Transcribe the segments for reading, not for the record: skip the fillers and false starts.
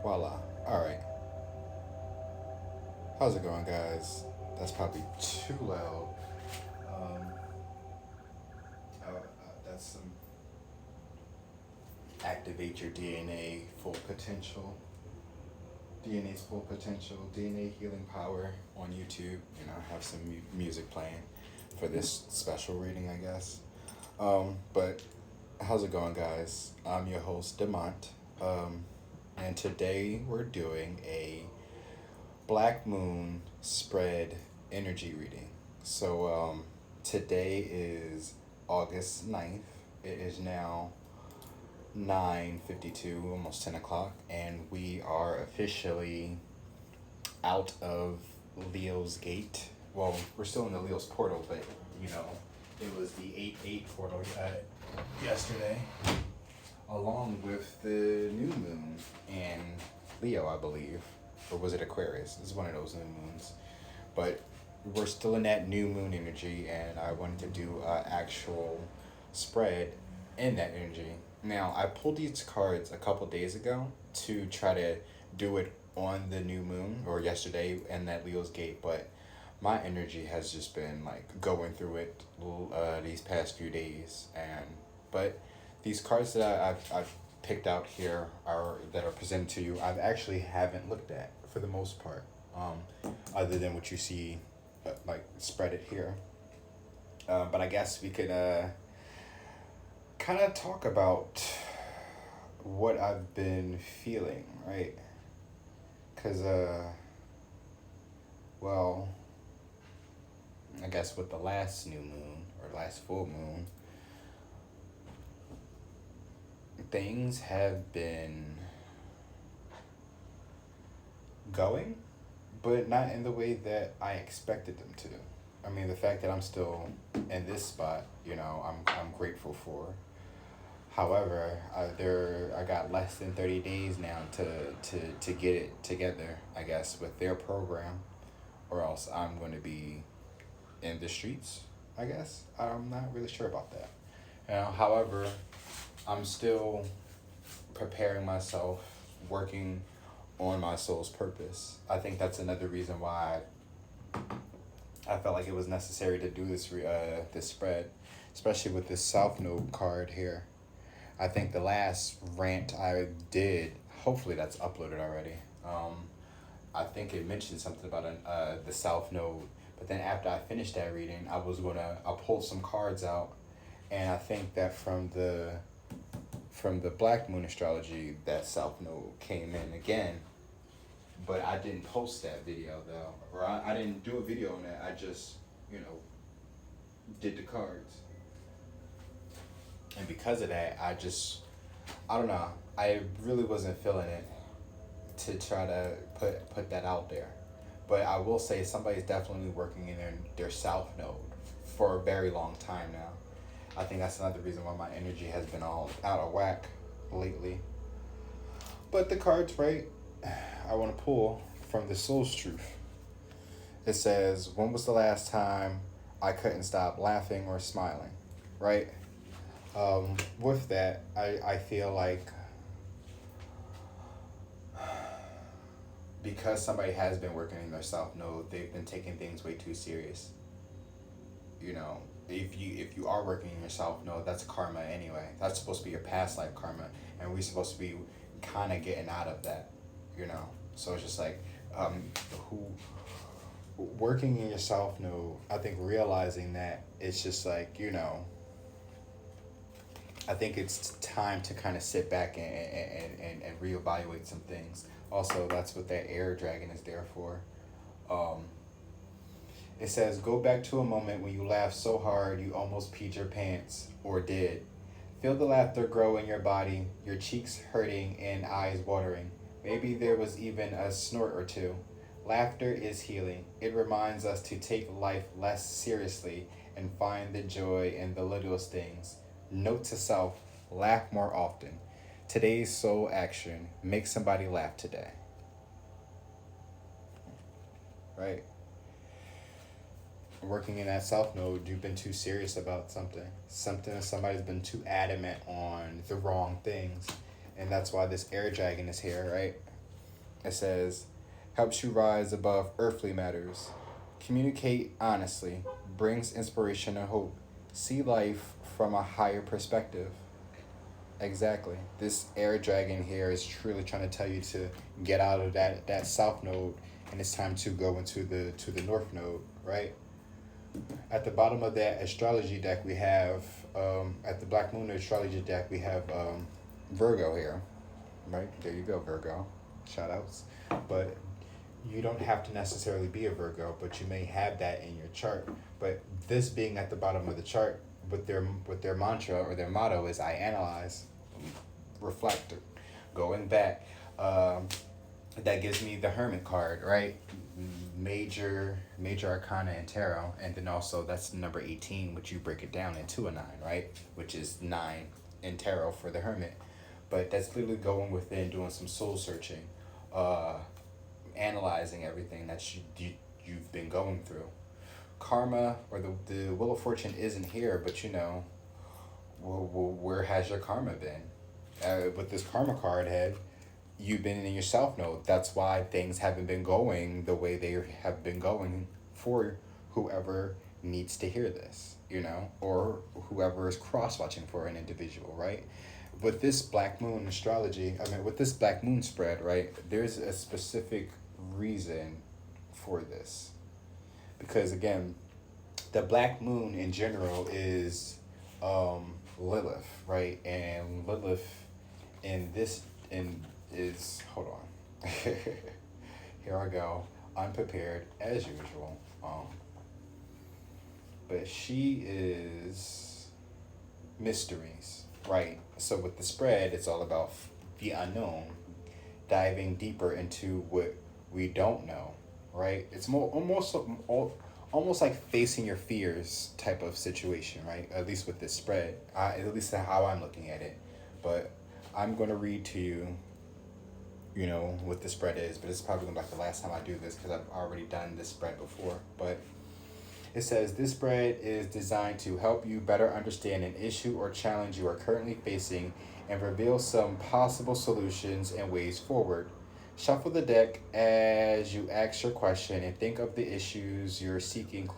Voila. Alright. How's it going, guys? That's probably too loud. Um, that's some activate your DNA full potential. DNA's full potential. DNA healing power on YouTube. Have some music playing for this special reading, I guess. But how's it going, guys? I'm your host, Demont. And today we're doing a Black Moon spread energy reading. So today is August 9th. It is now 9:52, almost 10 o'clock, and we are officially out of Leo's gate. Well, we're still in the Leo's portal, but it was the 8/8 portal yesterday, along with the new moon in Leo, I believe. Or was it Aquarius? It's one of those new moons. But we're still in that new moon energy, and I wanted to do an actual spread in that energy. Now, I pulled these cards a couple days ago to try to do it on the new moon, or yesterday in that Leo's gate, but my energy has just been like going through it these past few days. But these cards that I've picked out here that are presented to you, I've actually haven't looked at for the most part, other than what you see like spread it here. But I guess we could kind of talk about what I've been feeling, right? Because well, I guess with the last new moon or last full moon, things have been going, but not in the way that I expected them to. I mean, the fact that I'm still in this spot, I'm grateful for. However, I got less than 30 days now to get it together, I guess, with their program, or else I'm going to be in the streets, I guess. I'm not really sure about that. However, I'm still preparing myself, working on my soul's purpose. I think that's another reason why I felt like it was necessary to do this this spread, especially with this South Node card here. I think the last rant I did, hopefully that's uploaded already. I think it mentioned something about the South Node, but then after I finished that reading, I pulled some cards out, and I think that from the Black Moon astrology, that South Node came in again, but I didn't post that video though, or I didn't do a video on that. I just did the cards. And because of that, I don't know, I really wasn't feeling it to try to put that out there. But I will say somebody's definitely working in their South Node for a very long time now. I think that's another reason why my energy has been all out of whack lately. But the cards, right, I want to pull from the Soul's Truth. It says, when was the last time I couldn't stop laughing or smiling, right? With that, I feel like because somebody has been working in their South Node, they've been taking things way too serious. If you are working in your South Node, that's karma anyway. That's supposed to be your past life karma, and we're supposed to be kind of getting out of that, So it's just like, working in your South Node, I think realizing that it's just like, I think it's time to kind of sit back and reevaluate some things. Also, that's what that air dragon is there for. It says, go back to a moment when you laughed so hard you almost peed your pants, or did. Feel the laughter grow in your body, your cheeks hurting and eyes watering. Maybe there was even a snort or two. Laughter is healing. It reminds us to take life less seriously and find the joy in the littlest things. Note to self, laugh more often. Today's soul action, make somebody laugh today. Right? working in that South Node, you've been too serious about something. Somebody's been too adamant on the wrong things. And that's why this air dragon is here, right? It says, helps you rise above earthly matters. Communicate honestly, brings inspiration and hope. See life from a higher perspective. Exactly. This air dragon here is truly trying to tell you to get out of that south node, and it's time to go into the north node, right? At the bottom of that astrology deck, we have at the Black Moon astrology deck, we have Virgo here, right? There you go, Virgo. Shout outs. But you don't have to necessarily be a Virgo, but you may have that in your chart. But this being at the bottom of the chart, with their mantra or their motto is I analyze, reflect, going back. That gives me the Hermit card, right? Major arcana in tarot, and then also that's number 18, which you break it down into a 9, right? Which is 9 in tarot for the Hermit. But that's literally going within, doing some soul searching, analyzing everything that you've been going through. Karma or the Wheel of Fortune isn't here, but where has your karma been? With this karma card head, you've been in your self node. That's why things haven't been going the way they have been going for whoever needs to hear this, or whoever is cross watching for an individual, right? With this Black Moon astrology, with this Black Moon spread, right, there's a specific reason for this. Because again, the Black Moon in general is Lilith, right? And Lilith is hold on. Here I go, unprepared as usual. But she is mysteries, right? So with the spread, it's all about the unknown, diving deeper into what we don't know, right? It's more almost like facing your fears type of situation, right? At least with this spread, at least how I'm looking at it. But I'm going to read to you, what the spread is, but it's probably going to be like the last time I do this because I've already done this spread before. But it says, this spread is designed to help you better understand an issue or challenge you are currently facing and reveal some possible solutions and ways forward. Shuffle the deck as you ask your question and think of the issues you're seeking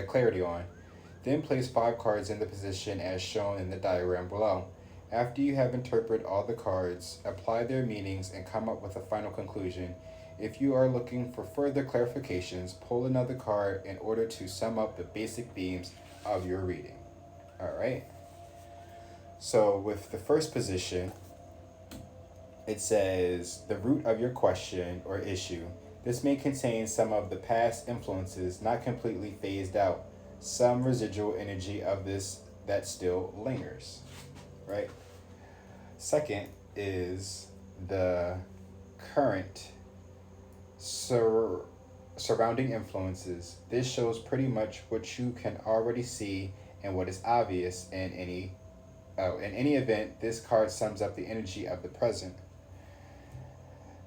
clarity on. Then place 5 cards in the position as shown in the diagram below. After you have interpreted all the cards, apply their meanings and come up with a final conclusion. If you are looking for further clarifications, pull another card in order to sum up the basic themes of your reading. All right. So with the first position, it says, the root of your question or issue. This may contain some of the past influences not completely phased out, some residual energy of this that still lingers, right? Second is the current surrounding influences. This shows pretty much what you can already see and what is obvious in any event. This card sums up the energy of the present.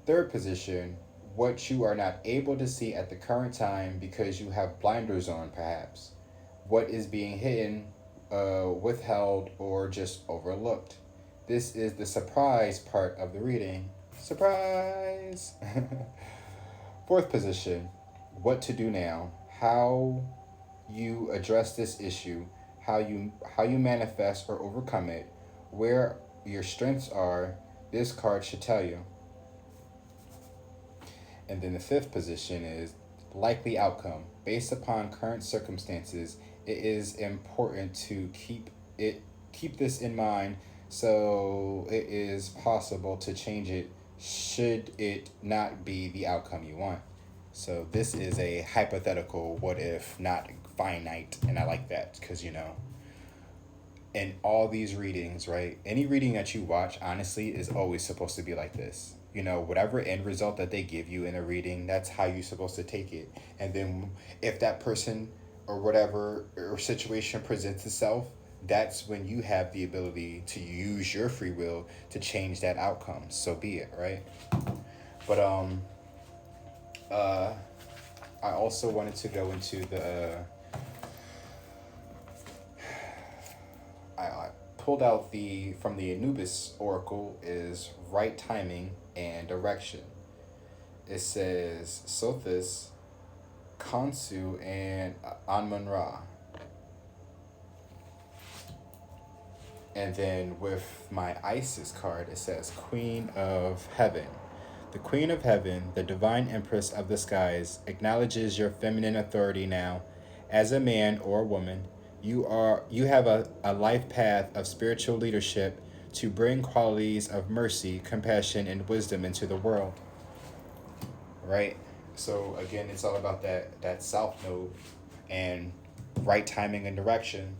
Third position, what you are not able to see at the current time because you have blinders on, perhaps. What is being hidden, withheld, or just overlooked. This is the surprise part of the reading. Surprise! Fourth position, what to do now. How you address this issue, how you manifest or overcome it, where your strengths are. This card should tell you. And then the fifth position is likely outcome. Based upon current circumstances, it is important to keep this in mind so it is possible to change it should it not be the outcome you want. So this is a hypothetical what if, not finite, and I like that because in all these readings, right? Any reading that you watch, honestly, is always supposed to be like this. Whatever end result that they give you in a reading, that's how you're supposed to take it. And then if that person or whatever or situation presents itself, that's when you have the ability to use your free will to change that outcome. So be it, right? But I also wanted to go into pulled out the from the Anubis Oracle is right timing and direction. It says Sothis, Khonsu, and Anmun Ra. And then with my Isis card, it says Queen of Heaven. The Queen of Heaven, the divine empress of the skies, acknowledges your feminine authority now. As a man or a woman, you have a life path of spiritual leadership to bring qualities of mercy, compassion, and wisdom into the world. Right? So again, it's all about that south node and right timing and direction.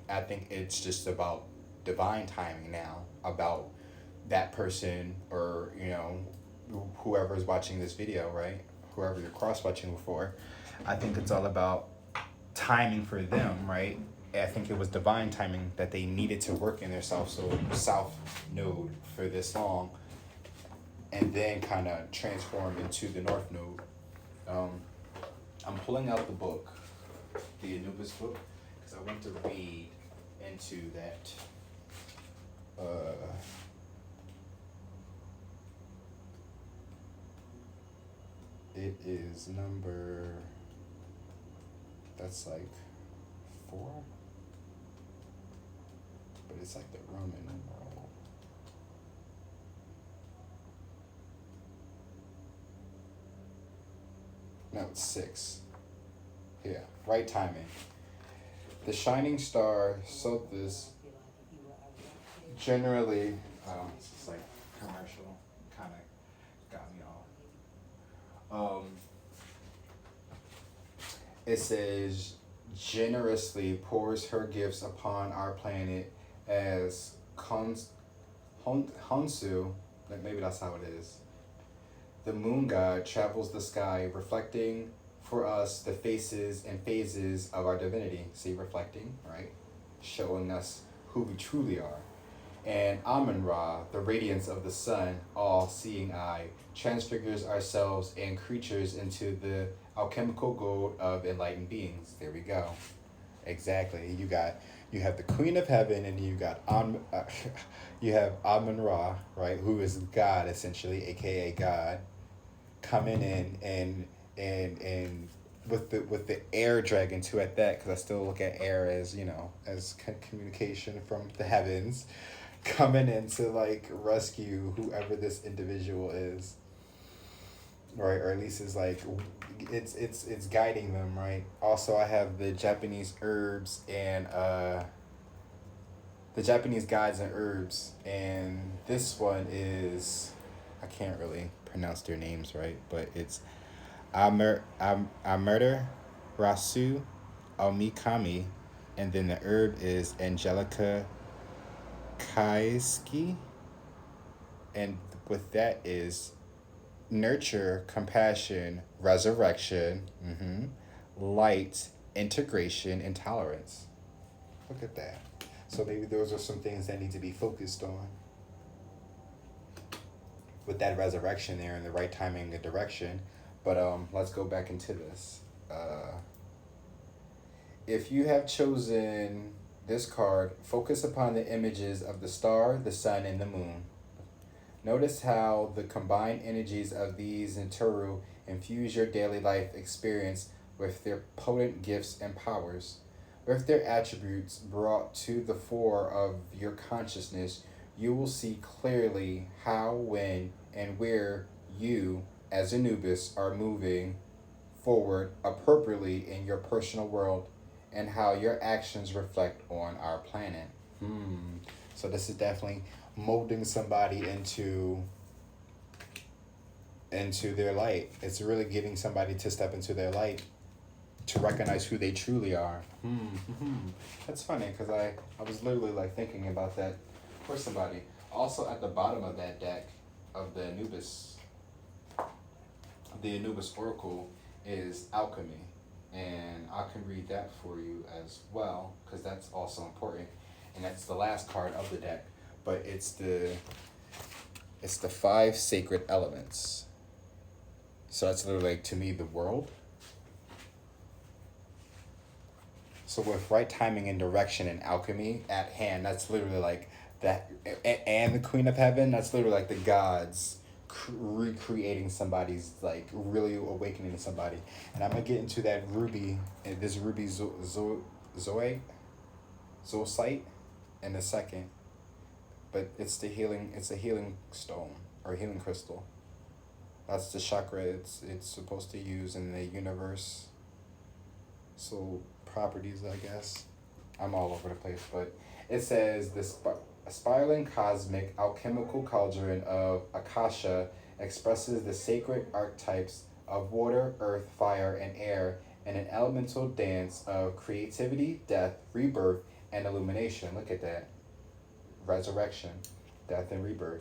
I think it's just about divine timing now, about that person, or whoever is watching this video, right? Whoever you're cross watching for. I think it's all about timing for them, right? I think it was divine timing that they needed to work in their south node for this long, and then kind of transform into the north node. I'm pulling out the book, the Anubis book, because I want to read into that. It is number, that's like 4, but it's like the Roman numeral. No, it's 6. Yeah, right timing. The shining star, Sothis, generally, it's like commercial, kind of got me off. It says, generously pours her gifts upon our planet as Honsu, like maybe that's how it is. The moon god travels the sky, reflecting for us the faces and phases of our divinity. See, reflecting, right? Showing us who we truly are. And Amun Ra, the radiance of the sun, all-seeing eye, transfigures ourselves and creatures into the alchemical gold of enlightened beings. There we go. Exactly. You have the Queen of Heaven, and you have Amun Ra, right, who is God essentially, aka God, coming in and with the air dragon too at that, because I still look at air as as communication from the heavens, coming in to like rescue whoever this individual is, right? Or at least is like it's guiding them, right? Also, I have the Japanese herbs and the Japanese guides and herbs, and this one is, I can't really pronounce their names right, but it's Amurder Rasu Omikami, and then the herb is Angelica Kaiski, and with that is nurture, compassion, resurrection, light, integration, and tolerance. Look at that. So maybe those are some things that need to be focused on. With that resurrection there and the right timing and direction. But let's go back into this. If you have chosen this card, focus upon the images of the star, the sun, and the moon. Notice how the combined energies of these in Turu infuse your daily life experience with their potent gifts and powers. With their attributes brought to the fore of your consciousness, you will see clearly how, when, and where you, as Anubis, are moving forward appropriately in your personal world, and how your actions reflect on our planet. So this is definitely molding somebody into their light. It's really getting somebody to step into their light, to recognize who they truly are. That's funny, because I was literally like thinking about that for somebody. Also at the bottom of that deck of the Anubis Oracle is alchemy, and I can read that for you as well, because that's also important, and that's the last card of the deck. But it's the 5 sacred elements. So that's literally like, to me, the world. So with right timing and direction and alchemy at hand, that's literally like that, and the Queen of Heaven. That's literally like the gods recreating somebody's, like really awakening somebody. And I'm gonna get into that ruby, this ruby zoe zoisite in a second. But it's a healing stone or healing crystal. That's the chakra it's supposed to use in the universe. So properties, I guess. I'm all over the place, but it says the spiraling cosmic alchemical cauldron of Akasha expresses the sacred archetypes of water, earth, fire, and air in an elemental dance of creativity, death, rebirth, and illumination. Look at that. Resurrection, death, and rebirth.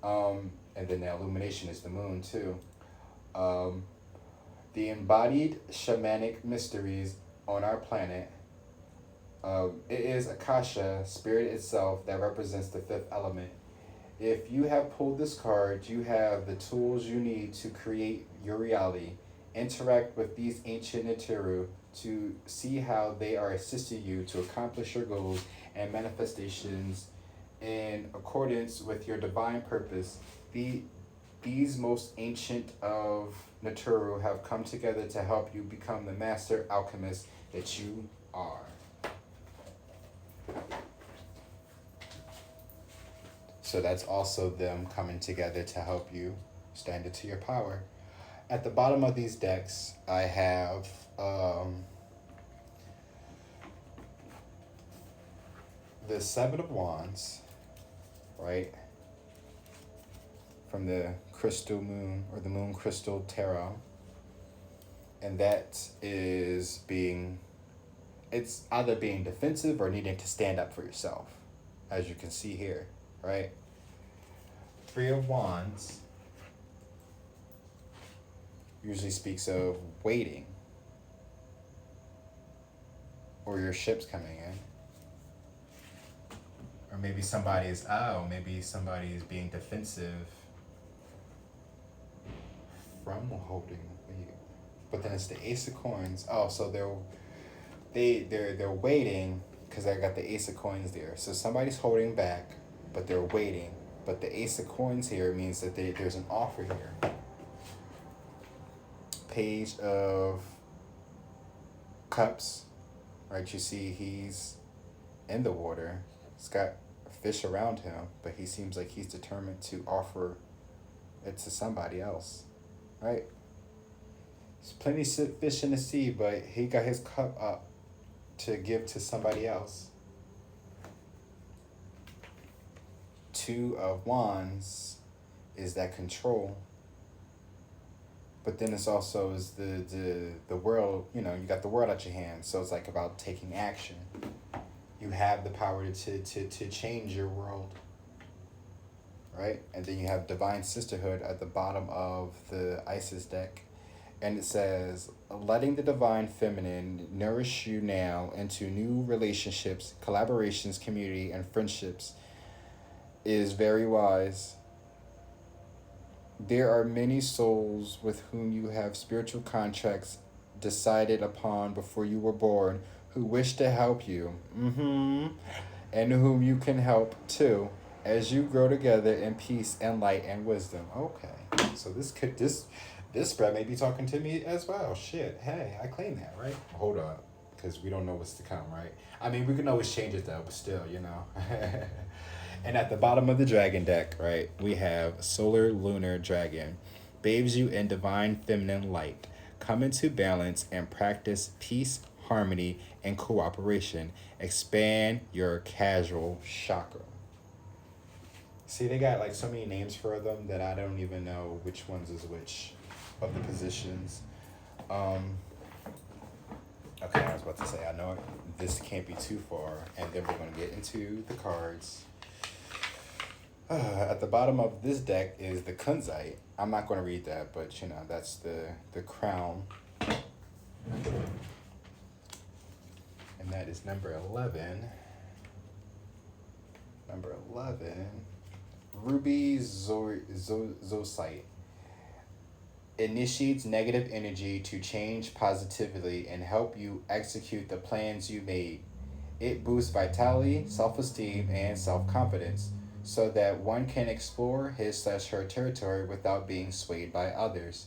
And then the illumination is the moon, too. The embodied shamanic mysteries on our planet. It is Akasha, spirit itself, that represents the fifth element. If you have pulled this card, you have the tools you need to create your reality. Interact with these ancient Neteru to see how they are assisting you to accomplish your goals and manifestations in accordance with your divine purpose. These most ancient of Neteru have come together to help you become the master alchemist that you are. So that's also them coming together to help you stand into your power. At the bottom of these decks, I have the Seven of Wands, right? From the Crystal Moon, or the Moon Crystal Tarot. And that is it's either being defensive or needing to stand up for yourself, as you can see here, right? Three of Wands usually speaks of waiting, or your ship's coming in. Or maybe somebody is being defensive from holding you. But then it's the Ace of Coins. Oh, so they're waiting because I got the Ace of Coins there. So somebody's holding back, but they're waiting. But the Ace of Coins here means that there's an offer here. Page of Cups, right? You see he's in the water. He's got fish around him, but he seems like he's determined to offer it to somebody else, right? There's plenty of fish in the sea, but he got his cup up to give to somebody else. Two of Wands is that control. But then it's also is the world, you got the world at your hands. So it's like about taking action. You have the power to change your world. Right? And then you have Divine Sisterhood at the bottom of the Isis deck. And it says, letting the divine feminine nourish you now into new relationships, collaborations, community, and friendships is very wise. There are many souls with whom you have spiritual contracts decided upon before you were born who wish to help you, and whom you can help too as you grow together in peace and light and wisdom. Okay, so this spread may be talking to me as well. Shit, hey, I claim that, right? Hold up, because we don't know what's to come, right? I mean, we can always change it though, but still, And at the bottom of the dragon deck, right, we have Solar Lunar Dragon. Bathes you in divine feminine light. Come into balance and practice peace, harmony, and cooperation. Expand your casual chakra. See, they got like so many names for them that I don't even know which ones is which of the positions. Okay, I was about to say, I know this can't be too far, and then we're going to get into the cards. At the bottom of this deck is the Kunzite. I'm not going to read that, but that's the crown. And that is number 11. Number 11, Ruby Zoisite. initiates negative energy to change positively and help you execute the plans you made. It boosts vitality, self esteem, and self confidence so that one can explore his/her territory without being swayed by others.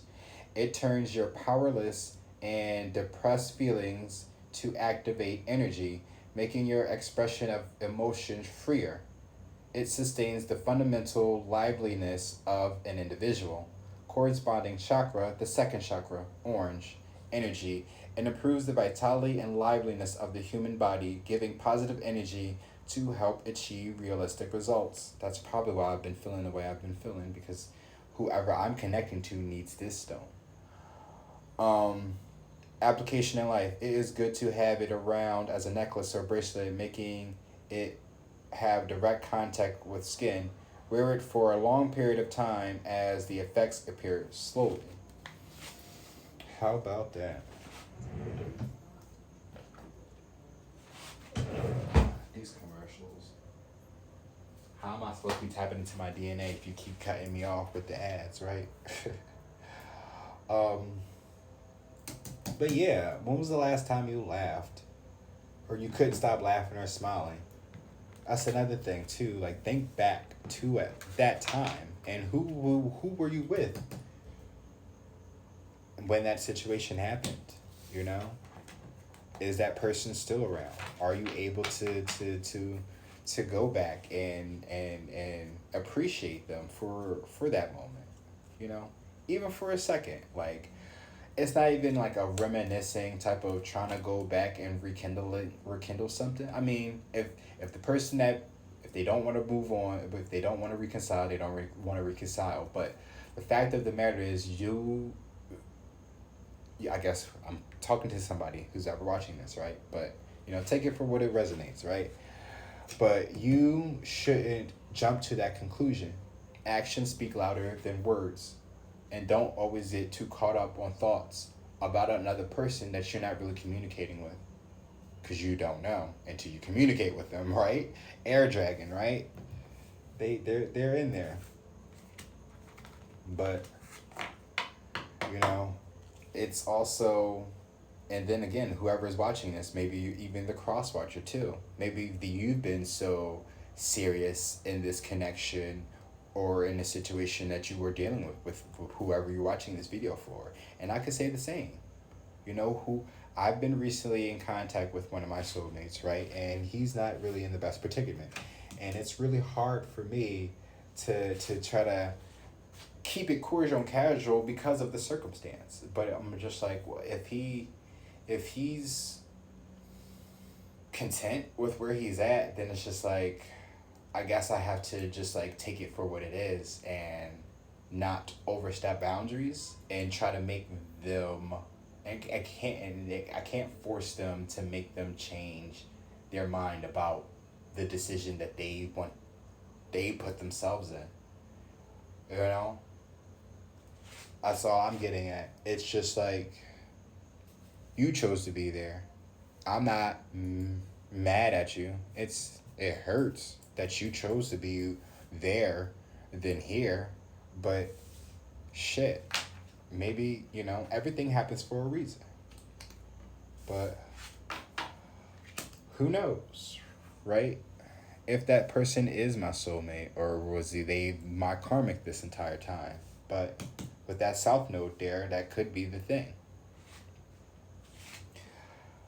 It turns your powerless and depressed feelings to activate energy, making your expression of emotion freer. It sustains the fundamental liveliness of an individual. Corresponding chakra, the second chakra, orange, energy, and improves the vitality and liveliness of the human body, giving positive energy to help achieve realistic results. That's probably why I've been feeling the way I've been feeling, because whoever I'm connecting to needs this stone. Um, Application in life. It is good to have it around as a necklace or bracelet, making it have direct contact with skin. Wear it for a long period of time as the effects appear slowly. How about that? These commercials. How am I supposed to be tapping into my DNA if you keep cutting me off with the ads, right? um, but yeah, when was the last time you laughed? Or you couldn't stop laughing or smiling? That's another thing too. Like, think back to at that time and who were you with when that situation happened? You know, is that person still around? Are you able to go back and appreciate them for that moment? You know, even for a second. Like, it's not even like a reminiscing type of trying to go back and rekindle something. I mean, if the person that, if they don't want to move on, if they don't want to reconcile, they don't want to reconcile. But the fact of the matter is, I guess I'm talking to somebody who's ever watching this, right? But take it for what it resonates, right? But you shouldn't jump to that conclusion. Actions speak louder than words. And don't always get too caught up on thoughts about another person that you're not really communicating with. Because you don't know until you communicate with them, right? Air dragon, right? They're in there. But, it's also, and then again, whoever is watching this, maybe even the cross watcher too. Maybe you've been so serious in this connection or in a situation that you were dealing with whoever you're watching this video for. And I could say the same. Who I've been recently in contact with one of my soulmates, right? And he's not really in the best predicament. And it's really hard for me to try to keep it cordial and casual because of the circumstance. But I'm just like, well, if he's content with where he's at, then it's just like, I guess I have to just like take it for what it is and not overstep boundaries and try to make them. And I can't force them to make them change their mind about the decision that they put themselves in. That's all I'm getting at. It's just like, you chose to be there. I'm not mad at you. It hurts that you chose to be there than here, but shit, maybe everything happens for a reason. But who knows, right? If that person is my soulmate, or was they my karmic this entire time? But with that south node there, that could be the thing.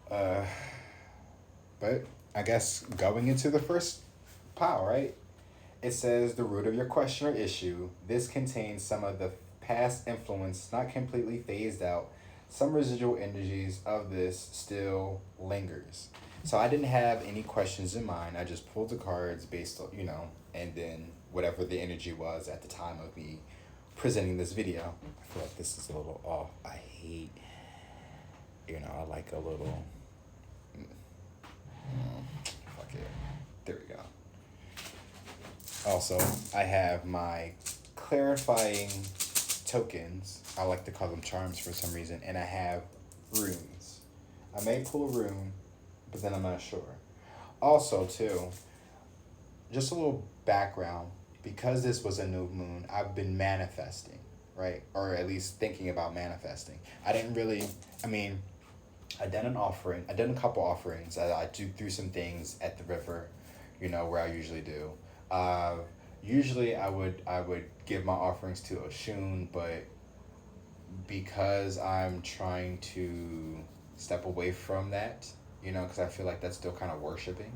But I guess going into the first pile, right? It says the root of your question or issue. This contains some of the past influence not completely phased out. Some residual energies of this still lingers. So I didn't have any questions in mind. I just pulled the cards based on, and then whatever the energy was at the time of me presenting this video. I feel like this is a little off. I hate, I like a little, fuck it. There we go. Also, I have my clarifying tokens. I like to call them charms for some reason. And I have runes. I may pull a rune, but then I'm not sure. Also, too, just a little background. Because this was a new moon, I've been manifesting. right? Or at least thinking about manifesting. I didn't really, I mean, I done an offering. I done a couple offerings. I do some things at the river, where I usually do. Uh, Usually I would give my offerings to Oshun, but because I'm trying to step away from that, because I feel like that's still kind of worshiping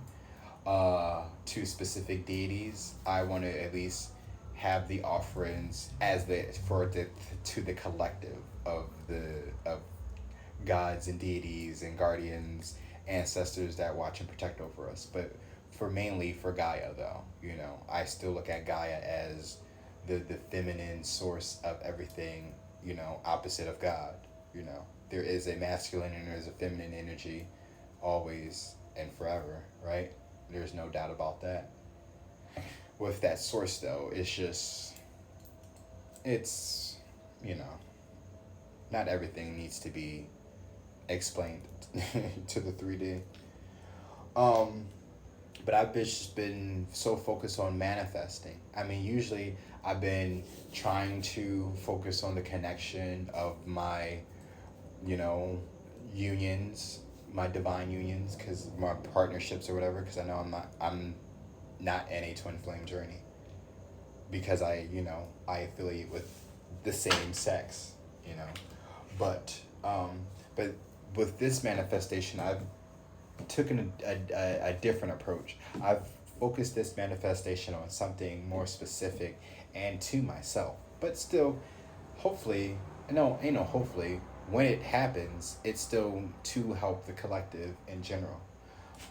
to specific deities. I want to at least have the offerings as the for the to the collective of gods and deities and guardians, ancestors that watch and protect over us. But mainly for Gaia, though, I still look at Gaia as the feminine source of everything, opposite of God. There is a masculine and there's a feminine energy, always and forever, right? There's no doubt about that. With that source, though, it's, you know, not everything needs to be explained to the 3D. Um, but I've just been so focused on manifesting. I mean, usually I've been trying to focus on the connection of my, you know, unions, my divine unions, because my partnerships or whatever, because I know I'm not in a twin flame journey, because I affiliate with the same sex, you know, but but with this manifestation, I've taken a different approach. I've focused this manifestation on something more specific and to myself, but still, hopefully, no, ain't no hopefully, when it happens, it's still to help the collective in general.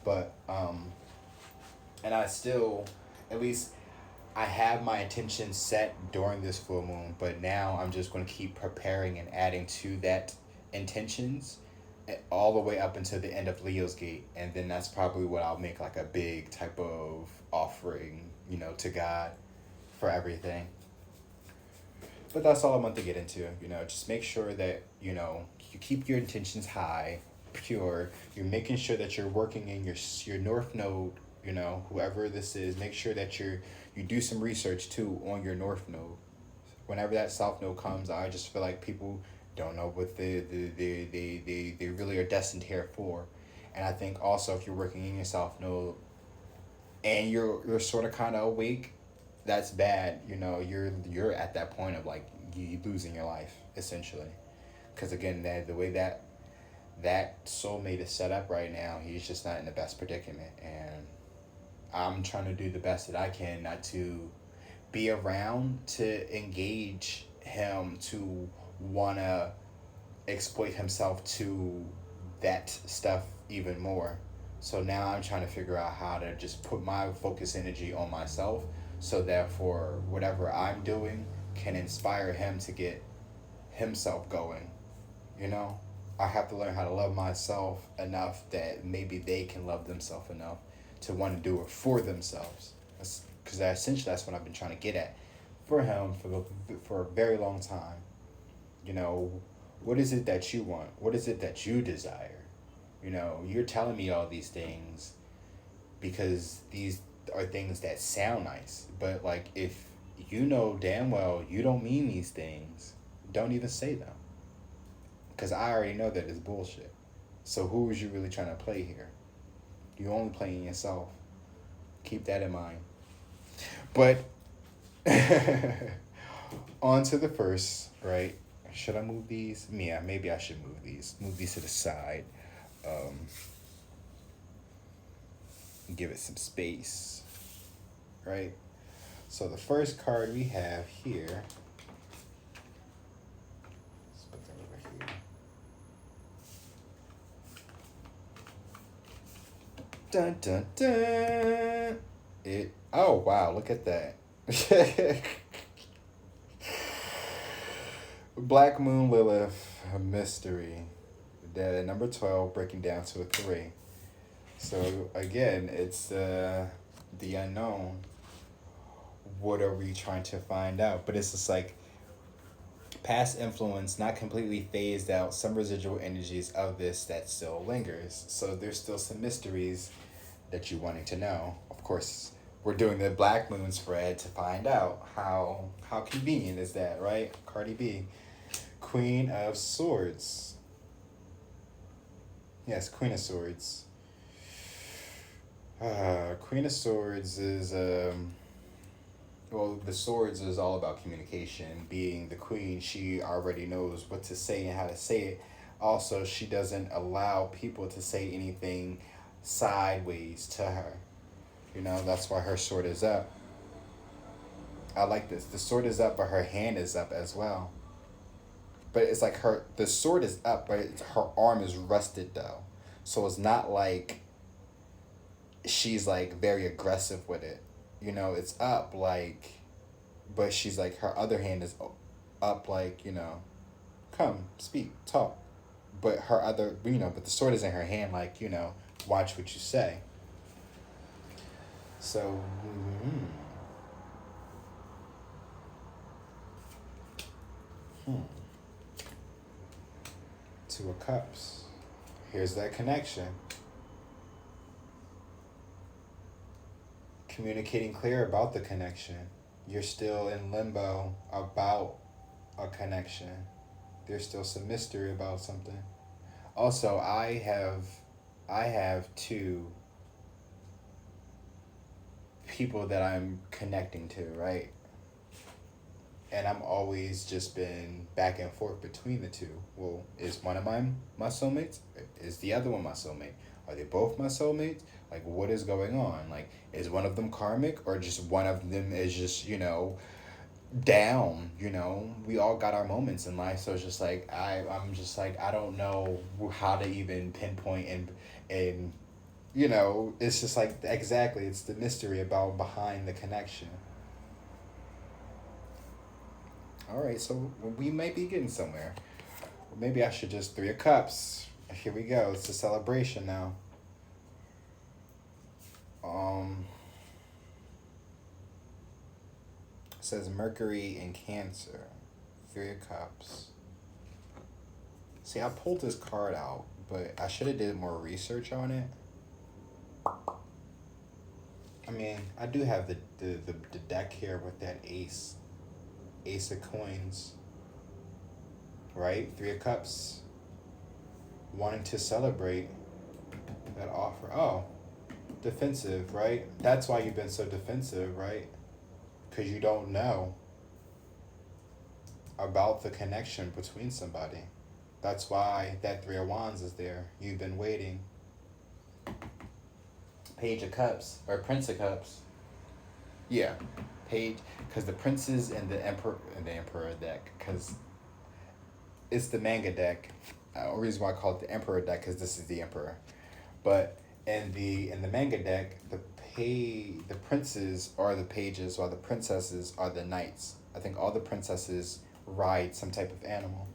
But and I still, at least, I have my intention set during this full moon, but now I'm just going to keep preparing and adding to that intentions all the way up until the end of Leo's Gate, and then that's probably what I'll make like a big type of offering, to God for everything. But that's all I want to get into. Just make sure that you keep your intentions high, pure. You're making sure that you're working in your north node. Whoever this is, make sure that you do some research too on your north node. Whenever that south node comes, I just feel like people don't know what they really are destined here for. And I think also, if you're working in your south node and you're sort of kind of awake, that's bad. You're at that point of like you losing your life essentially, because again, the way that soulmate is set up right now, he's just not in the best predicament, and I'm trying to do the best that I can not to be around to engage him to wanna exploit himself to that stuff even more. So now I'm trying to figure out how to just put my focus energy on myself, so therefore whatever I'm doing can inspire him to get himself going. You know, I have to learn how to love myself enough that maybe they can love themselves enough to want to do it for themselves. Because essentially that's what I've been trying to get at for him for a very long time. What is it that you want? What is it that you desire? You're telling me all these things because these are things that sound nice. But like, if you know damn well you don't mean these things, don't even say them. Because I already know that it's bullshit. So who is you really trying to play here? You're only playing yourself. Keep that in mind. But on to the first, right? Should I move these? Yeah, maybe I should move these. Move these to the side. Give it some space, right? So the first card we have here. Let's put that over here. Dun dun dun. Oh wow, look at that. Black Moon Lilith, a mystery. The number 12 breaking down to a 3. So again, it's the unknown. What are we trying to find out? But it's just like past influence, not completely phased out, some residual energies of this that still lingers. So there's still some mysteries that you're wanting to know. Of course, We're doing the black moon spread to find out how convenient is that, right? Cardi B, Queen of Swords. Yes, Queen of Swords. Queen of Swords is well, the swords is all about communication. Being the queen, she already knows what to say and how to say it. Also, she doesn't allow people to say anything sideways to her. You know, that's why her sword is up. I like this. The sword is up, but her hand is up as well. But it's like the sword is up, but her arm is rested though. So it's not like she's like very aggressive with it. You know, it's up like, but she's like, her other hand is up like, you know, come, speak, talk. But her other, you know, but the sword is in her hand like, you know, watch what you say. So, Two of Cups. Here's that connection. Communicating clear about the connection. You're still in limbo about a connection. There's still some mystery about something. Also, I have two people that I'm connecting to, right? And I'm always just been back and forth between the two. Well, is one of my soulmates? Is the other one my soulmate? Are they both my soulmates? Like, what is going on? Like, is one of them karmic, or just one of them is just, you know, down? You know, we all got our moments in life, so it's just like I'm just like, I don't know how to even pinpoint and you know, it's just like, exactly, it's the mystery about behind the connection. All right, so we might be getting somewhere. Maybe I should just Three of Cups. Here we go. It's a celebration now. It says Mercury in Cancer. Three of Cups. See, I pulled this card out, but I should have did more research on it. I mean, I do have the deck here with that ace of coins, right? Three of Cups, wanting to celebrate that offer. Oh, defensive, right? That's why you've been so defensive, right? Because you don't know about the connection between somebody. That's why that Three of Wands is there. You've been waiting. Page of Cups, or Prince of Cups. Yeah, page, because the princes and the emperor deck, because it's the manga deck. The reason why I call it the emperor deck, because this is the emperor. But in the manga deck, the princes are the pages, while the princesses are the knights. I think all the princesses ride some type of animal.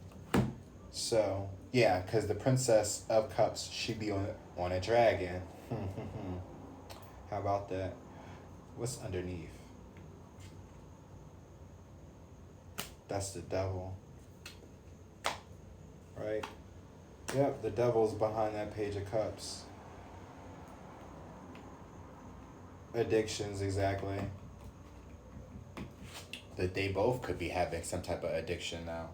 So yeah, because the Princess of Cups, she be on a dragon. How about that? What's underneath? That's the devil. Right? Yep, the devil's behind that Page of Cups. Addictions, exactly. That they both could be having some type of addiction now.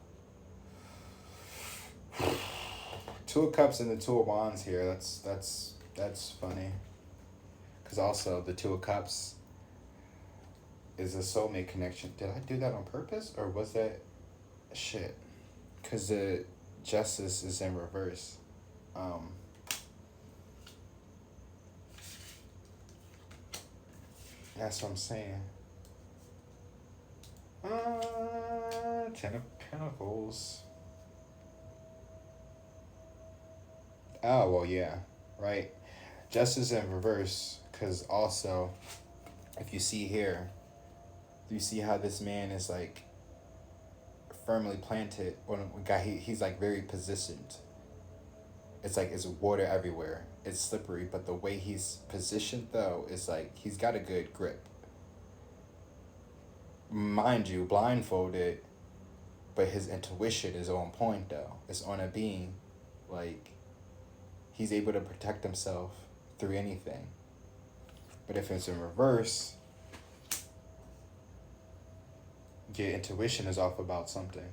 Two of Cups and the Two of Wands here. That's funny. Because also the Two of Cups is a soulmate connection. Did I do that on purpose, or was that shit? Because the Justice is in reverse. That's what I'm saying. Ten of Pentacles. Oh, well, yeah, right. Justice in reverse, because also, if you see here, you see how this man is like firmly planted. When he's like very positioned. It's like it's water everywhere. It's slippery, but the way he's positioned though is like he's got a good grip. Mind you, blindfolded, but his intuition is on point though. It's on a beam, like he's able to protect himself through anything. But if it's in reverse, Your intuition is off about something.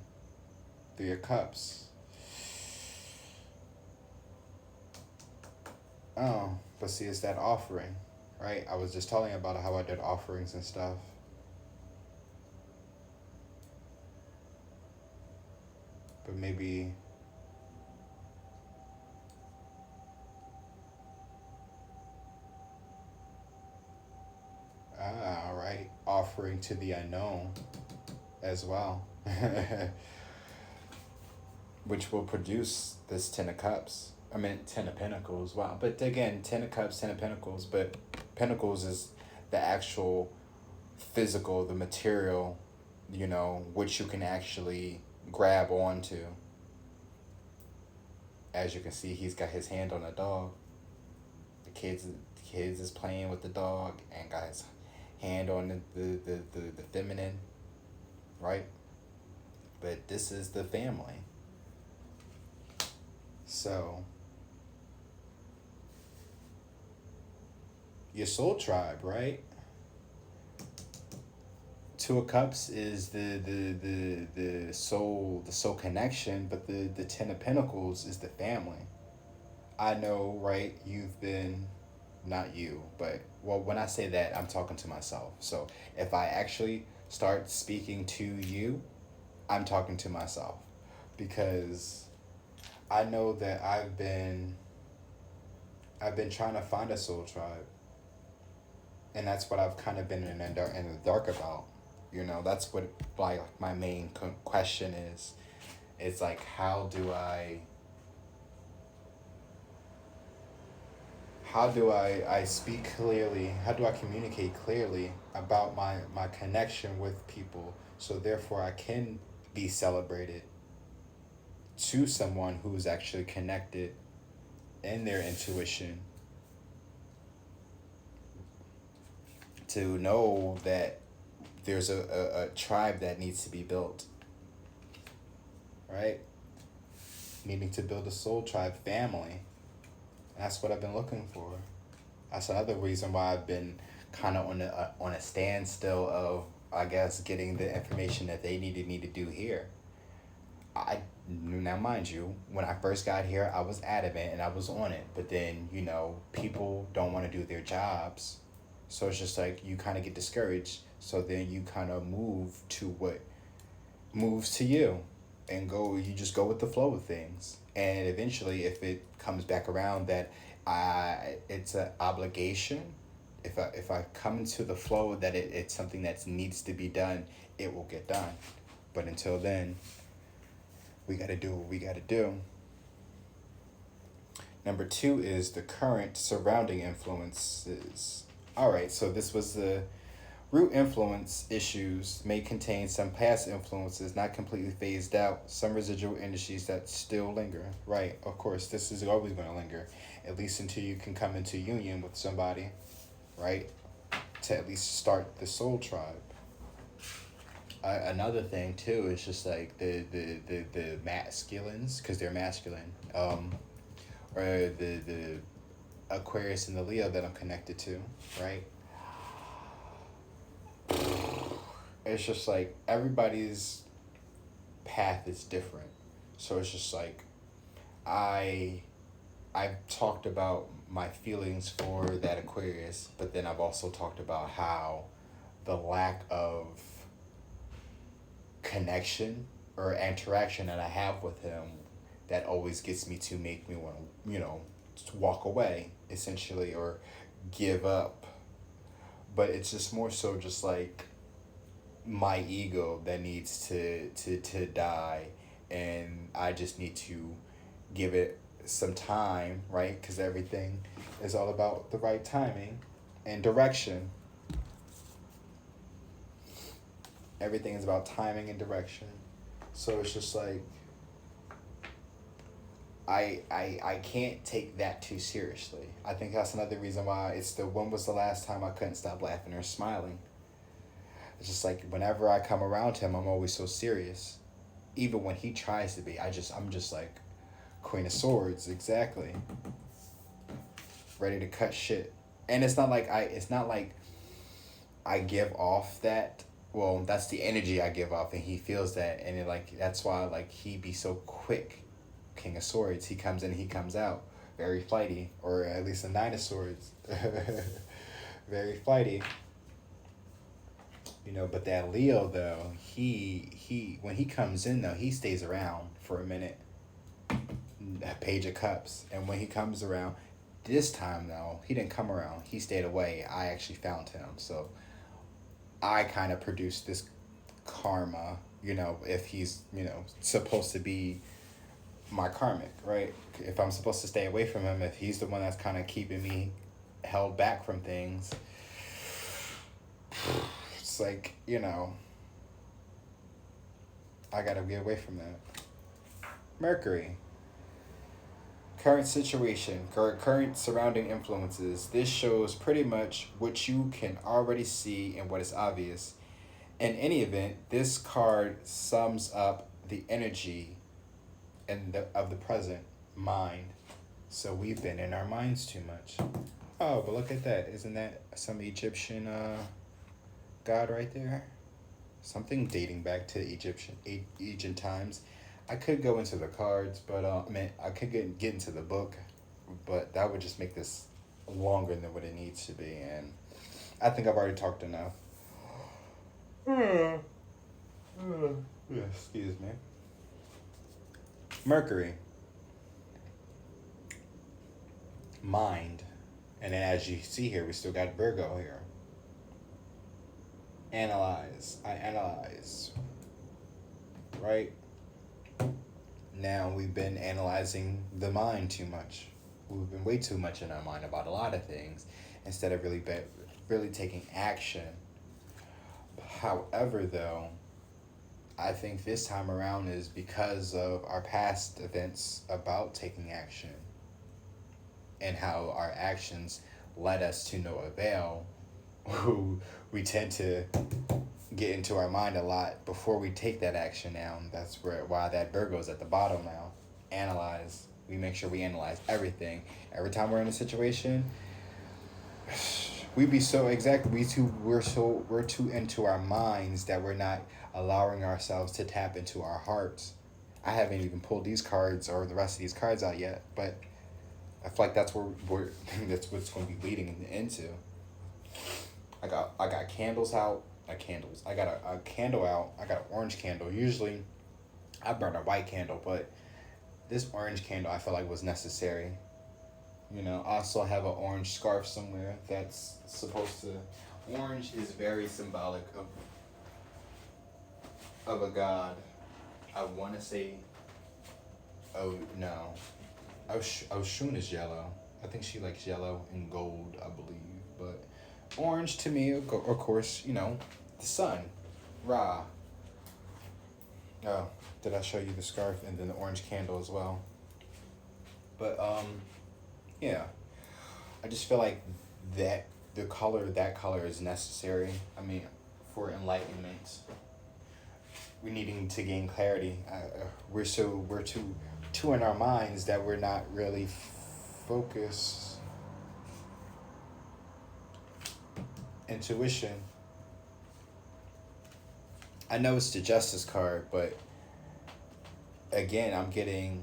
3 of Cups. Oh, but see, it's that offering, right? I was just telling you about how I did offerings and stuff. But maybe, all right, offering to the unknown as well, which will produce this 10 of Cups. I mean, 10 of Pentacles. Wow. But again, 10 of Cups, 10 of Pentacles. But Pentacles is the actual physical, the material, which you can actually grab onto. As you can see, he's got his hand on a dog. The kids is playing with the dog and got his hand on the feminine, right? But this is the family. So your soul tribe, right? 2 of Cups is the soul connection, but the 10 of Pentacles is the family. I know, right? You've been, not you, but well, when I say that, I'm talking to myself. So if I actually start speaking to you, I'm talking to myself, because I know that I've been trying to find a soul tribe, and that's what I've kind of been in the dark about. That's what like my main question is. It's like, how do I speak clearly? How do I communicate clearly about my connection with people, so therefore I can be celebrated to someone who's actually connected in their intuition, to know that there's a tribe that needs to be built, right? Needing to build a soul tribe family. That's what I've been looking for. That's another reason why I've been kind of on a standstill of, I guess, getting the information that they needed me to do here. Now, mind you, when I first got here, I was adamant and I was on it. But then, people don't want to do their jobs. So it's just like you kind of get discouraged. So then you kind of move to what moves to you, and you just go with the flow of things. And eventually, if it comes back around that it's an obligation, if I come into the flow that it's something that needs to be done, it will get done. But until then, we got to do what we got to do. Number 2 is the current surrounding influences. All right, so this was the root influence issues may contain some past influences not completely phased out, some residual energies that still linger. Right, of course, this is always going to linger, at least until you can come into union with somebody, right? To at least start the soul tribe. Another thing too is just like the masculines, because they're masculine, or the Aquarius and the Leo that I'm connected to, right? It's just like everybody's path is different. So it's just like I've talked about my feelings for that Aquarius, but then I've also talked about how the lack of connection or interaction that I have with him, that always gets me to make me want to, to walk away, essentially, or give up. But it's just more so just like my ego that needs to die, and I just need to give it some time, right? Because everything is all about the right timing and direction. Everything is about timing and direction. So it's just like I can't take that too seriously. I think that's another reason why when was the last time I couldn't stop laughing or smiling? It's just like whenever I come around him, I'm always so serious. Even when he tries to be, I'm just like Queen of Swords, exactly. Ready to cut shit. And it's not like I give off that well, that's the energy I give off, and he feels that, and it, like, that's why, like, he be so quick. King of Swords, he comes in, he comes out, very flighty, or at least the Knight of Swords, very flighty. You know, but that Leo though, he when he comes in though, he stays around for a minute. Page of Cups, and when he comes around, this time though, he didn't come around. He stayed away. I actually found him, so I kind of produced this karma. You know, if he's supposed to be my karmic, right? If I'm supposed to stay away from him, if he's the one that's kind of keeping me held back from things, it's like, I gotta get away from that. Mercury. Current situation, current surrounding influences. This shows pretty much what you can already see and what is obvious. In any event, this card sums up the energy of the present mind. So we've been in our minds too much. Oh, but look at that. Isn't that some Egyptian god right there? Something dating back to Egyptian times. I could go into the cards, but I could get into the book, but that would just make this longer than what it needs to be, and I think I've already talked enough. Excuse me. Mercury. Mind. And then as you see here, we still got Virgo here. Analyze. I analyze. Right? Now we've been analyzing the mind too much. We've been way too much in our mind about a lot of things instead of really taking action. However, though, I think this time around is because of our past events about taking action and how our actions led us to no avail. Who we tend to get into our mind a lot before we take that action now. That's why that Virgo's at the bottom now. Analyze. We make sure we analyze everything. Every time we're in a situation, we're too into our minds that we're not allowing ourselves to tap into our hearts. I haven't even pulled these cards or the rest of these cards out yet, but I feel like that's that's what's going to be leading into. I got candles out. Candles. I got a candle out. I got an orange candle. Usually, I burn a white candle, but this orange candle I felt like was necessary. I also have an orange scarf somewhere that's supposed to. Orange is very symbolic of a god. I want to say. Oh no, Oshun is yellow. I think she likes yellow and gold, I believe, but. Orange to me, of course, the sun, Ra. Oh, did I show you the scarf and then the orange candle as well? But yeah, I just feel like that color is necessary. I mean, for enlightenment, we're needing to gain clarity. We're too in our minds that we're not really focused. Intuition. I know it's the Justice card, but again, I'm getting.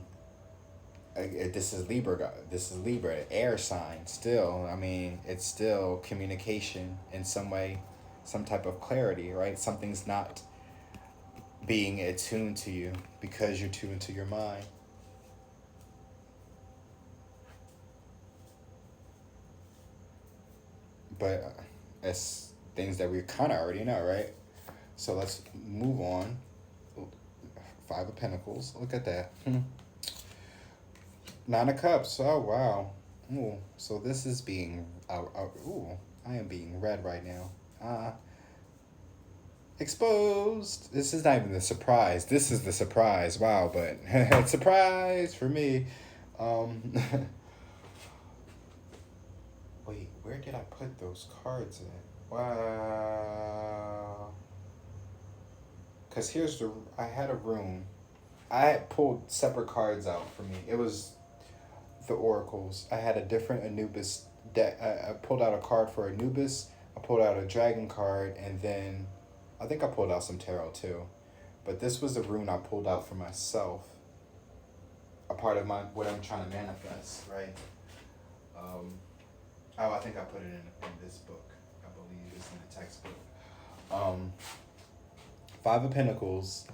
This is Libra. This is Libra, air sign. Still, I mean, it's still communication in some way, some type of clarity, right? Something's not being attuned to you because you're too into your mind. But. It's things that we kind of already know, right? So let's move on. 5 of Pentacles. Look at that. 9 of Cups. Oh, wow. Ooh. So this is being... I am being read right now. Exposed. This is not even the surprise. This is the surprise. Wow, but... surprise for me. Wait, where did I put those cards at? Wow. Because I had a room. I had pulled separate cards out for me. It was the oracles. I had a different Anubis deck. I pulled out a card for Anubis. I pulled out a dragon card and then I think I pulled out some tarot too, but this was the rune I pulled out for myself. A part of my what I'm trying to manifest, right? I think I put it in this book. I believe it's in the textbook. Five of Pentacles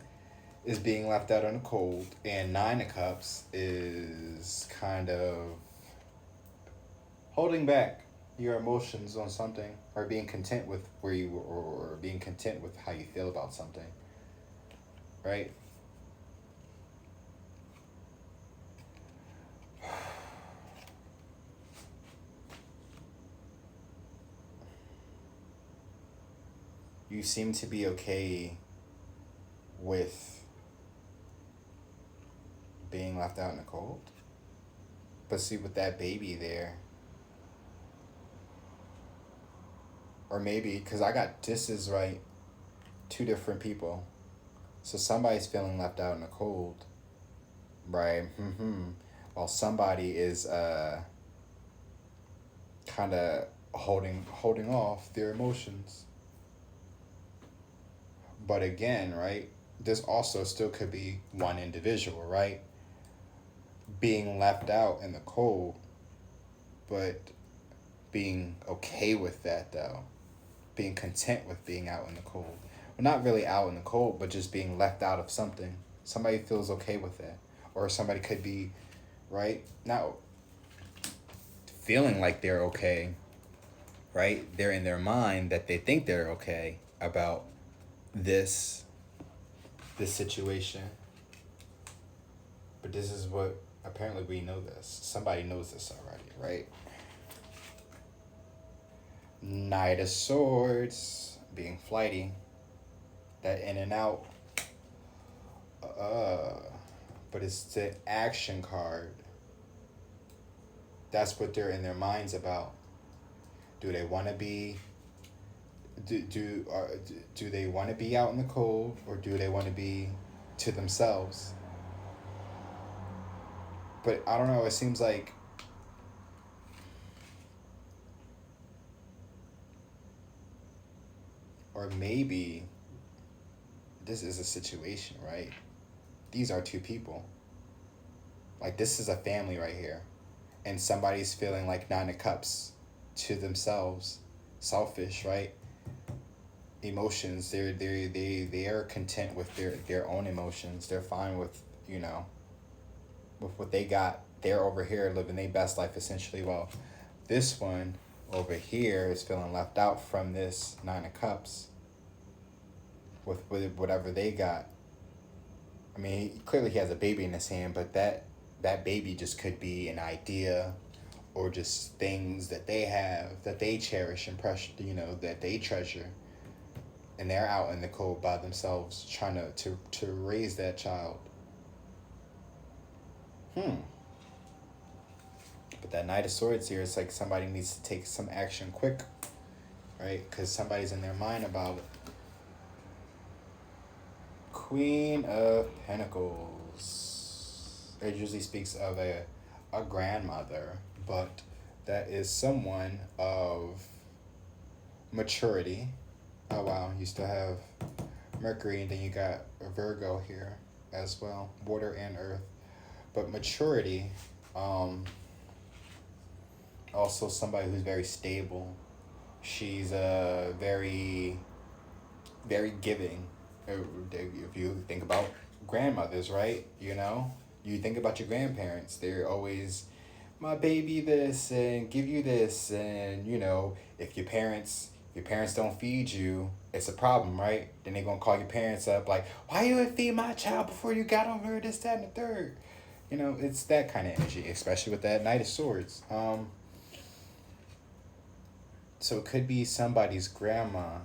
is being left out in the cold, and Nine of Cups is kind of holding back your emotions on something, or being content with where you were, or being content with how you feel about something, right? You seem to be okay with being left out in the cold. But see, with that baby there, or maybe, because I got this is right, two different people. So somebody's feeling left out in the cold, right? While somebody is kind of holding off their emotions. But again, right, this also still could be one individual, right? Being left out in the cold, but being okay with that though. Being content with being out in the cold. Well, not really out in the cold, but just being left out of something. Somebody feels okay with that. Or somebody could be, right, not feeling like they're okay, right? They're in their mind that they think they're okay about this situation. But this is what, apparently we know this. Somebody knows this already, right? Knight of Swords, being flighty. That in and out. But it's the action card. That's what they're in their minds about. Do they want to be do they want to be out in the cold, or do they want to be to themselves? But I don't know, it seems like or maybe this is a situation, right? These are two people. Like, this is a family right here. And somebody's feeling like Nine of Cups to themselves. Selfish, right? Emotions. They are content with their own emotions. They're fine with, with what they got. They're over here living their best life essentially. Well, this one over here is feeling left out from this Nine of Cups with whatever they got. I mean, clearly he has a baby in his hand, but that baby just could be an idea or just things that they have, that they cherish and pressure, that they treasure. And they're out in the cold by themselves trying to raise that child. But that Knight of Swords here, it's like somebody needs to take some action quick, right? Because somebody's in their mind about it. Queen of Pentacles. It usually speaks of a grandmother, but that is someone of maturity. Oh wow, you still have Mercury, and then you got a Virgo here as well, water and earth. But maturity, also somebody who's very stable. She's very, very giving. If you think about grandmothers, right? You think about your grandparents. They're always, my baby this, and give you this, and if your parents don't feed you, it's a problem, right? Then they're gonna call your parents up like, why you didn't feed my child before you got over here, this, that, and the third. It's that kind of energy, especially with that Knight of Swords. So it could be somebody's grandma.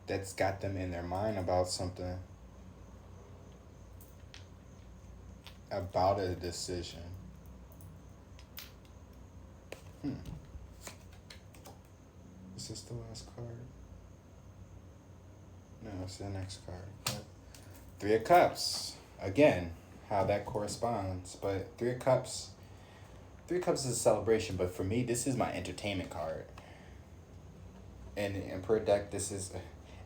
That's got them in their mind about something. About a decision. Is this the last card? No, it's the next card. Three of Cups. Again, how that corresponds. But Three of Cups is a celebration, but for me, this is my entertainment card. And in per deck, this is,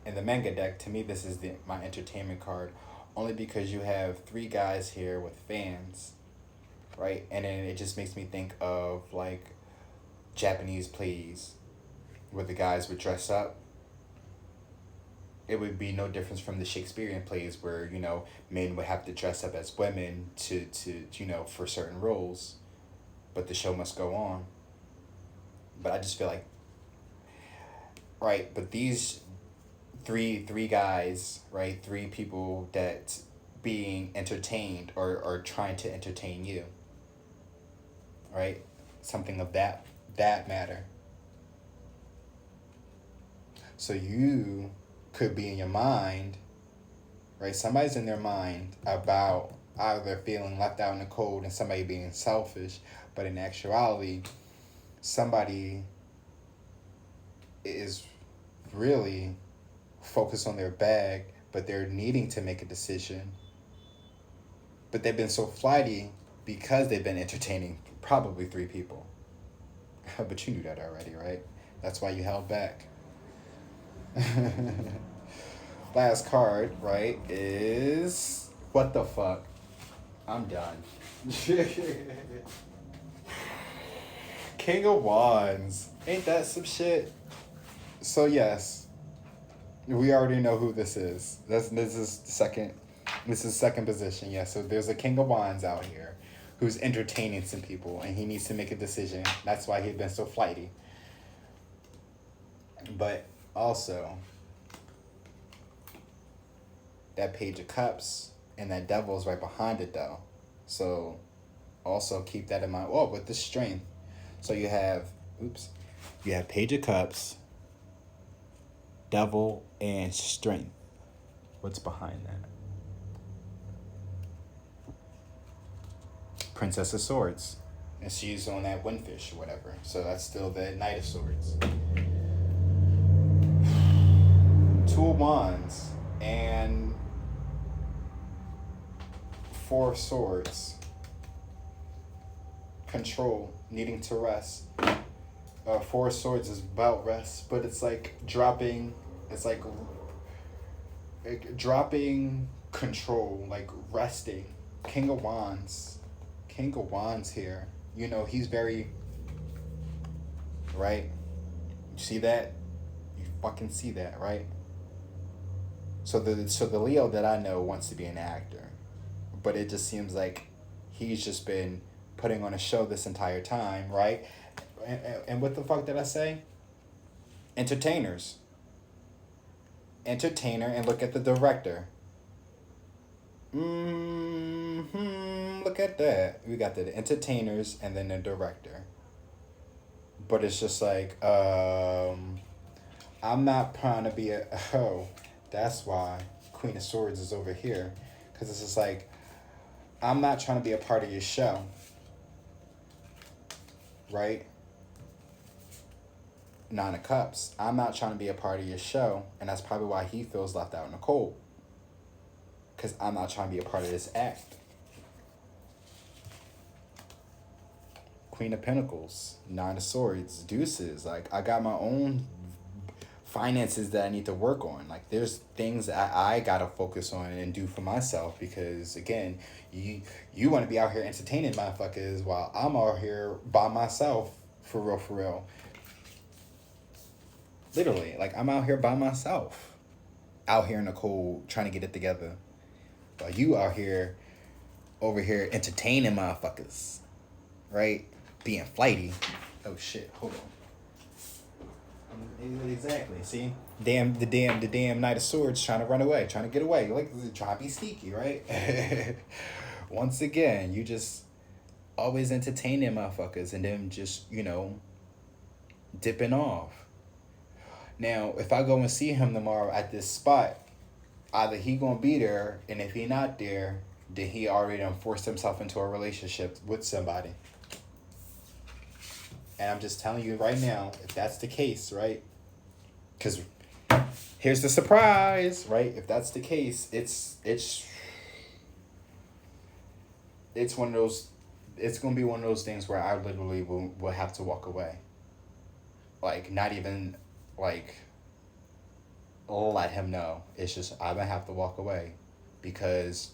in the manga deck, to me, this is my entertainment card. Only because you have three guys here with fans, right? And then it just makes me think of like Japanese plays where the guys would dress up. It would be no difference from the Shakespearean plays where, men would have to dress up as women to for certain roles, but the show must go on. But I just feel like, right, but these three guys, right, three people that being entertained or trying to entertain you, right? Something of that matter. So you could be in your mind, right? Somebody's in their mind about either feeling left out in the cold and somebody being selfish, but in actuality, somebody is really focused on their bag, but they're needing to make a decision. But they've been so flighty because they've been entertaining probably three people. But you knew that already, right? That's why you held back. Last card, right, is what the fuck? I'm done. King of Wands. Ain't that some shit? So yes, we already know who this is. This is second position. Yeah, so there's a King of Wands out here who's entertaining some people and he needs to make a decision. That's why he's been so flighty. But also, that Page of Cups and that Devil's right behind it though. So also keep that in mind. Oh, with the strength. So you have Page of Cups, Devil, and Strength. What's behind that? Princess of Swords. And she's on that Windfish or whatever. So that's still the Knight of Swords. Two of Wands and Four of Swords. Control, needing to rest. Four of Swords is about rest, but it's like dropping control, like resting. King of Wands here. He's very, right? You see that? You fucking see that, right? So the Leo that I know wants to be an actor, but it just seems like he's just been putting on a show this entire time, right? And what the fuck did I say? Entertainer, and look at the director. Look at that. We got the entertainers and then the director. But it's just like, I'm not trying to be that's why Queen of Swords is over here. Because it's just like, I'm not trying to be a part of your show. Right? Nine of Cups. I'm not trying to be a part of your show. And that's probably why he feels left out in the cold. Because I'm not trying to be a part of this act. Queen of Pentacles. Nine of Swords. Deuces. Like, I got my own finances that I need to work on. Like, there's things that I gotta focus on and do for myself. Because, again, you want to be out here entertaining motherfuckers while I'm out here by myself. For real. Literally. Like, I'm out here by myself. Out here in the cold, trying to get it together. While you out here, over here, entertaining motherfuckers. Right? Being flighty. Oh, shit. Hold on. Exactly. See? The damn Knight of Swords trying to run away. Trying to get away. Like, trying to be sneaky, right? Once again, you just always entertaining motherfuckers and them just, dipping off. Now, if I go and see him tomorrow at this spot, either he gonna be there, and if he not there, then he already done forced himself into a relationship with somebody. And I'm just telling you right now, if that's the case, right? Because here's the surprise, right? If that's the case, it's it's one of those. It's gonna be one of those things where I literally will have to walk away. Like not even like let him know. It's just I'm gonna have to walk away because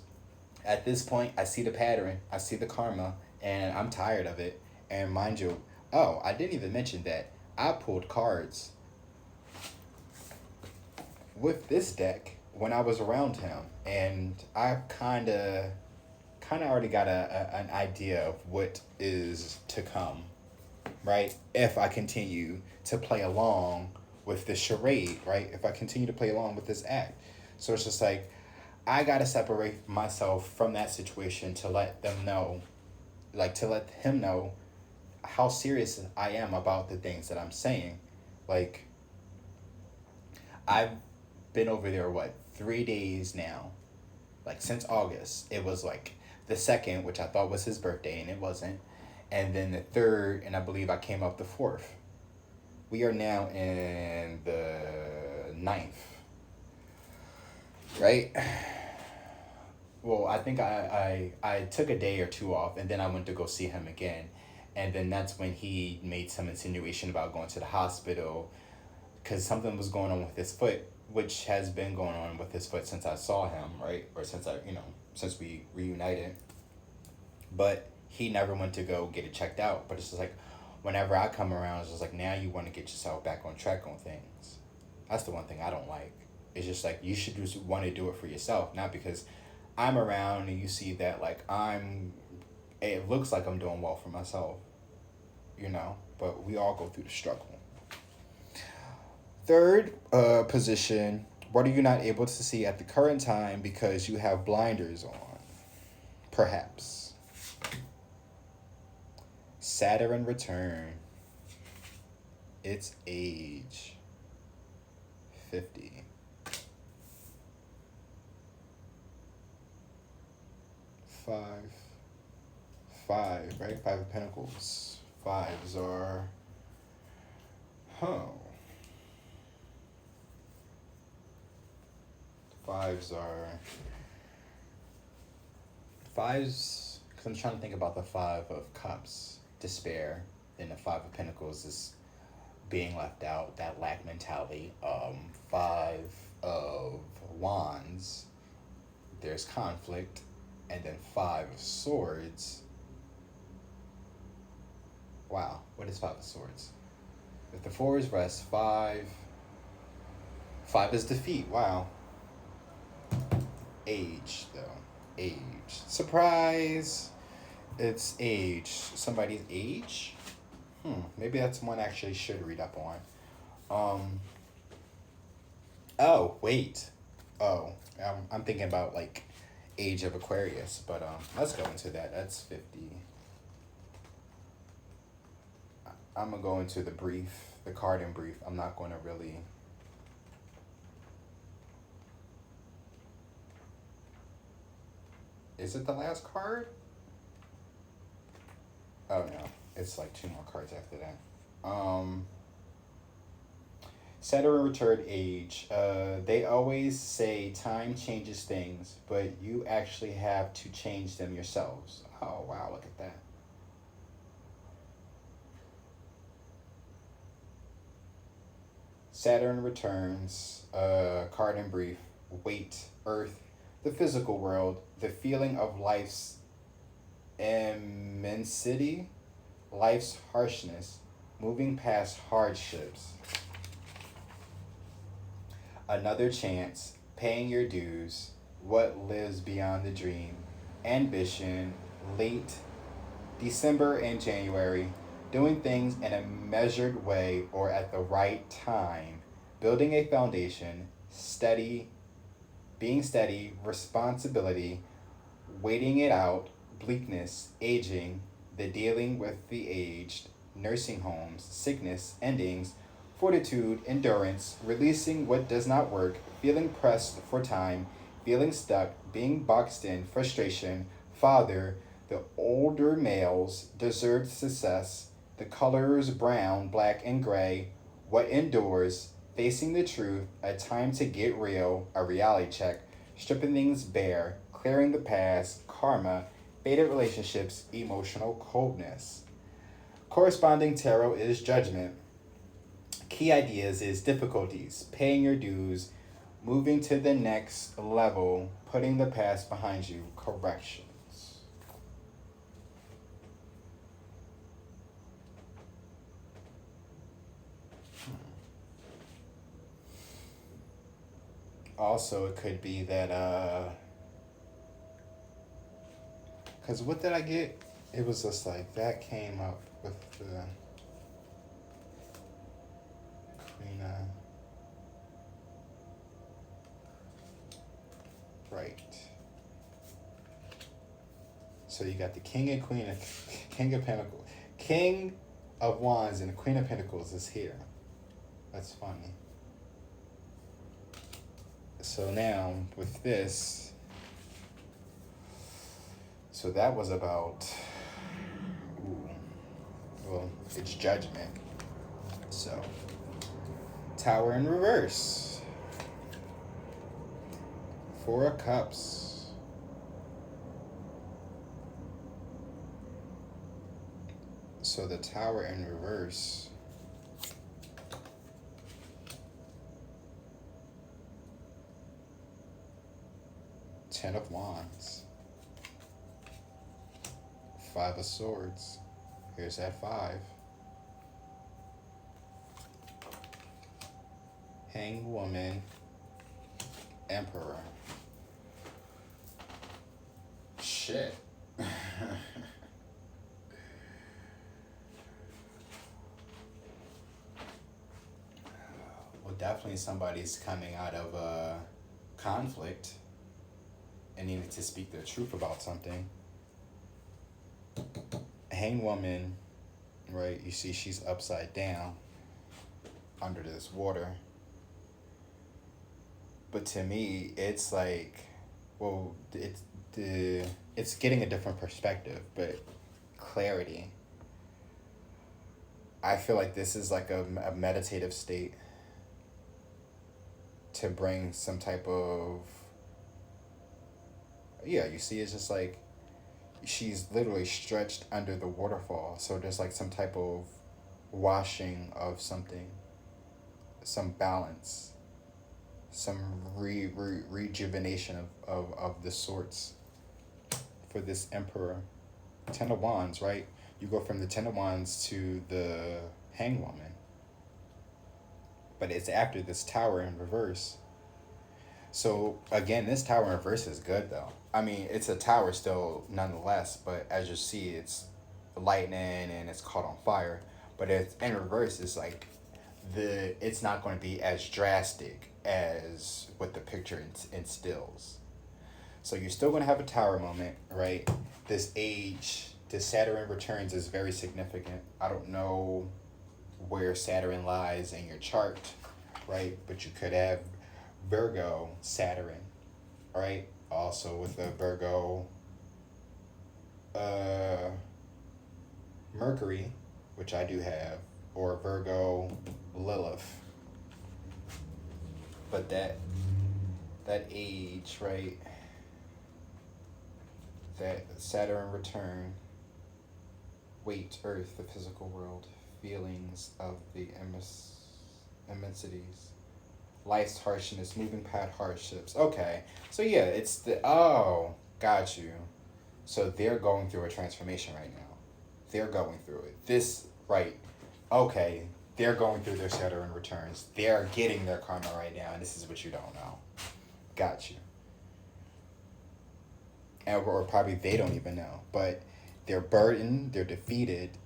at this point I see the pattern, I see the karma, and I'm tired of it. And mind you, oh, I didn't even mention that I pulled cards with this deck when I was around him, and I kind of already got an idea of what is to come, right? If I continue to play along with this charade, right? If I continue to play along with this act. So it's just like, I got to separate myself from that situation to let them know, like to let him know how serious I am about the things that I'm saying. Like, I've been over there, what, 3 days now? Like, since August. It was like the second, which I thought was his birthday, and it wasn't. And then the third, and I believe I came up the fourth. We are now in the ninth, right? Well, I think I took a day or two off, and then I went to go see him again. And then that's when he made some insinuation about going to the hospital because something was going on with his foot, which has been going on with his foot since I saw him, right? Or since since we reunited. But he never went to go get it checked out. But it's just like, whenever I come around, it's just like, now you want to get yourself back on track on things. That's the one thing I don't like. It's just like, you should just want to do it for yourself, not because I'm around and you see that like it looks like I'm doing well for myself, but we all go through the struggle. Third position, what are you not able to see at the current time because you have blinders on? Perhaps. Saturn return. Its age. 50. 5. 5, right? 5 of Pentacles. Fives are... Fives are... Fives... Because I'm trying to think about the 5 of Cups. Despair. And the 5 of Pentacles is being left out. That lack mentality. 5 of Wands. There's conflict. And then 5 of Swords. Wow, what is 5 of Swords? If the 4 is rest, 5 is defeat. Wow. Age, though. Age. Surprise! It's age. Somebody's age? Maybe that's one I actually should read up on. Oh, wait. Oh, I'm thinking about, like, age of Aquarius. But let's go into that. That's 50. I'm going to go into the card in brief. I'm not going to really... Is it the last card? Oh, no. It's like 2 more cards after that. Saturn returned age. They always say time changes things, but you actually have to change them yourselves. Oh, wow. Look at that. Saturn returns, card in brief, weight, earth, the physical world, the feeling of life's immensity, life's harshness, moving past hardships. Another chance, paying your dues, what lives beyond the dream, ambition, late December and January, doing things in a measured way or at the right time, building a foundation, being steady, responsibility, waiting it out, bleakness, aging, the dealing with the aged, nursing homes, sickness, endings, fortitude, endurance, releasing what does not work, feeling pressed for time, feeling stuck, being boxed in, frustration, father, the older males, deserved success, the colors brown, black, and gray, what endures, facing the truth, a time to get real, a reality check, stripping things bare, clearing the past, karma, Faded relationships, emotional coldness. Corresponding tarot is judgment. Key ideas is difficulties, paying your dues, moving to the next level, putting the past behind you, corrections. Also, it could be that, because what did I get? It was just like, that came up with the Queen of... Right. So you got the King and Queen of... King of Pentacles. King of Wands and the Queen of Pentacles is here. That's funny. So now, with this... So that was about... Ooh. Well, it's judgment. So... Tower in reverse. Four of Cups. So the Tower in reverse. Ten of Wands. Five of Swords. Here's that five. Hanged Woman. Emperor. Shit. Well, definitely somebody's coming out of a conflict and needing to speak their truth about something. Hanged Woman, right? You see she's upside down under this water. But to me, it's like, well, it's getting a different perspective, but clarity. I feel like this is like a meditative state to bring some type of, yeah, you see, it's just like she's literally stretched under the waterfall. So there's like some type of washing of something, some balance, some rejuvenation of the sorts for this Emperor. Ten of Wands, right? You go from the Ten of Wands to the Hanged Woman. But it's after this Tower in reverse. So again, this Tower in reverse is good though. I mean, it's a tower still nonetheless, but as you see, it's lightning and it's caught on fire. But it's in reverse, it's like it's not going to be as drastic as what the picture instills. So you're still going to have a tower moment, right? This age, this Saturn returns is very significant. I don't know where Saturn lies in your chart, right? But you could have Virgo Saturn, right? Also with the Virgo Mercury, which I do have, or Virgo Lilith. But that age, right? That Saturn return, weight, earth, the physical world, feelings of the immensities, life's harshness, moving past hardships. Okay, so yeah, it's got you. So they're going through a transformation right now. They're going through it. This, right, okay, they're going through their Saturn returns. They're getting their karma right now, and this is what you don't know. Got you. Or probably they don't even know, but they're burdened, they're defeated.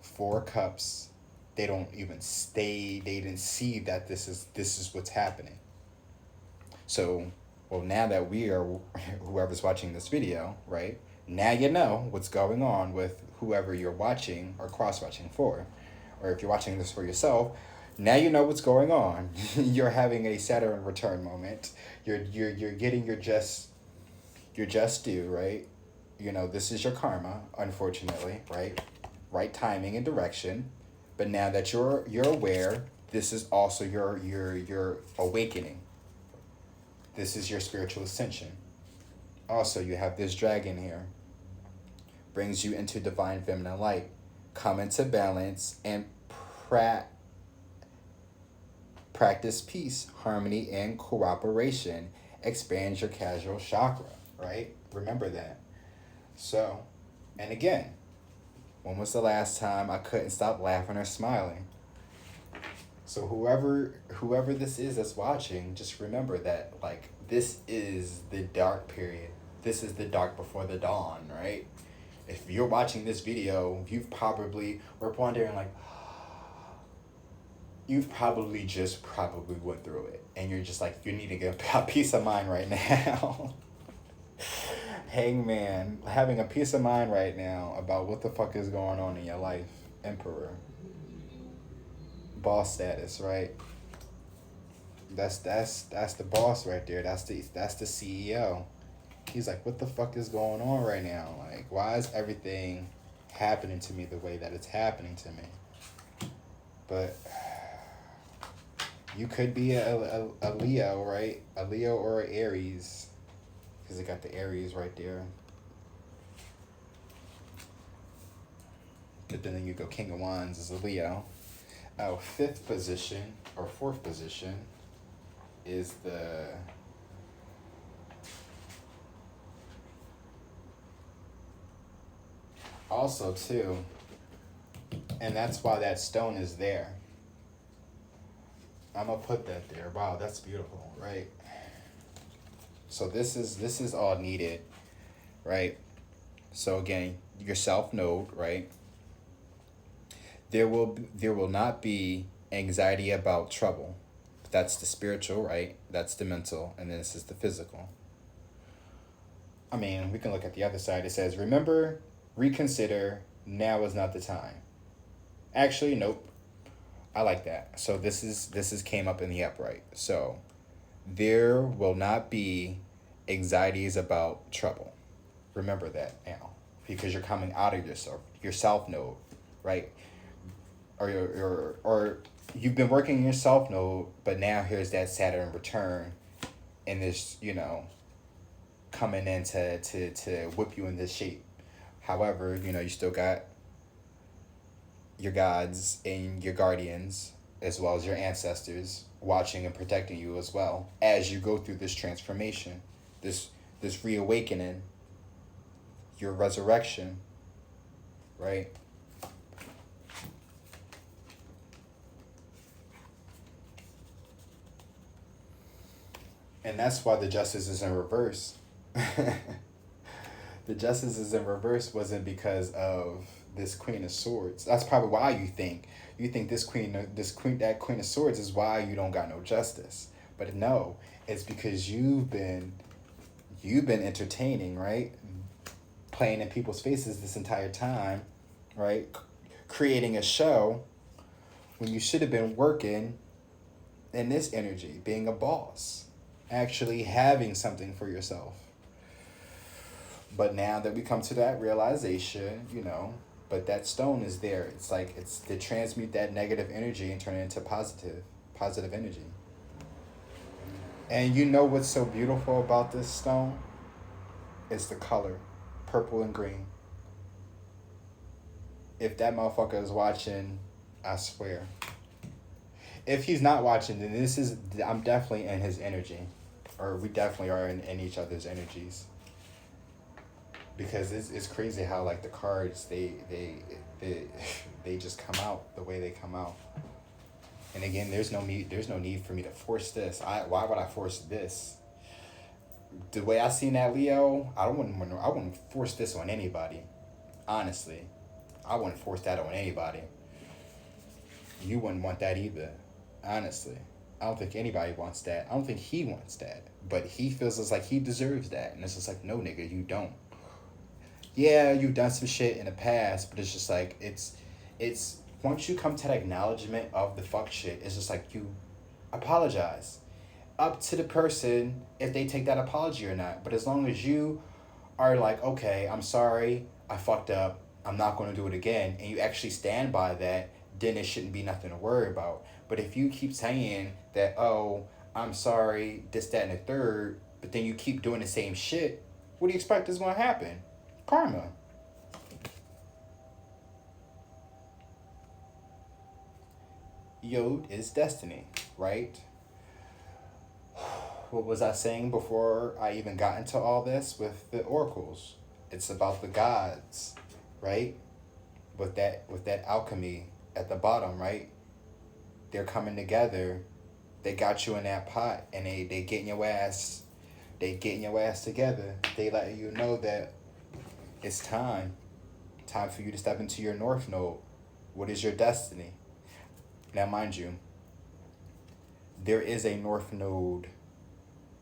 Four Cups, they didn't see that this is what's happening. So, well, now that we are, whoever's watching this video, right, now you know what's going on with whoever you're watching or cross-watching for. Or if you're watching this for yourself, now you know what's going on. You're having a Saturn return moment. You're getting your just due, right? You know, this is your karma, unfortunately, right? Right timing and direction. But now that you're aware, this is also your awakening. This is your spiritual ascension. Also, you have this dragon here. brings you into divine feminine light. Come into balance and pra- practice peace, harmony, and cooperation. Expand your casual chakra, right? Remember that. So, and again, when was the last time I couldn't stop laughing or smiling? So whoever this is that's watching, just remember that, like, this is the dark period. This is the dark before the dawn, right? If you're watching this video, we're wondering, like, you've probably just went through it. And you're just like, you need to get a peace of mind right now. Hangman, having a peace of mind right now about what the fuck is going on in your life. Emperor. Boss status, right? That's the boss right there. That's the CEO. He's like, what the fuck is going on right now? Like, why is everything happening to me the way that it's happening to me? But you could be a Leo, right? A Leo or an Aries, because it got the Aries right there. But then you go King of Wands is a Leo. Oh, fourth position is the also too, and that's why that stone is there. I'm gonna put that there. Wow, that's beautiful, right? So this is all needed, right? So again, your self node, right? There will not be anxiety about trouble. That's the spiritual, right? That's the mental, and then this is the physical. I mean, we can look at the other side. It says, remember, reconsider, now is not the time. Actually, nope. I like that. So this is came up in the upright. So there will not be anxieties about trouble. Remember that now, because you're coming out of your self node, right? Or you've been working in your self node, but now here's that Saturn return, and this, coming in to whip you in this shape. However, you still got your gods and your guardians, as well as your ancestors, watching and protecting you as well as you go through this transformation, this reawakening, your resurrection, right? And that's why the justice is in reverse. The justice is in reverse wasn't because of this Queen of Swords. That's probably why you think that Queen of Swords is why you don't got no justice. But no, it's because you've been entertaining, right? Playing in people's faces this entire time, right? Creating a show when you should have been working in this energy, being a boss, actually having something for yourself. But now that we come to that realization, but that stone is there. It's like it's to transmute that negative energy and turn it into positive energy. And what's so beautiful about this stone? It's the color, purple and green. If that motherfucker is watching, I swear. If he's not watching, then I'm definitely in his energy. Or we definitely are in each other's energies. Because it's crazy how, like, the cards, they just come out the way they come out. And again, there's no need for me to force this. Why would I force this? The way I seen that Leo, I wouldn't force this on anybody. Honestly, I wouldn't force that on anybody. You wouldn't want that either. Honestly, I don't think anybody wants that. I don't think he wants that. But he feels it's like he deserves that, and it's just like, no, nigga, you don't. Yeah, you've done some shit in the past, but it's just like, it's once you come to the acknowledgement of the fuck shit, it's just like, you apologize. Up to the person if they take that apology or not. But as long as you are like, okay, I'm sorry, I fucked up, I'm not going to do it again, and you actually stand by that, then it shouldn't be nothing to worry about. But if you keep saying that, oh, I'm sorry, this, that, and the third, but then you keep doing the same shit, what do you expect is going to happen? Karma. Yod is destiny, right? What was I saying before I even got into all this with the oracles? It's about the gods, right? With that alchemy at the bottom, right? They're coming together. They got you in that pot, and they getting your ass. They getting your ass together. They letting you know that it's time for you to step into your north node. What is your destiny? Now, mind you, there is a north node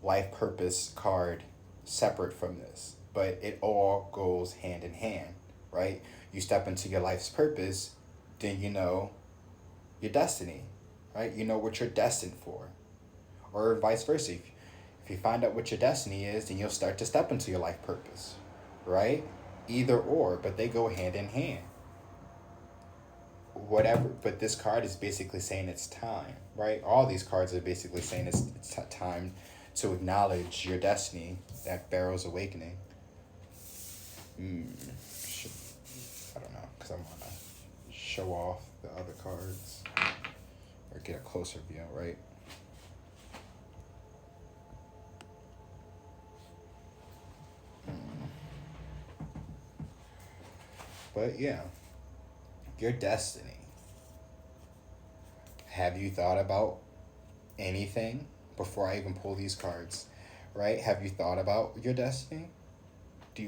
life purpose card separate from this, but it all goes hand in hand, right? You step into your life's purpose, then you know your destiny, right? You know what you're destined for, or vice versa. If you find out what your destiny is, then you'll start to step into your life purpose, right? Either or, but they go hand in hand. Whatever, but this card is basically saying it's time, right? All these cards are basically saying it's time to acknowledge your destiny, that Pharaoh's awakening. Should, I don't know, because I want to show off the other cards or get a closer view, right? But yeah, your destiny. Have you thought about anything before I even pull these cards, right? Have you thought about your destiny?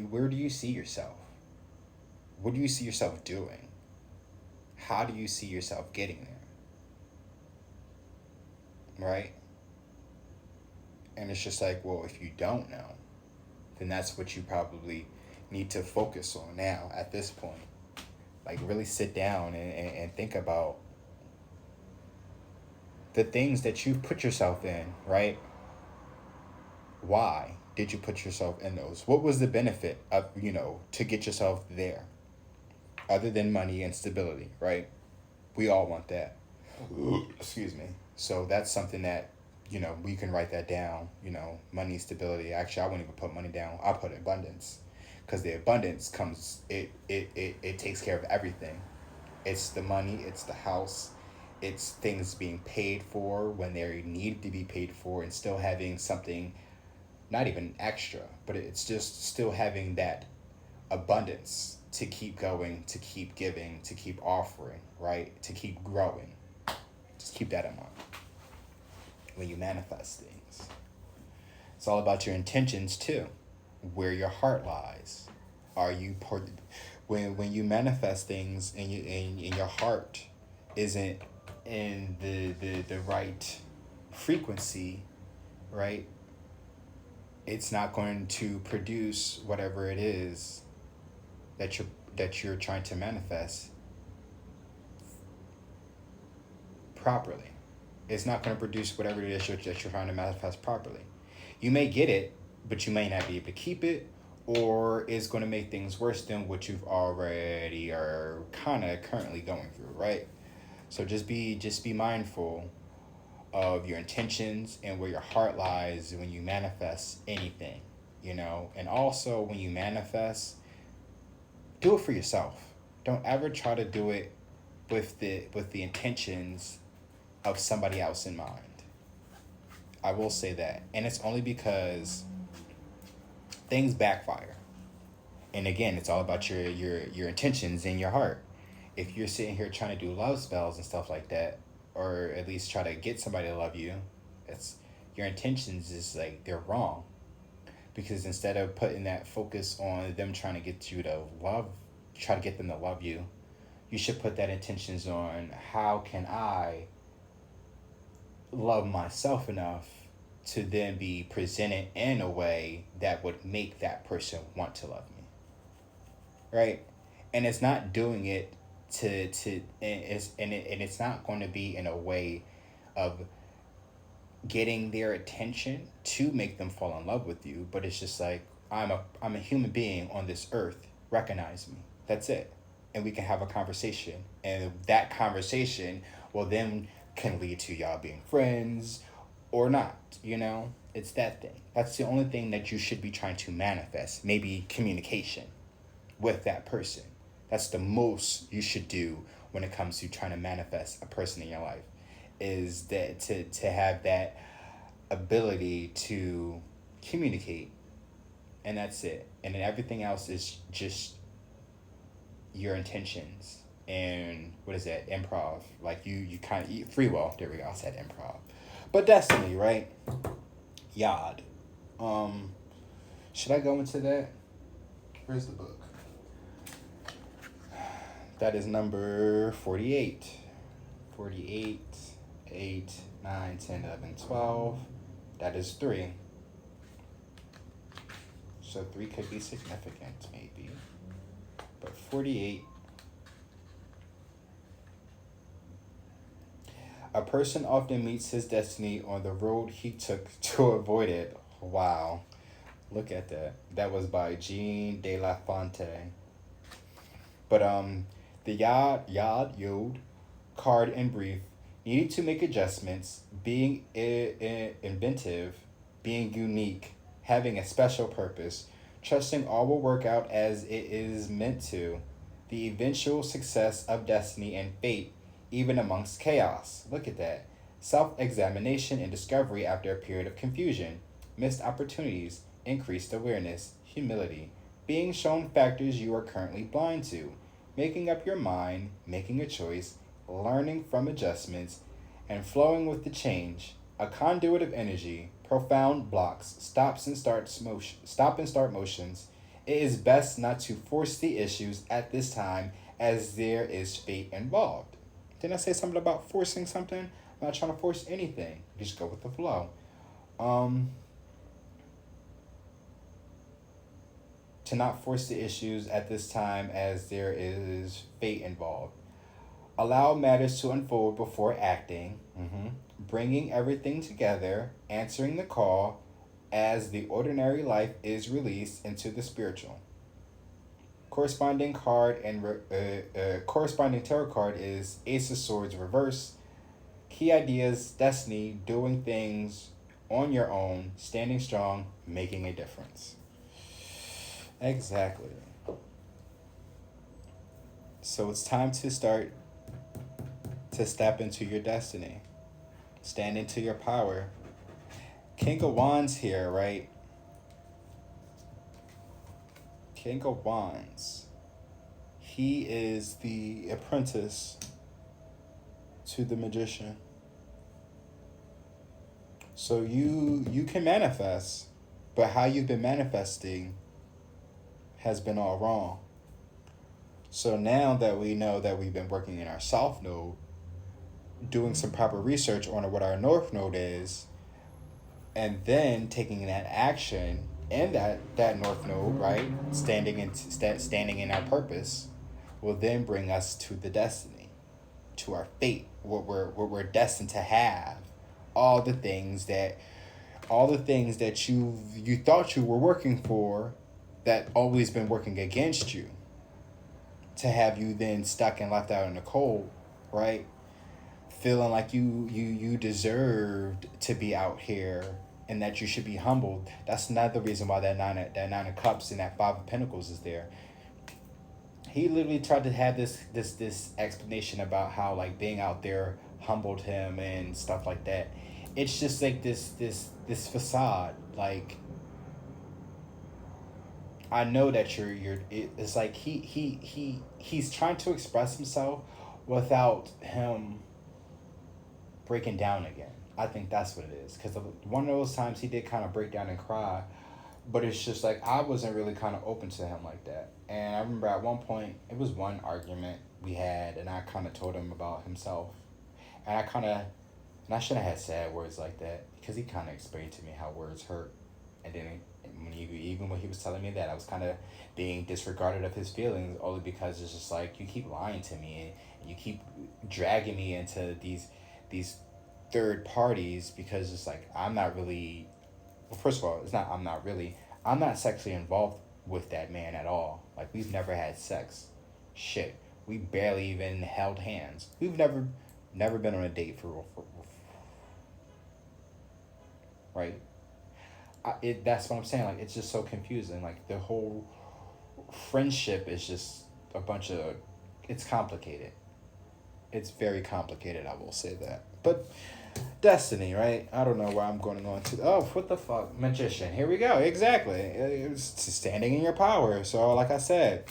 Where do you see yourself? What do you see yourself doing? How do you see yourself getting there? Right? And it's just like, well, if you don't know, then that's what you probably need to focus on now at this point. Like, really sit down and think about the things that you've put yourself in, right? Why did you put yourself in those? What was the benefit of, to get yourself there? Other than money and stability, right? We all want that. Excuse me. So that's something that, we can write that down, money, stability. Actually, I wouldn't even put money down. I'll put abundance. Because the abundance comes, it takes care of everything. It's the money, it's the house, it's things being paid for when they need to be paid for, and still having something, not even extra, but it's just still having that abundance to keep going, to keep giving, to keep offering, right? To keep growing. Just keep that in mind when you manifest things. It's all about your intentions too, where your heart lies. Are you when you manifest things and your heart isn't in the right frequency, right? It's not going to produce whatever it is that you're trying to manifest properly. It's not going to produce whatever it is that you're trying to manifest properly. You may get it, but you may not be able to keep it, or it's going to make things worse than what you've already are kind of currently going through, right? So just be mindful of your intentions and where your heart lies when you manifest anything, and also when you manifest, do it for yourself. Don't ever try to do it with the intentions of somebody else in mind. I will say that. And it's only because things backfire. And again, it's all about your intentions in your heart. If you're sitting here trying to do love spells and stuff like that, or at least try to get somebody to love you, it's your intentions is like they're wrong. Because instead of putting that focus on them trying to get you to try to get them to love you, you should put that intentions on how can I love myself enough to then be presented in a way that would make that person want to love me, right? And it's not doing it it's not going to be in a way of getting their attention to make them fall in love with you, but it's just like I'm a human being on this earth, recognize me, that's it, and we can have a conversation, and that conversation will then can lead to y'all being friends or not, it's that thing. That's the only thing that you should be trying to manifest, maybe communication with that person. That's the most you should do when it comes to trying to manifest a person in your life. is that to have that ability to communicate, and that's it. And then everything else is just your intentions and what is that, improv. Like you kind of free will. There we go. I said improv, but destiny, right? Yod. Um, should I go into that? Where's the book? That is number 48. 48, 8, 9, 10, 11, 12. That is 3. So 3 could be significant, maybe. But 48. A person often meets his destiny on the road he took to avoid it. Wow. Look at that. That was by Jean de la Fonte. But the Yod card in brief, needing to make adjustments, being inventive, being unique, having a special purpose, trusting all will work out as it is meant to, the eventual success of destiny and fate, even amongst chaos. Look at that. Self-examination and discovery after a period of confusion, missed opportunities, increased awareness, humility, being shown factors you are currently blind to, making up your mind, making a choice, learning from adjustments, and flowing with the change, a conduit of energy, profound blocks, stop and start motions. It is best not to force the issues at this time as there is fate involved. Didn't I say something about forcing something? I'm not trying to force anything. Just go with the flow. To not force the issues at this time as there is fate involved. Allow matters to unfold before acting, bringing everything together, answering the call as the ordinary life is released into the spiritual. Corresponding corresponding tarot card is Ace of Swords reverse. Key ideas: destiny, doing things on your own, standing strong, making a difference. Exactly. So it's time to start to step into your destiny. Stand into your power. King of Wands here, right? King of Wands. He is the apprentice to the magician. So you can manifest, but how you've been manifesting has been all wrong. So now that we know that we've been working in our South Node, doing some proper research on what our North Node is, and then taking that action in that North Node, right, standing in our purpose, will then bring us to the destiny, to our fate, what we're destined to have, all the things that you thought you were working for, that always been working against you, to have you then stuck and left out in the cold, right? Feeling like you deserved to be out here and that you should be humbled. That's another reason why that nine of cups and that 5 of pentacles is there. He literally tried to have this explanation about how like being out there humbled him and stuff like that. It's just like this facade. Like, I know that it's like he's trying to express himself without him breaking down again. I think that's what it is. Because one of those times he did kind of break down and cry, but it's just like I wasn't really kind of open to him like that. And I remember at one point, it was one argument we had, and I kind of told him about himself. And I shouldn't have had sad words like that, because he kind of explained to me how words hurt. And then even when he was telling me that, I was kind of being disregarded of his feelings, only because it's just like, you keep lying to me and you keep dragging me into these third parties, because it's like I'm not really, well, first of all, I'm not sexually involved with that man at all. Like, we've never had sex. Shit, we barely even held hands. We've never been on a date for right. That's what I'm saying. Like, it's just so confusing. Like, the whole friendship is just a bunch of, it's complicated. It's very complicated, I will say that. But destiny, right? I don't know where I'm going on to. Oh, what the fuck? Magician. Here we go. Exactly. It's standing in your power. So, like I said,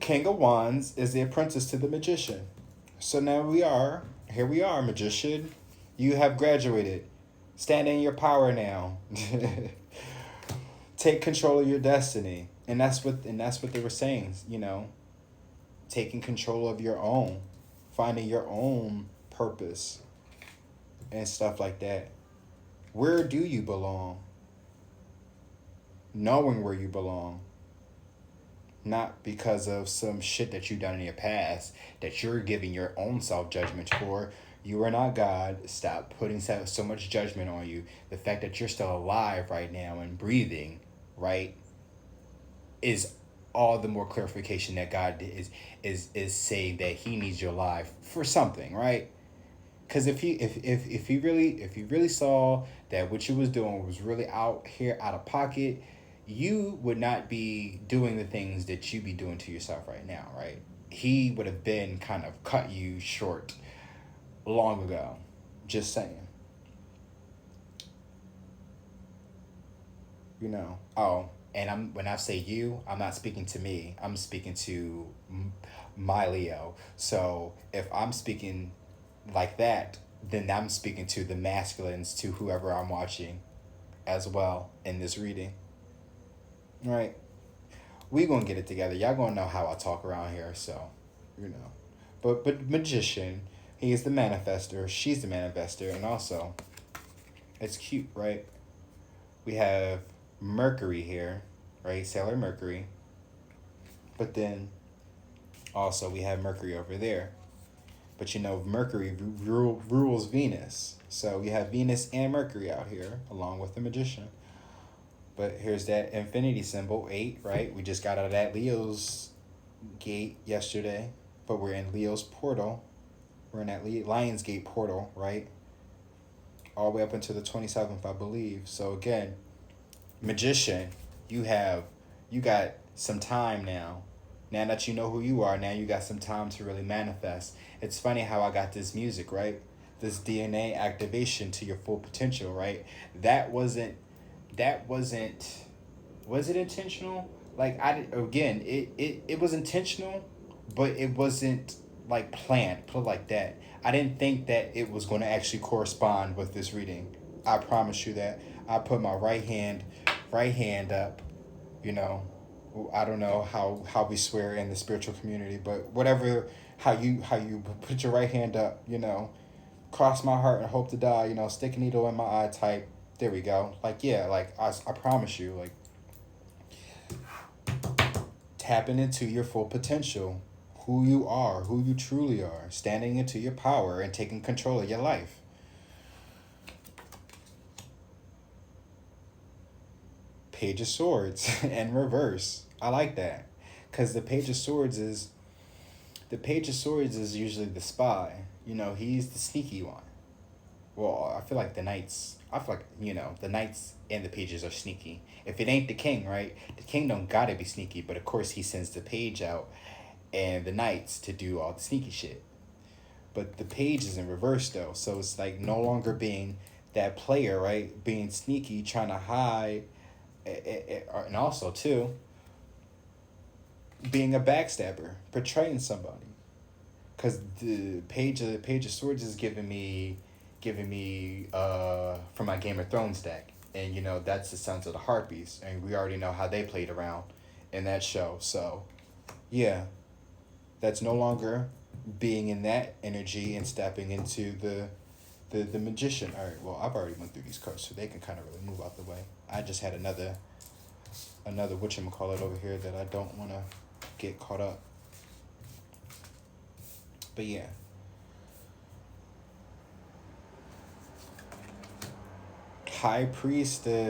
King of Wands is the apprentice to the magician. So now here we are, magician. You have graduated. Stand in your power now. Take control of your destiny. And that's what they were saying, taking control of your own, finding your own purpose and stuff like that. Where do you belong? Knowing where you belong. Not because of some shit that you've done in your past that you're giving your own self judgment for. You are not God. Stop putting so much judgment on you. The fact that you're still alive right now and breathing, right, is all the more clarification that God is saying that He needs your life for something, right? Because if you really saw that what you was doing was really out here out of pocket, you would not be doing the things that you be doing to yourself right now, right? He would have been kind of cut you short long ago. Just saying. Oh, and when I say you, I'm not speaking to me. I'm speaking to my Leo. So if I'm speaking like that, then I'm speaking to the masculines, to whoever I'm watching as well in this reading. Right? We gonna get it together. Y'all gonna know how I talk around here, so you know. But magician, he is the manifester, she's the manifester, and also it's cute, right? We have Mercury here, right? Sailor Mercury. But then also we have Mercury over there. But Mercury rules Venus. So you have Venus and Mercury out here, along with the magician. But here's that infinity symbol, 8, right? We just got out of that Leo's gate yesterday. But we're in Leo's portal. We're in that Lion's Gate portal, right? All the way up until the 27th, I believe. So again, magician, you got some time now. Now that you know who you are, now you got some time to really manifest. It's funny how I got this music, right? This DNA activation to your full potential, right? Was it intentional? Like it was intentional, but it wasn't like planned, put it like that. I didn't think that it was going to actually correspond with this reading. I promise you that. I put my right hand up, you know. I don't know how we swear in the spiritual community, but whatever, how you put your right hand up, cross my heart and hope to die, stick a needle in my eye type. There we go. Like, yeah, like I promise you, like, tapping into your full potential, who you are, who you truly are, standing into your power and taking control of your life. Page of Swords in reverse. I like that, because the Page of Swords is usually the spy. He's the sneaky one. Well, I feel like the knights and the pages are sneaky. If it ain't the king, right? The king don't gotta be sneaky, but of course he sends the page out and the knights to do all the sneaky shit. But the page is in reverse though, so it's like no longer being that player, right? Being sneaky, trying to hide, and also too being a backstabber, betraying somebody. Because the page of Swords is giving me from my Game of Thrones deck, and that's the Sons of the Harpies, and we already know how they played around in that show. So yeah, that's no longer being in that energy and stepping into the magician. All right, well, I've already went through these cards, so they can kind of really move out the way. I just had another whatchamacallit over here that I don't want to get caught up. But yeah. High Priestess.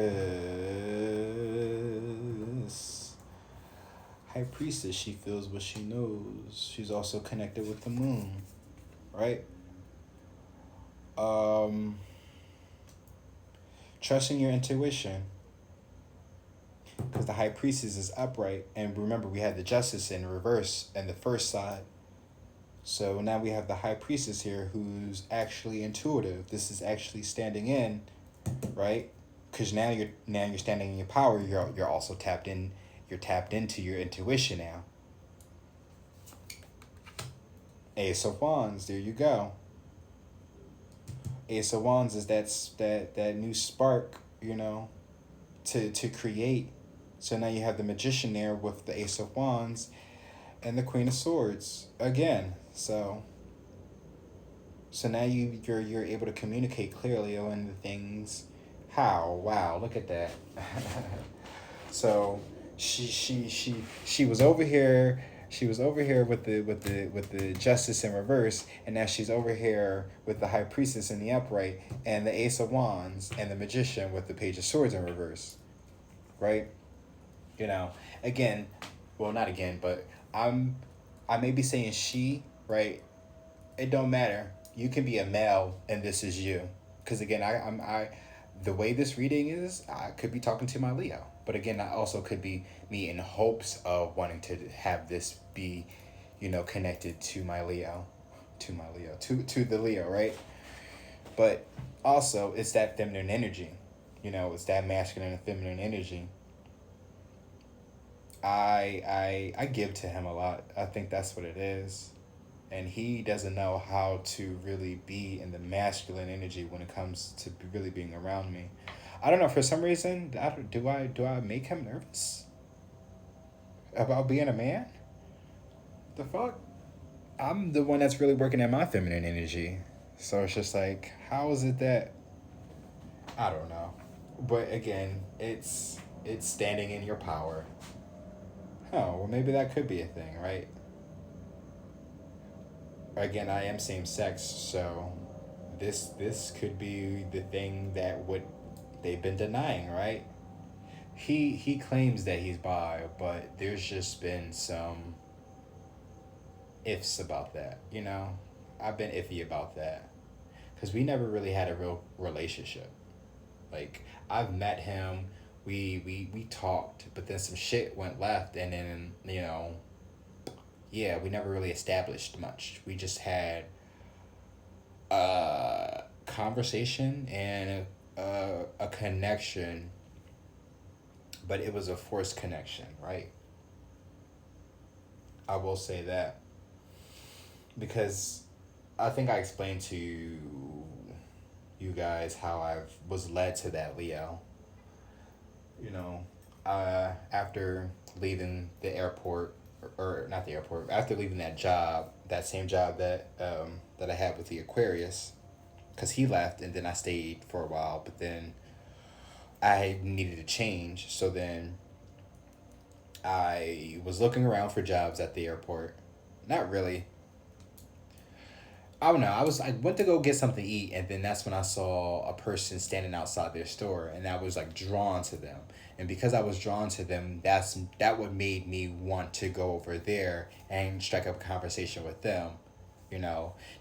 High Priestess, she feels what she knows. She's also connected with the moon, right? Trusting your intuition. Because the High Priestess is upright. And remember, we had the Justice in reverse and the first side. So now we have the high priestess here who's actually intuitive. This is actually standing in, right? Because now you're standing in your power. You're also tapped in. You're tapped into your intuition now. Ace of Wands. There you go. Ace of Wands is that new spark, to create. So now you have the Magician there with the Ace of Wands and the Queen of Swords again. So now you're able to communicate clearly on the things. How? Wow, look at that. So she was over here. She was over here with the Justice in reverse, and now she's over here with the High Priestess in the upright, and the Ace of Wands and the Magician with the Page of Swords in reverse, right? Again, well, not again, but I may be saying she, right? It don't matter. You can be a male, and this is you, because again, the way this reading is, I could be talking to my Leo. But again, I also could be me in hopes of wanting to have this be, connected to my Leo, to the Leo, right? But also, it's that feminine energy, it's that masculine and feminine energy. I give to him a lot. I think that's what it is. And he doesn't know how to really be in the masculine energy when it comes to really being around me. I don't know, for some reason, do I make him nervous about being a man? The fuck? I'm the one that's really working at my feminine energy. So it's just like, how is it that I don't know. But again, it's standing in your power. Oh, well maybe that could be a thing, right? Again, I am same sex, so this could be the thing that what they've been denying, right? He claims that he's bi, but there's just been some ifs about that, I've been iffy about that because we never really had a real relationship. Like, I've met him, we talked, but then some shit went left, and then yeah, we never really established much. We just had a conversation and a connection, but it was a forced connection, right? I will say that because I think I explained to you guys how I was led to that Leo. After leaving the airport, or not the airport, after leaving that job, that same job that I had with the Aquarius, because he left and then I stayed for a while, but then I needed to change. So then I was looking around for jobs at the airport. Not really. I don't know. I went to go get something to eat, and then that's when I saw a person standing outside their store, and I was like drawn to them. And because I was drawn to them, that what made me want to go over there and strike up a conversation with them.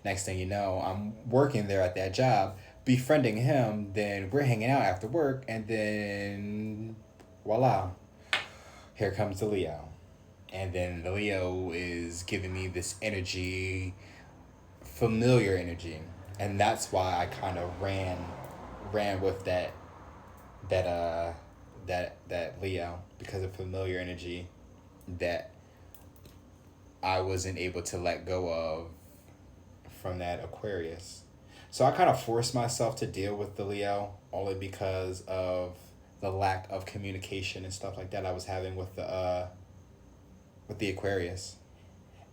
Next thing you know, I'm working there at that job, befriending him. Then we're hanging out after work, and then voila, here comes the Leo, and then the Leo is giving me this energy, familiar energy, and that's why I kind of ran with that that Leo, because of familiar energy that I wasn't able to let go of from that Aquarius. So I kind of forced myself to deal with the Leo only because of the lack of communication and stuff like that I was having with the Aquarius.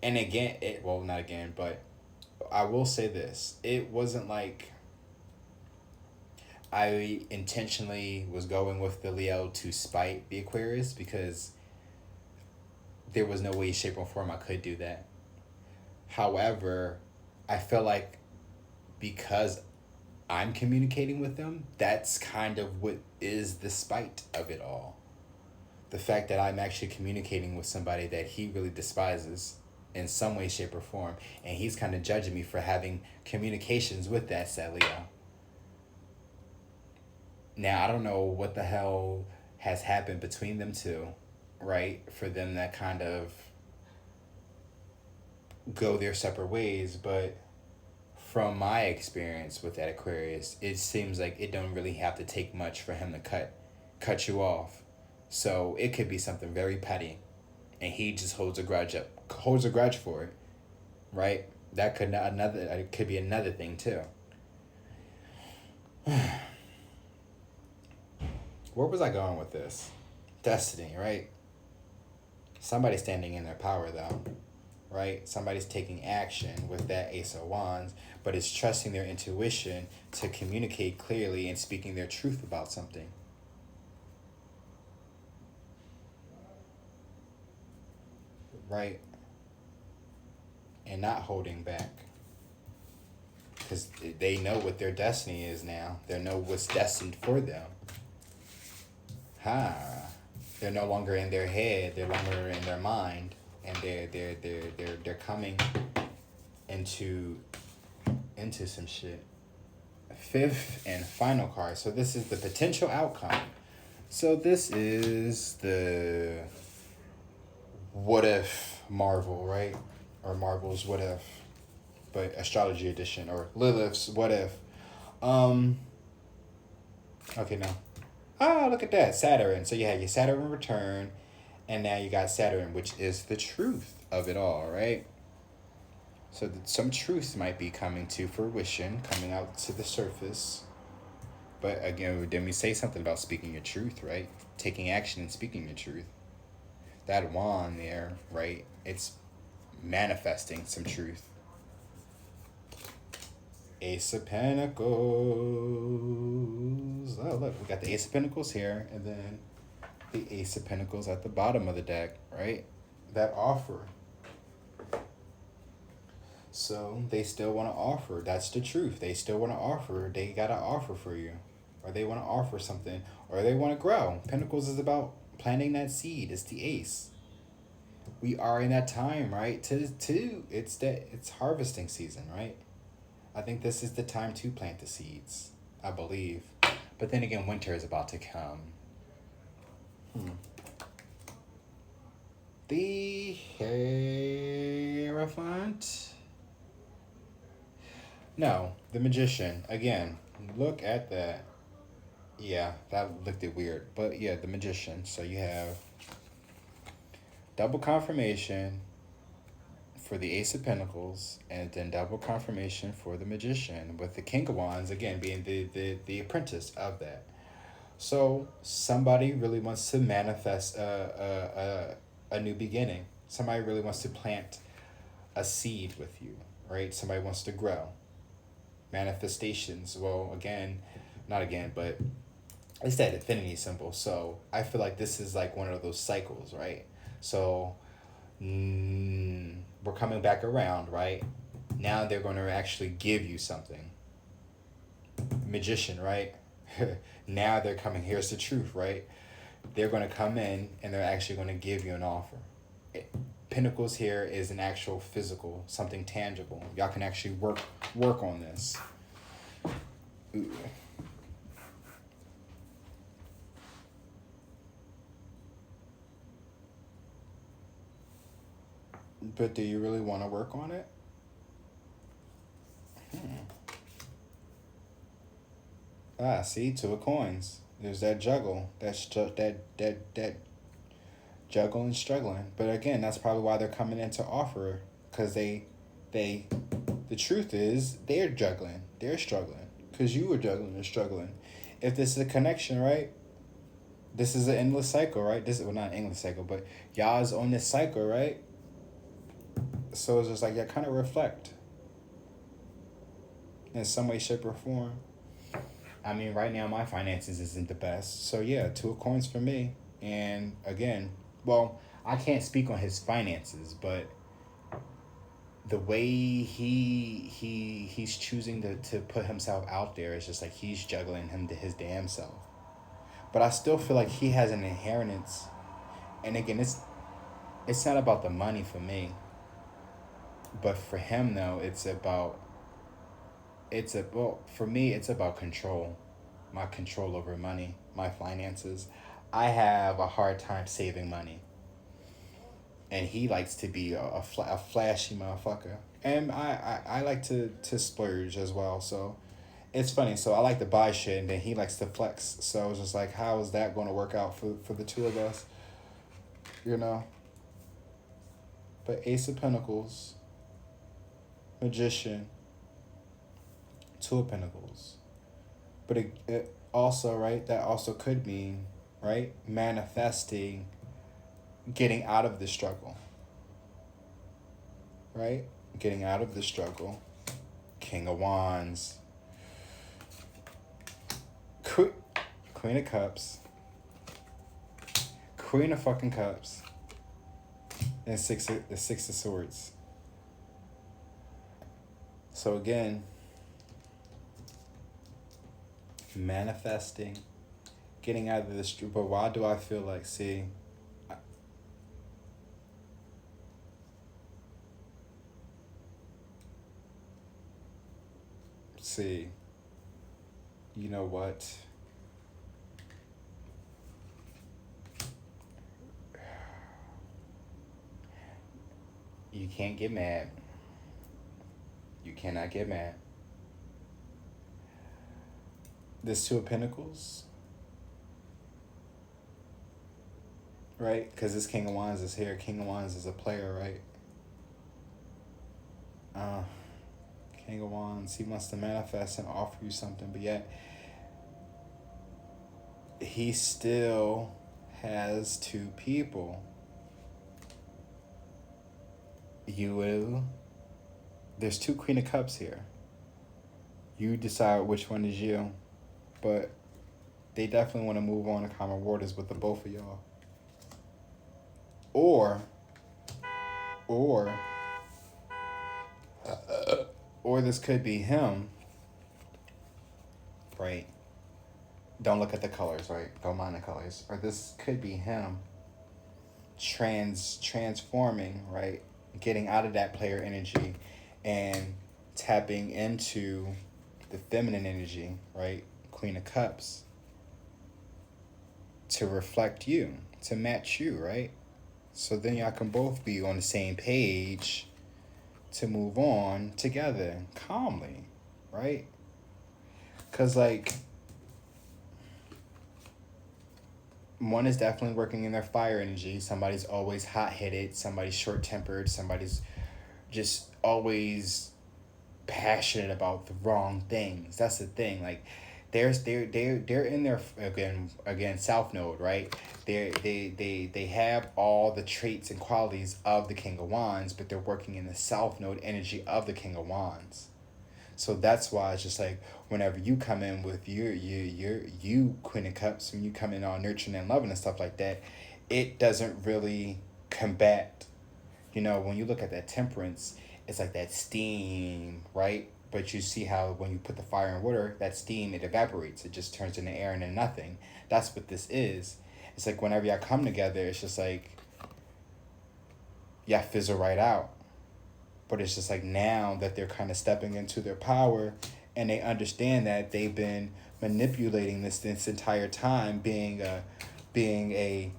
And again, not again, but I will say this. It wasn't like I intentionally was going with the Leo to spite the Aquarius, because there was no way, shape, or form I could do that. However, I feel like because I'm communicating with them, that's kind of what is the spite of it all. The fact that I'm actually communicating with somebody that he really despises in some way, shape, or form, and he's kind of judging me for having communications with that said Leo. Now, I don't know what the hell has happened between them two, right? For them that kind of go their separate ways. But from my experience with that Aquarius, it seems like it don't really have to take much for him to cut you off. So it could be something very petty, and he just holds a grudge for it, right? That could not another it could be another thing too. Where was I going with this? Destiny, right? Somebody's standing in their power though, right? Somebody's taking action with that Ace of Wands, but it's trusting their intuition to communicate clearly and speaking their truth about something. Right? And not holding back. Because they know what their destiny is now. They know what's destined for them. They're no longer in their head. They're no longer in their mind, and they're coming into some shit. Fifth and final card. So this is the potential outcome. So this is the what if Marvel, right? Or Marvel's what if, but astrology edition, or Lilith's what if. Okay, now. Oh, look at that, Saturn. So you had your Saturn return, and now you got Saturn, which is the truth of it all, right? So some truth might be coming to fruition, coming out to the surface. But again, didn't we say something about speaking your truth, right? Taking action and speaking your truth. That wand there, right? It's manifesting some truth. Ace of Pentacles. Oh, look, we got the Ace of Pentacles here, and then the Ace of Pentacles at the bottom of the deck, right? That offer. So they still want to offer. That's the truth. They still want to offer. They got to offer for you. Or they want to offer something. Or they want to grow. Pentacles is about planting that seed. It's the ace. We are in that time, right? It's harvesting season, right? I think this is the time to plant the seeds. I believe. But then again, winter is about to come. The Hierophant. No, the Magician. Again, look at that. Yeah, that looked weird. But yeah, the Magician. So you have double confirmation for the Ace of Pentacles, and then double confirmation for the Magician, with the King of Wands, again, being the apprentice of that. So somebody really wants to manifest a new beginning. Somebody really wants to plant a seed with you, right? Somebody wants to grow. Manifestations, well, again, not again, but it's that infinity symbol. So I feel like this is like one of those cycles, right? So we're coming back around, right? Now they're going to actually give you something. Magician, right? Now they're coming. Here's the truth, right? They're going to come in and they're actually going to give you an offer. Pentacles here is an actual physical, something tangible. Y'all can actually work on this. Ooh. But do you really want to work on it? See, two of coins. There's that juggle. That's that juggling, struggling. But again, that's probably why they're coming in to offer, because the truth is they're juggling, they're struggling, because you were juggling and struggling. If this is a connection, right? This is an endless cycle, right? This is, well, not an endless cycle, but y'all's on this cycle, right? So it's just like y'all kind of reflect in some way, shape, or form. I mean, right now my finances isn't the best. So yeah, two of coins for me. And again, well, I can't speak on his finances, but the way he's choosing to put himself out there is just like he's juggling him to his damn self. But I still feel like he has an inheritance. And again, it's not about the money for me. But for him though, for me, it's about control. My control over money, my finances. I have a hard time saving money. and he likes to be a flashy motherfucker. And I like to splurge as well, so it's funny. So I like to buy shit, and then he likes to flex. So it's just like, how is that going to work out for the two of us? You know? But Ace of Pentacles, Magician, Two of Pentacles. But it also, right, that also could mean, right, manifesting, getting out of the struggle. Right? Getting out of the struggle. King of Wands. Queen of Cups. Queen of fucking Cups. And the Six of Swords. So again, manifesting, getting out of this. But why do I feel like, see, you know what? You can't get mad. You cannot get mad. This Two of Pentacles, right? Because this King of Wands is here. King of Wands is a player, right? King of Wands, he wants to manifest and offer you something, but yet he still has two people. There's two Queen of Cups here. You decide which one is you, but they definitely want to move on to common waters with the both of y'all. Or this could be him, right? Don't look at the colors, right? Don't mind the colors. Or this could be him transforming, right? Getting out of that player energy and tapping into the feminine energy, right? Queen of Cups, to reflect you, to match you, right? So then y'all can both be on the same page to move on together calmly, right? Because, like, one is definitely working in their fire energy. Somebody's always hot-headed, somebody's short-tempered, somebody's just always passionate about the wrong things. That's the thing. Like, they're in their again South Node, right? They have all the traits and qualities of the King of Wands, but they're working in the South Node energy of the King of Wands. So that's why it's just like, whenever you come in with you Queen of Cups, when you come in all nurturing and loving and stuff like that, it doesn't really combat. You know, when you look at that Temperance, it's like that steam, right? But you see how when you put the fire and water, that steam, it evaporates. It just turns into air and then nothing. That's what this is. It's like whenever y'all come together, it's just like, y'all fizzle right out. But it's just like, now that they're kind of stepping into their power, and they understand that they've been manipulating this entire time, being a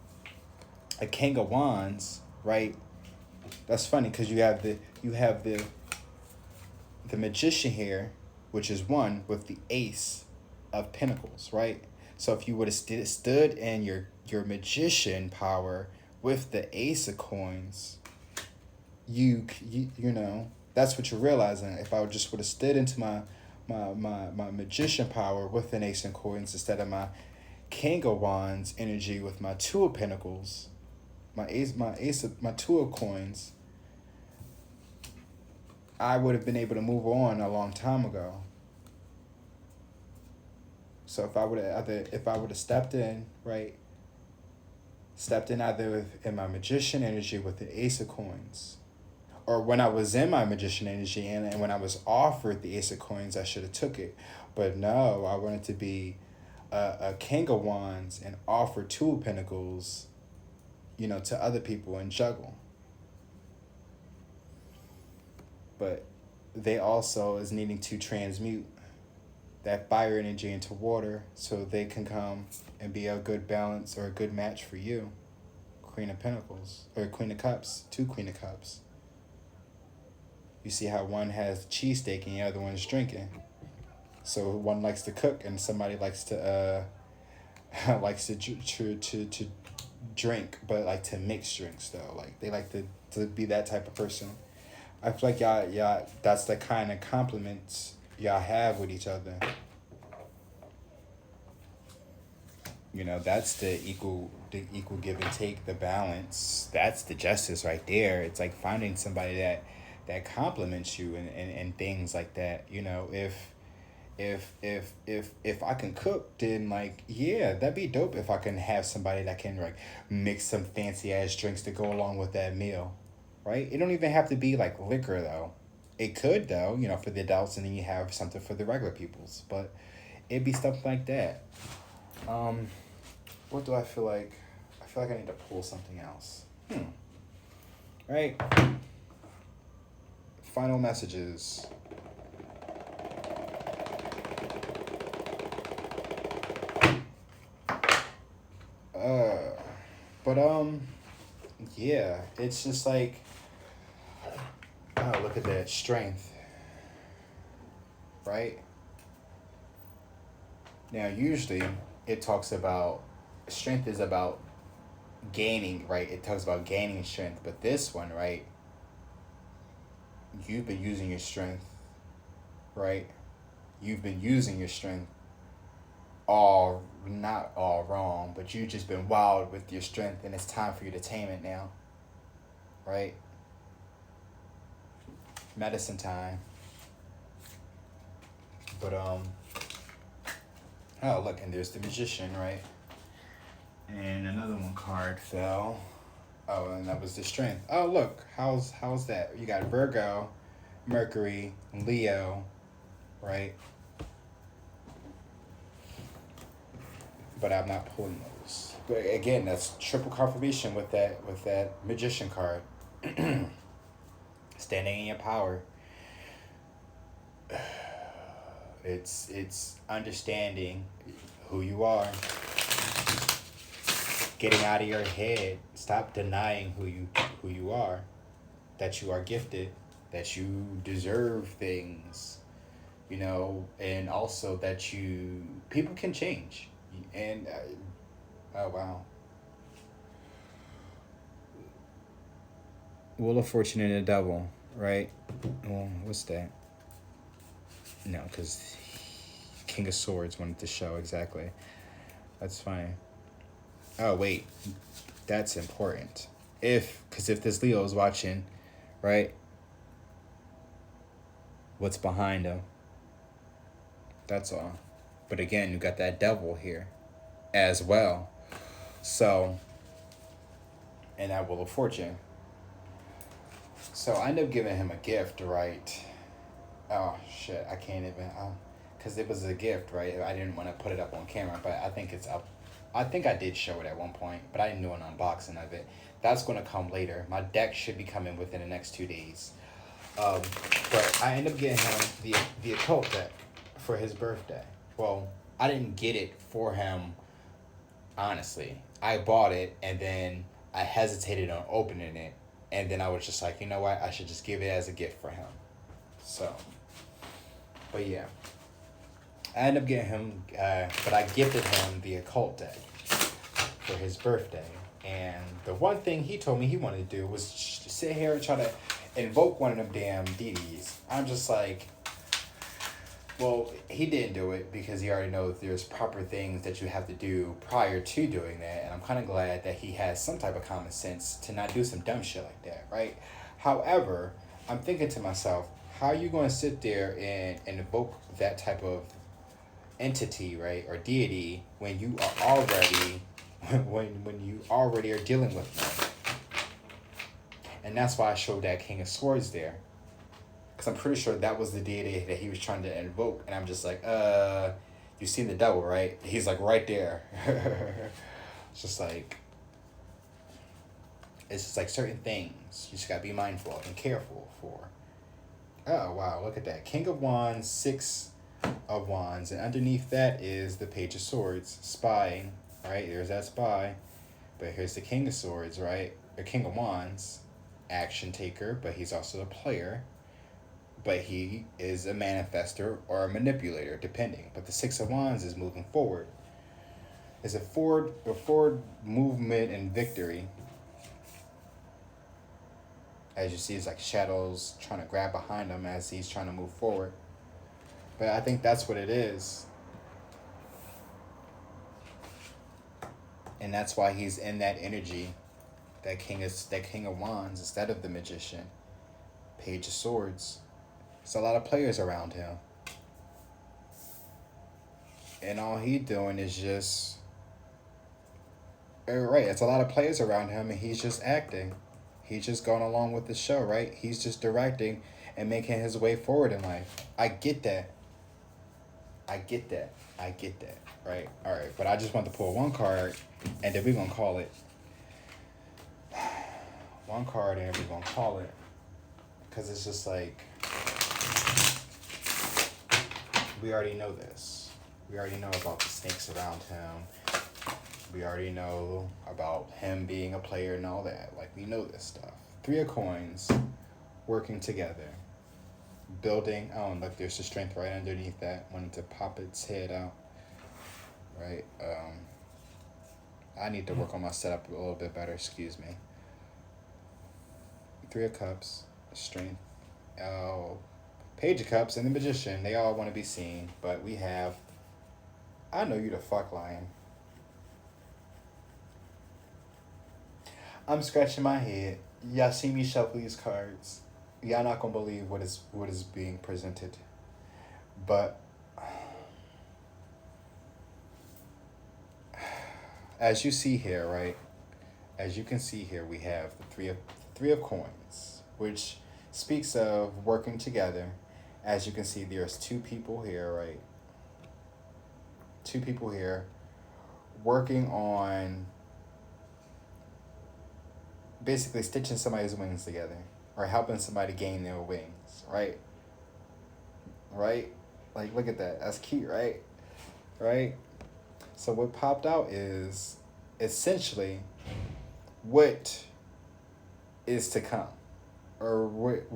King of Wands, right? That's funny because you have the Magician here, which is one with the Ace of Pentacles, right? So if you would have stood in your Magician power with the Ace of Coins, you know, that's what you're realizing. If I would have stood into my Magician power with an Ace of Coins instead of my King of Wands energy with my Two of Pentacles, my Two of Coins, I would have been able to move on a long time ago. So if I would have stepped in, right? Stepped in either in my Magician energy with the Ace of Coins, or when I was in my Magician energy and when I was offered the Ace of Coins, I should have took it. But no, I wanted to be a King of Wands and offer Two of Pentacles, you know, to other people and juggle. But they also is needing to transmute that fire energy into water so they can come and be a good balance or a good match for you. Queen of Pentacles, or Queen of Cups, two Queen of Cups. You see how one has cheesesteak and the other one's drinking. So one likes to cook and somebody likes to likes to drink, but like to mix drinks though. Like they like to be that type of person. I feel like y'all that's the kind of compliments y'all have with each other. You know, that's the equal give and take, the balance. That's the justice right there. It's like finding somebody that compliments you and things like that. You know, if I can cook, then like yeah, that'd be dope if I can have somebody that can like mix some fancy ass drinks to go along with that meal. Right? It don't even have to be like liquor though. It could though, you know, for the adults, and then you have something for the regular peoples. But it'd be stuff like that. What do I feel like? I feel like I need to pull something else. Right? Final messages. But yeah, it's just like, oh, look at that strength. Right? Now, usually it talks about strength is about gaining, right? It talks about gaining strength, but this one, right? You've been using your strength, right? You've been using your strength not all wrong, but you've just been wild with your strength, and it's time for you to tame it now, right? Medicine time. But oh, look, and there's the Magician, right? And another one card fell. Oh, and that was the strength. Oh, look, how's that? You got Virgo, Mercury, Leo, right? But I'm not pulling those. But again, that's triple confirmation with that Magician card. Standing in your power. It's understanding who you are. Getting out of your head. Stop denying who you are. That you are gifted. That you deserve things. You know, and also that people can change. And oh wow. Wheel of Fortune and the Devil, right? Well, what's that? No, because King of Swords wanted to show exactly. That's funny. Oh wait, that's important. Because if this Leo is watching, right? What's behind him? That's all. But again, you got that devil here as well. So, and that Wheel of Fortune. So I end up giving him a gift, right? Oh, shit, I can't even, because it was a gift, right? I didn't want to put it up on camera, but I think it's up. I think I did show it at one point, but I didn't do an unboxing of it. That's going to come later. My deck should be coming within the next 2 days. But I end up getting him the occult deck for his birthday. Well, I didn't get it for him, honestly. I bought it, and then I hesitated on opening it, and then I was just like, you know what? I should just give it as a gift for him. So, but yeah. I ended up getting him, but I gifted him the occult deck for his birthday. And the one thing he told me he wanted to do was sit here and try to invoke one of them damn deities. I'm just like, well, he didn't do it because he already knows there's proper things that you have to do prior to doing that. And I'm kind of glad that he has some type of common sense to not do some dumb shit like that, right? However, I'm thinking to myself, how are you going to sit there and invoke that type of entity, right, or deity when you are already when you already are dealing with them? And that's why I showed that King of Swords there. Because I'm pretty sure that was the deity that he was trying to invoke. And I'm just like, you seen the devil, right? He's like right there. It's just like certain things you just gotta be mindful of and careful for. Oh, wow, look at that. King of Wands, 6 of Wands. And underneath that is the Page of Swords, spying, right? There's that spy. But here's the King of Swords, right? The King of Wands, action taker, but he's also a player. But he is a manifester or a manipulator, depending. But the Six of Wands is moving forward. It's a forward movement and victory. As you see, it's like shadows trying to grab behind him as he's trying to move forward. But I think that's what it is. And that's why he's in that energy, that King of Wands instead of the Magician. Page of Swords. There's a lot of players around him. And all he doing is just right, it's a lot of players around him and he's just acting. He's just going along with the show, right? He's just directing and making his way forward in life. I get that. I get that. I get that. Right? Alright, but I just want to pull one card and then we're gonna call it. One card and we're gonna call it. Because it's just like we already know this. We already know about the snakes around him. We already know about him being a player and all that. Like, we know this stuff. Three of Coins, working together. Building. Oh, look, there's the strength right underneath that. Wanted to pop its head out. Right? I need to work on my setup a little bit better. Excuse me. Three of Cups, strength. Page of Cups and the Magician. They all want to be seen. But we have... I know you the fuck lying. I'm scratching my head. Y'all see me shuffle these cards. Y'all not gonna believe what is being presented. But as you see here, right? As you can see here, we have the three of Coins, which speaks of working together. As you can see, there's two people here, right? Two people here working on basically stitching somebody's wings together or helping somebody gain their wings, right? Right? Like, look at that. That's cute, right? Right? So what popped out is essentially what is to come, or what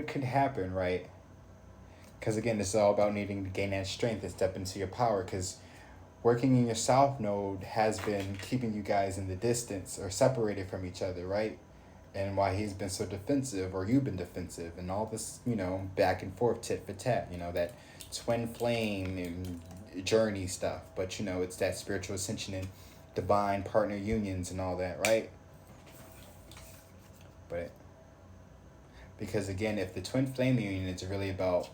could happen, right? Because again, this is all about needing to gain that strength and step into your power, because working in your South Node has been keeping you guys in the distance or separated from each other, right? And why he's been so defensive, or you've been defensive, and all this, back and forth, tit for tat, that twin flame and journey stuff. But, it's that spiritual ascension and divine partner unions and all that, right? But, because again, if the twin flame union is really about,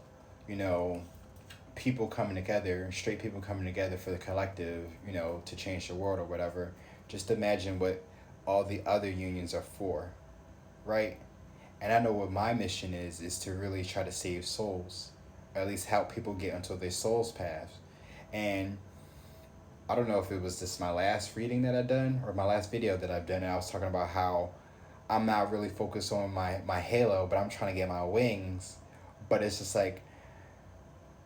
people coming together, straight people coming together for the collective, to change the world or whatever, just imagine what all the other unions are for, right? And I know what my mission is to really try to save souls, or at least help people get onto their soul's path. And I don't know if it was this my last reading that I've done, or my last video that I've done, and I was talking about how I'm not really focused on my halo, but I'm trying to get my wings. But it's just like,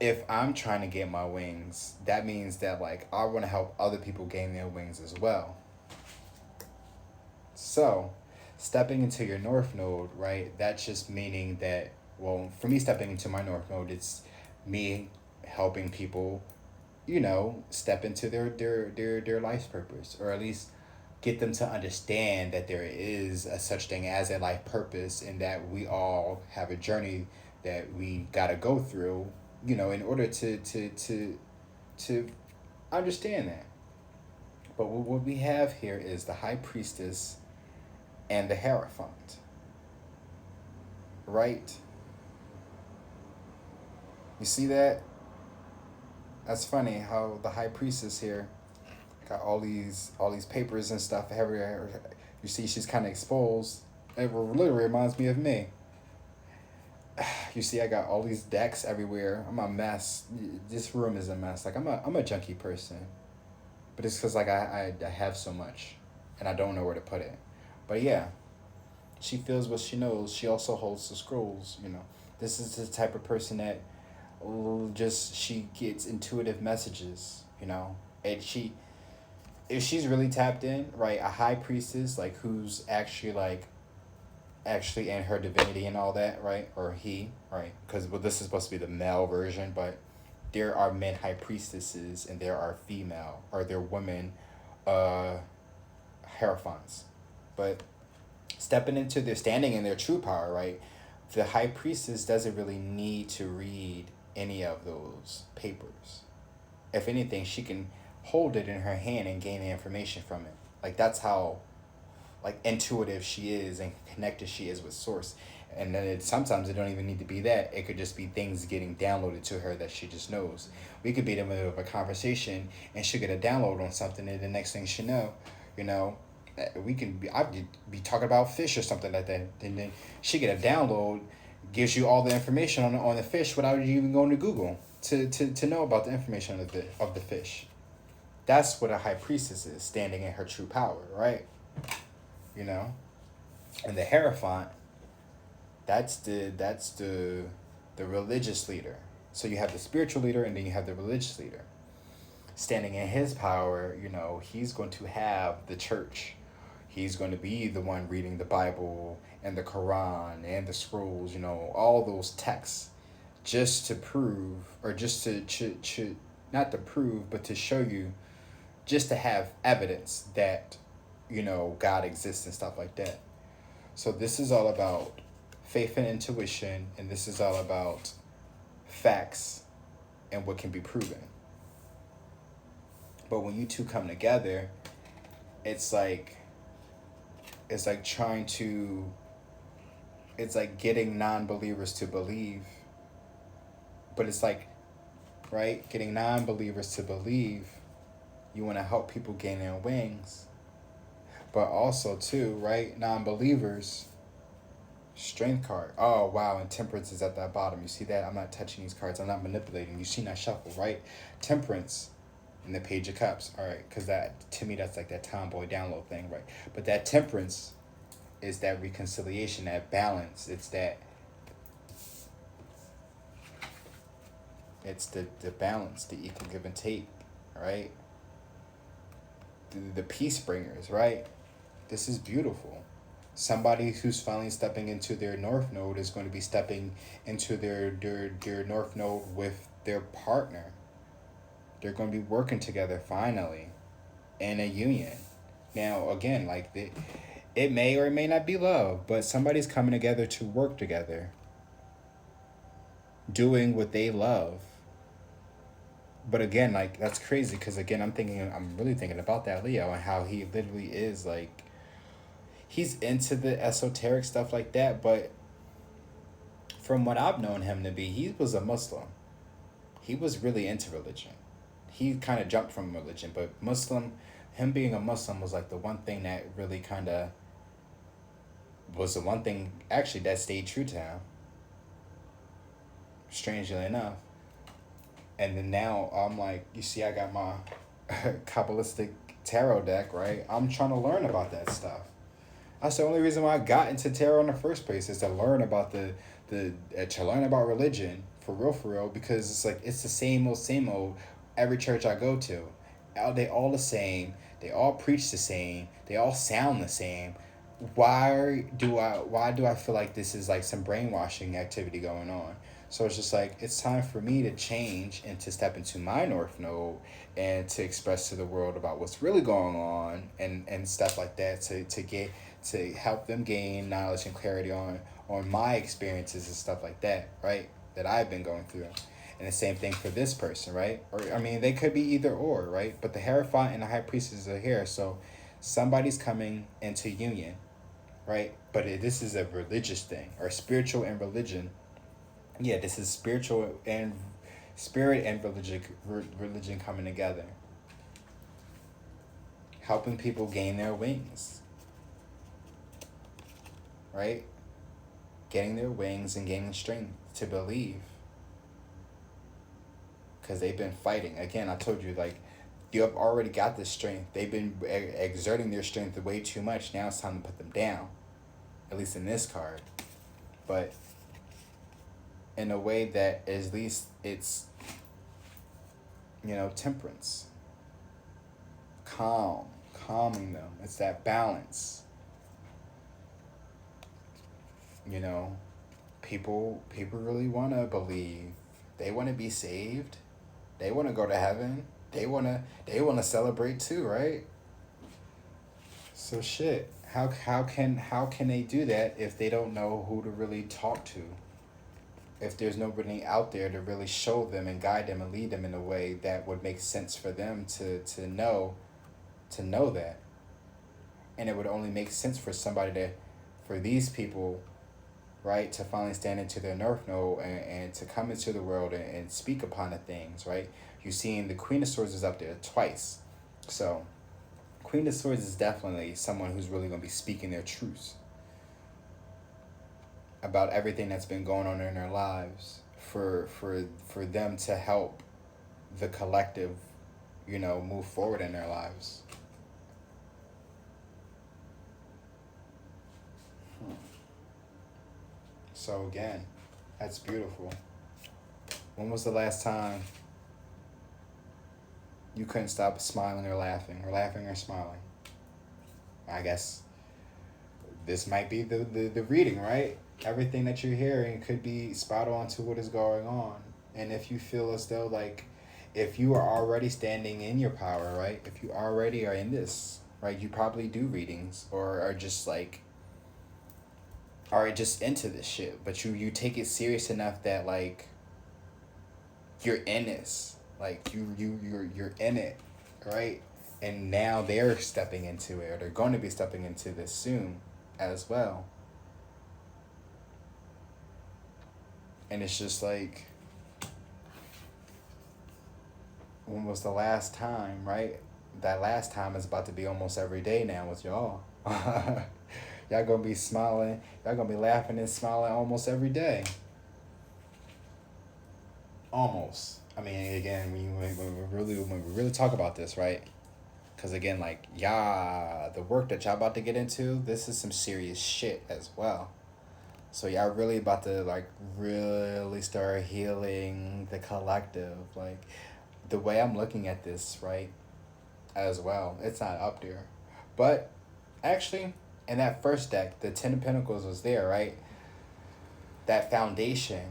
if I'm trying to get my wings, that means that, like, I want to help other people gain their wings as well. So, stepping into your North Node, right, that's just meaning that, well, for me, stepping into my North Node, it's me helping people, step into their life's purpose, or at least get them to understand that there is a such thing as a life purpose, and that we all have a journey that we got to go through, in order to understand that. But what we have here is the High Priestess and the Hierophant, right? You see that? That's funny how the High Priestess here got all these papers and stuff everywhere. You see she's kind of exposed. It literally reminds me of me. You see, I got all these decks everywhere. I'm a mess. This room is a mess. Like, I'm a junky person. But it's because, like, I have so much. And I don't know where to put it. But, yeah. She feels what she knows. She also holds the scrolls, This is the type of person that she gets intuitive messages, And if she's really tapped in, right, a high priestess, like who's actually like actually in her divinity and all that, right, or he, right, because well, this is supposed to be the male version, but there are men high priestesses and there are female or there are women, uh, hierophants, but stepping into their standing in their true power, right, the high priestess doesn't really need to read any of those papers. If anything, she can hold it in her hand and gain the information from it. Like that's how like intuitive she is and connected she is with source. And then sometimes it don't even need to be that. It could just be things getting downloaded to her that she just knows. We could be in the middle of a conversation and she'll get a download on something, and the next thing she know, you know, we can be I'd be talking about fish or something like that, and then she get a download, gives you all the information on the fish without you even going to Google to know about the information of the fish. That's what a high priestess is, standing in her true power, right? You know, and the Hierophant, that's the religious leader. So you have the spiritual leader and then you have the religious leader. Standing in his power, you know, he's going to have the church. He's going to be the one reading the Bible and the Quran and the scrolls, you know, all those texts, just to prove, or just to not to prove, but to show you, just to have evidence that, you know, God exists and stuff like that. So this is all about faith and intuition, and this is all about facts and what can be proven. But when you two come together, it's like trying to, it's like getting non-believers to believe, but it's like, right, getting non-believers to believe. You want to help people gain their wings, but also too, right, non-believers, strength card. Oh wow, and temperance is at the bottom. You see that? I'm not touching these cards. I'm not manipulating. You see that shuffle, right? Temperance in the Page of Cups. All right, because that, to me, that's like that tomboy download thing, right? But that temperance is that reconciliation, that balance. It's the balance, the equal give and take, right? The peace bringers, right? This is beautiful. Somebody who's finally stepping into their North Node is going to be stepping into their North Node with their partner. They're going to be working together finally in a union. Now, again, like it may or it may not be love, but somebody's coming together to work together, doing what they love. But again, like that's crazy because again, I'm really thinking about that Leo and how he literally is like, he's into the esoteric stuff like that, but from what I've known him to be, he was a Muslim. He was really into religion. He kind of jumped from religion, but him being a Muslim was like the one thing that really kind of was the one thing actually that stayed true to him. Strangely enough. And then now I'm like, you see, I got my Kabbalistic tarot deck, right? I'm trying to learn about that stuff. That's the only reason why I got into tarot in the first place, is to learn about to learn about religion for real, because it's like it's the same old. Every church I go to, they all the same. They all preach the same. They all sound the same. Why do I feel like this is like some brainwashing activity going on? So it's just like, it's time for me to change and to step into my North Node and to express to the world about what's really going on and stuff like that, to help them gain knowledge and clarity on my experiences and stuff like that, right? That I've been going through. And the same thing for this person, right? Or I mean, they could be either or, right? But the Hierophant and the High Priestess are here, so somebody's coming into union, right? But this is a religious thing, or spiritual and religion. Yeah, this is spiritual and spirit and religion coming together, helping people gain their wings, right? Getting their wings and gaining strength to believe, because they've been fighting. Again, I told you, like, you have already got this strength. They've been exerting their strength way too much. Now it's time to put them down, at least in this card. But in a way that at least it's, you know, temperance, calming them. It's that balance. You know, people really want to believe. They want to be saved. They want to go to heaven. They want to celebrate too, right? So shit. How can they do that if they don't know who to really talk to? If there's nobody out there to really show them and guide them and lead them in a way that would make sense for them to know that. And it would only make sense for for these people, right, to finally stand into their North Node and to come into the world and speak upon the things, right? You're seeing the Queen of Swords is up there twice. So, Queen of Swords is definitely someone who's really going to be speaking their truths about everything that's been going on in their lives for them to help the collective, move forward in their lives. So again, that's beautiful. When was the last time you couldn't stop smiling or laughing or smiling? I guess this might be the reading, right? Everything that you're hearing could be spot on to what is going on. And if you feel as though, like, if you are already standing in your power, right? If you already are in this, right? You probably do readings or are just like, are just into this shit. But you take it serious enough that, like, you're in this. Like, you're in it, right? And now they're stepping into it, or they're going to be stepping into this soon as well. And it's just like, when was the last time, right? That last time is about to be almost every day now with y'all. Y'all gonna be smiling. Y'all gonna be laughing and smiling almost every day. Almost. I mean, again, when we really talk about this, right? Because again, like, the work that y'all about to get into, this is some serious shit as well. So y'all really about to, like, really start healing the collective. Like, the way I'm looking at this, right, as well, it's not up there. But actually, in that first deck, the Ten of Pentacles was there, right? That foundation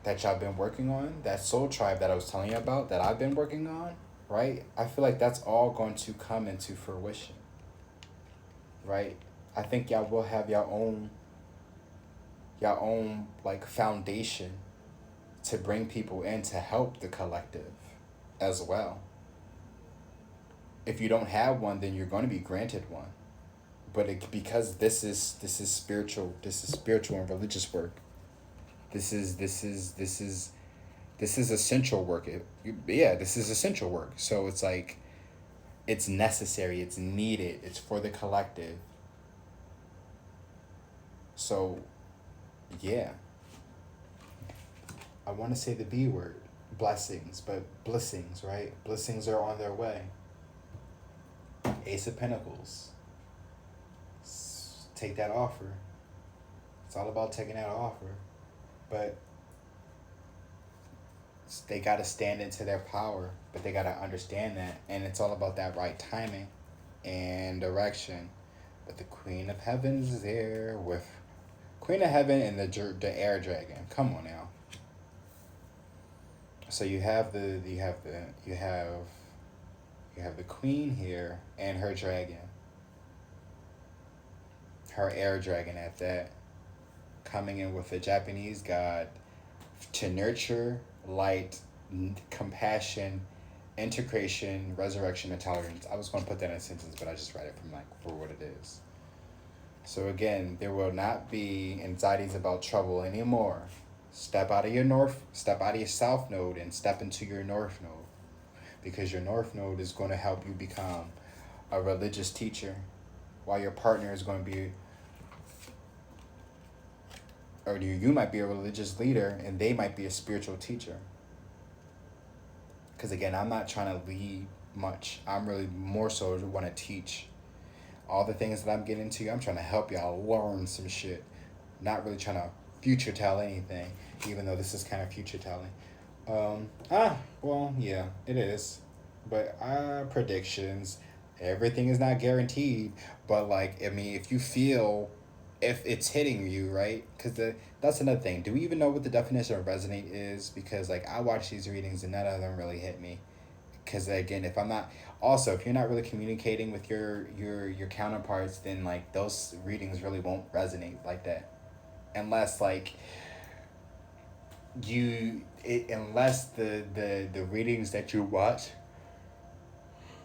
that y'all been working on, that soul tribe that I was telling you about, that I've been working on, right? I feel like that's all going to come into fruition, right? I think y'all will have your own like foundation to bring people in to help the collective as well. If you don't have one, then you're going to be granted one. But because this is spiritual and religious work. This is essential work. This is essential work. So it's like, it's necessary, it's needed, it's for the collective. So, yeah. I want to say the B word, blessings, but blessings, right? Blessings are on their way. Ace of Pentacles. Take that offer. It's all about taking that offer. But they got to stand into their power, but they got to understand that. And it's all about that right timing and direction. But the Queen of Heaven's is there with Queen of Heaven and the air dragon. Come on now. So you have the Queen here and her dragon. Her air dragon at that. Coming in with a Japanese god to nurture, light, compassion, integration, resurrection, and tolerance. I was going to put that in a sentence, but I just read it from, like, for what it is. So again, there will not be anxieties about trouble anymore. Step out of your south node and step into your north node. Because your north node is going to help you become a religious teacher, while your partner is going to be, or you might be a religious leader and they might be a spiritual teacher. Because again, I'm not trying to lead much. I'm really more so want to teach. All the things that I'm getting into, I'm trying to help y'all learn some shit. Not really trying to future tell anything, even though this is kind of future telling. Well, yeah, it is. But predictions, Everything is not guaranteed, but like, I mean, if you feel, if it's hitting you, right? Because that's another thing. Do we even know what the definition of resonate is? Because like, I watch these readings and none of them really hit me. Because again, if I'm not, also, if you're not really communicating with your counterparts, then like those readings really won't resonate like that, unless like unless the readings that you watch,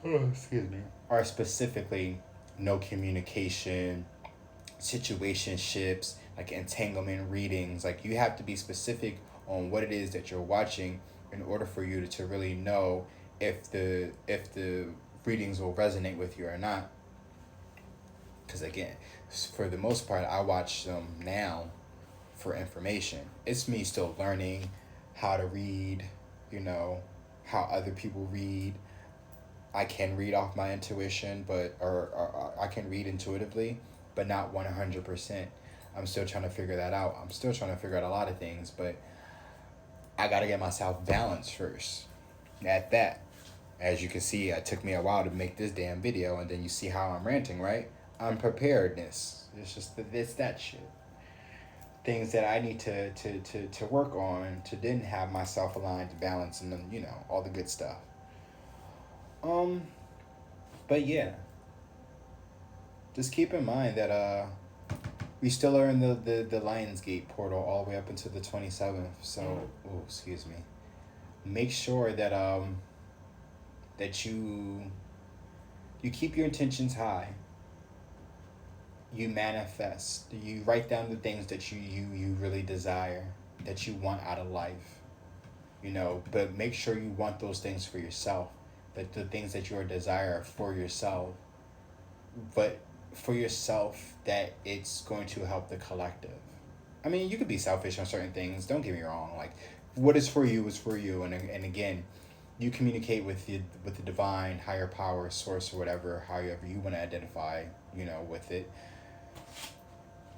oh, excuse me, are specifically no communication, situationships, like entanglement readings. Like, you have to be specific on what it is that you're watching in order for you to really know if the readings will resonate with you or not. Because again, for the most part, I watch them now for information. It's me still learning how to read, you know, how other people read. I can read off my intuition, but or I can read intuitively, but not 100%. I'm still trying to figure that out. I'm still trying to figure out a lot of things, but I got to get myself balanced first. At that, as you can see, it took me a while to make this damn video, and then you see how I'm ranting, right? Unpreparedness. It's just it's that shit. Things that I need to work on to then have myself aligned, to balance, and then, all the good stuff. Um, but yeah, just keep in mind that we still are in the Lionsgate portal all the way up until the 27th. So, oh, excuse me. Make sure that that you keep your intentions high. You manifest. You write down the things that you really desire, that you want out of life. But make sure you want those things for yourself. That the things that you desire for yourself, but for yourself, that it's going to help the collective. I mean, you could be selfish on certain things. Don't get me wrong. Like, what is for you is for you, and again, you communicate with the divine, higher power, source, or whatever, however you want to identify, with it.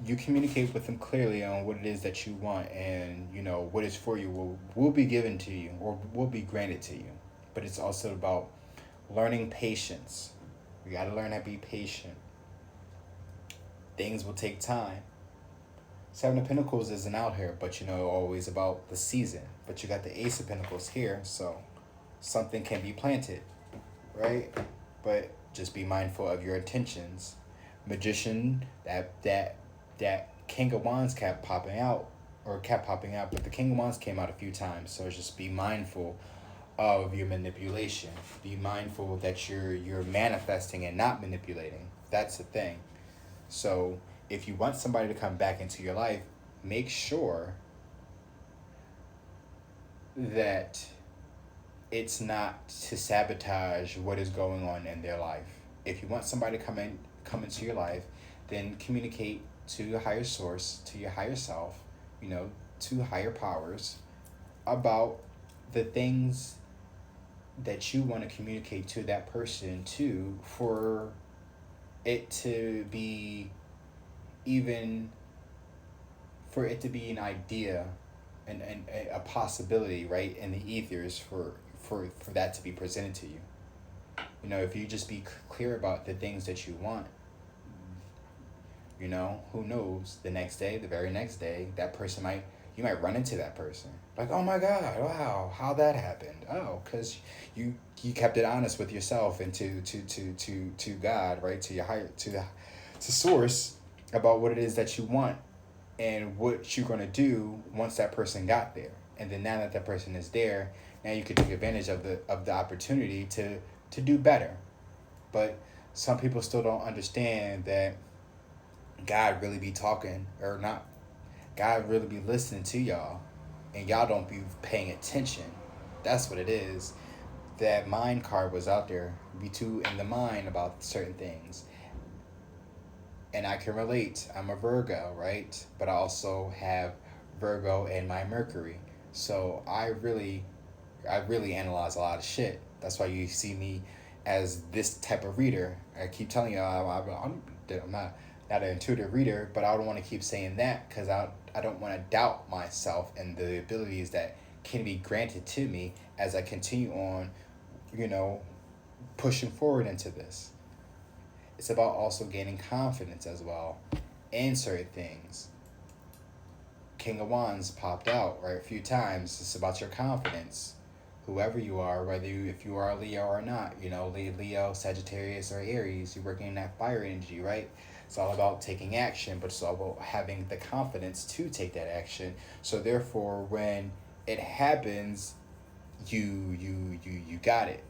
You communicate with them clearly on what it is that you want, and what is for you will be given to you, or will be granted to you. But it's also about learning patience. You got to learn how to be patient. Things will take time. Seven of Pentacles isn't out here, but always about the season. But you got the Ace of Pentacles here, so something can be planted, right? But just be mindful of your intentions. Magician, that King of Wands kept popping out, but the King of Wands came out a few times, so just be mindful of your manipulation. Be mindful that you're manifesting and not manipulating. That's the thing. So if you want somebody to come back into your life, make sure that it's not to sabotage what is going on in their life. If you want somebody to come into your life, then communicate to your higher source, to your higher self, to higher powers about the things that you want to communicate to that person to, for it to be an idea and a possibility, right, in the ethers for that to be presented to you. If you just be clear about the things that you want, who knows, the very next day, that person you might run into that person. Like, oh my God, wow, how that happened? Oh, because you kept it honest with yourself and to God, right? To your higher, to source, about what it is that you want and what you're going to do once that person got there. And then now that person is there, now you can take advantage of the opportunity to do better. But some people still don't understand that God really be talking, or not, God really be listening to y'all, and y'all don't be paying attention. That's what it is. That mind card was out there. Be too in the mind about certain things. And I can relate. I'm a Virgo, right? But I also have Virgo in my Mercury. So I really analyze a lot of shit. That's why you see me as this type of reader. I keep telling you, I'm not an intuitive reader, but I don't want to keep saying that, because I don't want to doubt myself and the abilities that can be granted to me as I continue on, pushing forward into this. it's about also gaining confidence as well in certain things. King of Wands popped out, right, a few times. It's about your confidence. Whoever you are, if you are a Leo or not, Leo, Sagittarius, or Aries, you're working in that fire energy, right? It's all about taking action, but it's all about having the confidence to take that action. So therefore, when it happens, you got it.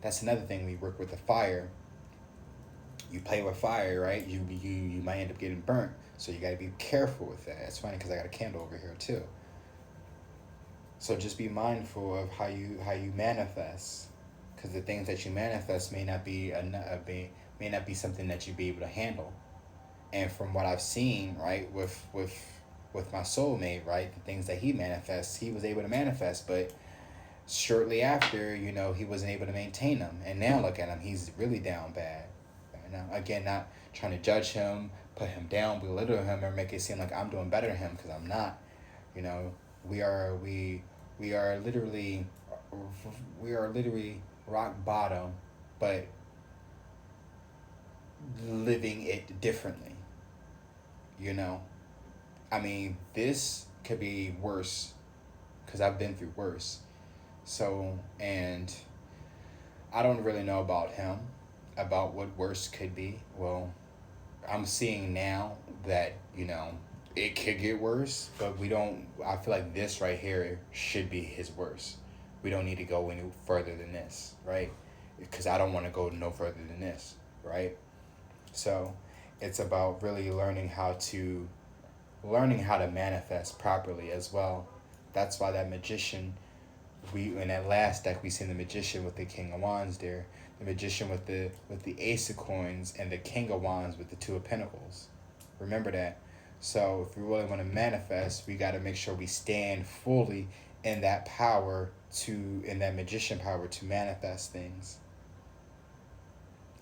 That's another thing. We work with the fire. You play with fire, right? You might end up getting burnt. So you got to be careful with that. It's funny because I got a candle over here too. So just be mindful of how you manifest, because the things that you manifest may not be something that you be able to handle. And from what I've seen, right, with my soulmate, right, the things that he manifests, he was able to manifest, but shortly after, he wasn't able to maintain them. And now look at him, he's really down bad. Again, not trying to judge him, put him down, belittle him, or make it seem like I'm doing better than him, because I'm not. We are literally rock bottom, but living it differently. I mean, this could be worse, because I've been through worse. So, and I don't really know about him, about what worse could be. Well, I'm seeing now that, it could get worse, but I feel like this right here should be his worst. We don't need to go any further than this, right? Because I don't want to go no further than this, right? So it's about really learning how to manifest properly as well. That's why that magician, in that last deck we seen the magician with the King of Wands there, the magician with the Ace of Coins, and the King of Wands with the Two of Pentacles. Remember that. So if we really want to manifest, we got to make sure we stand fully in that power in that magician power to manifest things.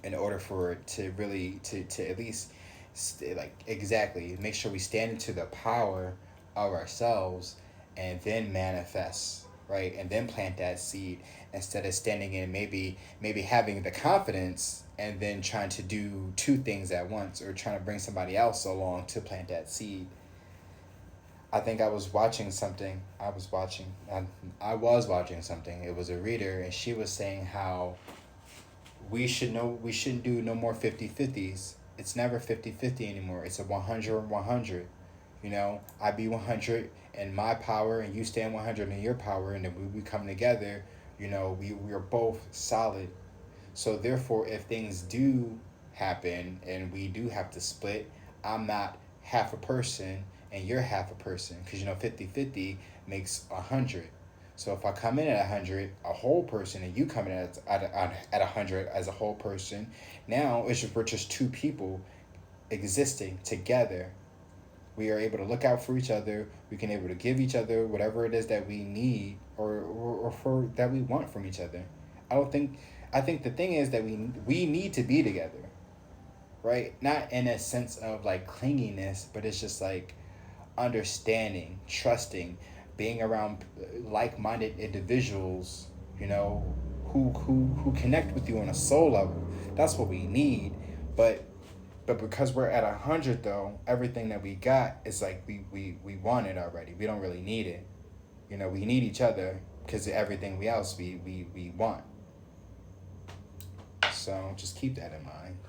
In order for it to really to at least exactly make sure we stand into the power of ourselves, and then manifest, right? And then plant that seed, instead of standing in maybe having the confidence and then trying to do two things at once, or trying to bring somebody else along to plant that seed. I think I was watching something. I was watching something. It was a reader, and she was saying how we shouldn't do no more 50-50s. It's never 50-50 anymore. It's a 100-100. I be 100 in my power, and you stand 100 in your power, and then we come together, we are both solid. So therefore, if things do happen and we do have to split, I'm not half a person and you're half a person, because 50-50 makes 100. So if I come in at 100, a whole person, and you come in at 100 as a whole person, now we're just two people existing together. We are able to look out for each other. We can able to give each other whatever it is that we need, or for that we want from each other. I think the thing is that we need to be together, right? Not in a sense of like clinginess, but it's just like understanding, trusting, being around like-minded individuals, who connect with you on a soul level. That's what we need. But because we're at 100 though, everything that we got is like we want it already. We don't really need it. We need each other because everything else we want. So just keep that in mind.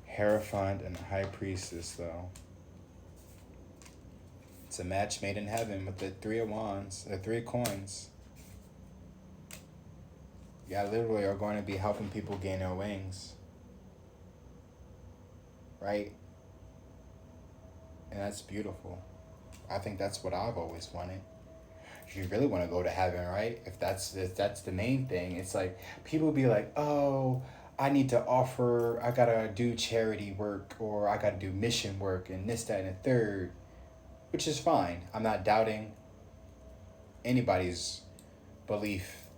Hierophant and High Priestess though. It's a match made in heaven with the Three of Wands, the Three of Coins. You literally are going to be helping people gain their wings. Right? And that's beautiful. I think that's what I've always wanted. You really want to go to heaven, right? If that's the main thing. It's like, people be like, oh, I gotta do charity work, or I gotta do mission work, and this, that, and the third. Which is fine. I'm not doubting anybody's belief,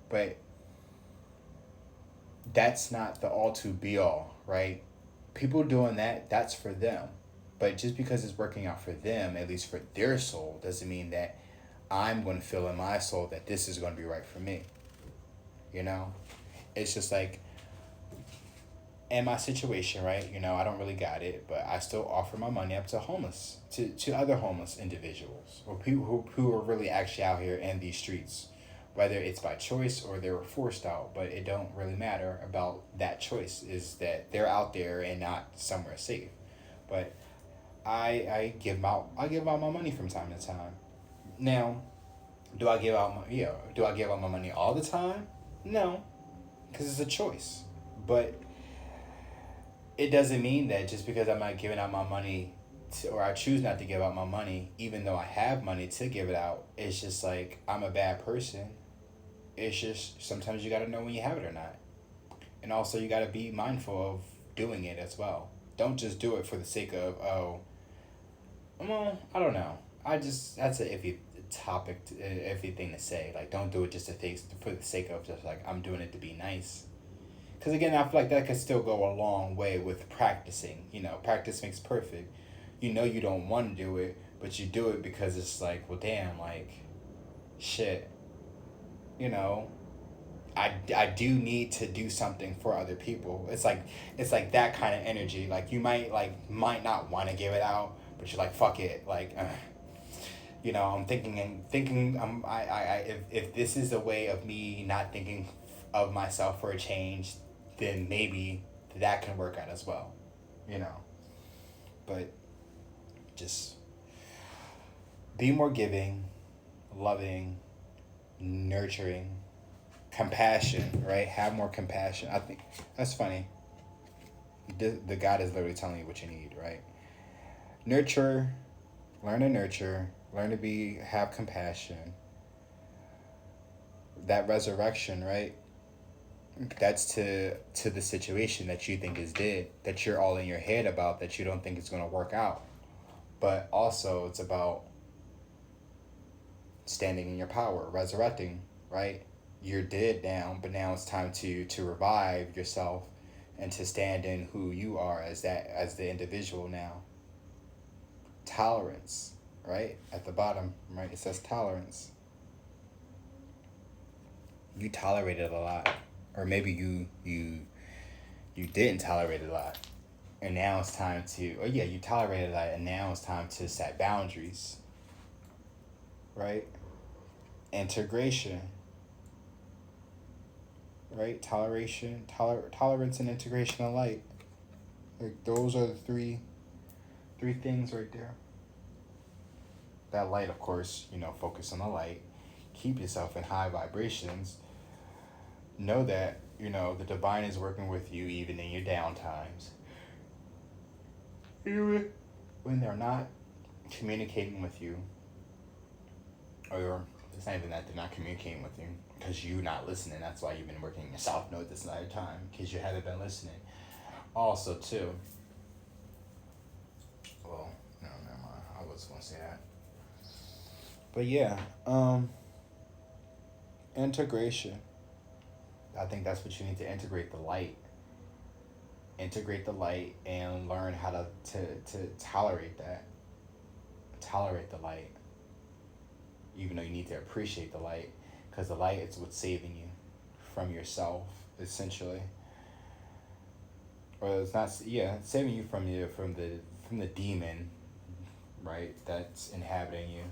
but that's not the all to be all, right? People doing that's for them. But just because it's working out for them, at least for their soul, doesn't mean that I'm going to feel in my soul that this is going to be right for me. It's just like in my situation, right, I don't really got it, but I still offer my money up to to other homeless individuals or people who are really actually out here in these streets, whether it's by choice or they were forced out. But it don't really matter about that choice, is that they're out there and not somewhere safe. But I give out my money from time to time. Now, do I give out my money all the time? No, because it's a choice. But it doesn't mean that just because I'm not giving out my money or I choose not to give out my money, even though I have money to give it out, it's just like I'm a bad person. It's just sometimes you got to know when you have it or not. And also, you got to be mindful of doing it as well. Don't just do it for the sake of, oh, well, I don't know. That's an iffy topic, iffy thing to say. Like, don't do it just for the sake of just like, I'm doing it to be nice. Because again, I feel like that could still go a long way with practicing. Practice makes perfect. You don't want to do it, but you do it because it's like, well, damn, like, shit. You know, I do need to do something for other people. It's like that kind of energy. Like you might not want to give it out, but you're like, fuck it. Like, I'm thinking. If this is a way of me not thinking of myself for a change, then maybe that can work out as well. You know, but just be more giving, loving, nurturing, compassion, right? Have more compassion. I think that's funny. The God is literally telling you what you need, right? Nurture, learn to nurture, learn to have compassion. That resurrection, right? That's to the situation that you think is dead, that you're all in your head about, that you don't think it's going to work out. But also, it's about standing in your power, resurrecting, right? You're dead now, but now it's time to revive yourself and to stand in who you are as the individual now. Tolerance, right? At the bottom, right? It says tolerance. You tolerated a lot, or maybe you didn't tolerate a lot, and now it's time to. Oh yeah, you tolerated a lot, and now it's time to set boundaries. Right? Integration. Right? Tolerance, and integration of light. Like those are the three things right there. That light, of course, focus on the light. Keep yourself in high vibrations. Know that, the divine is working with you even in your down times. Even when they're not communicating with you, or it's not even that they're not communicating with you, because you're not listening. That's why you've been working your South Node this entire time, because you haven't been listening. Also, too, well, no, never mind. I was going to say that. But yeah, integration. I think that's what you need to integrate the light. Integrate the light and learn how to tolerate that. Tolerate the light. Even though you need to appreciate the light, because the light is what's saving you from yourself, essentially. Or it's not, yeah, it's saving you from the demon, right? That's inhabiting you.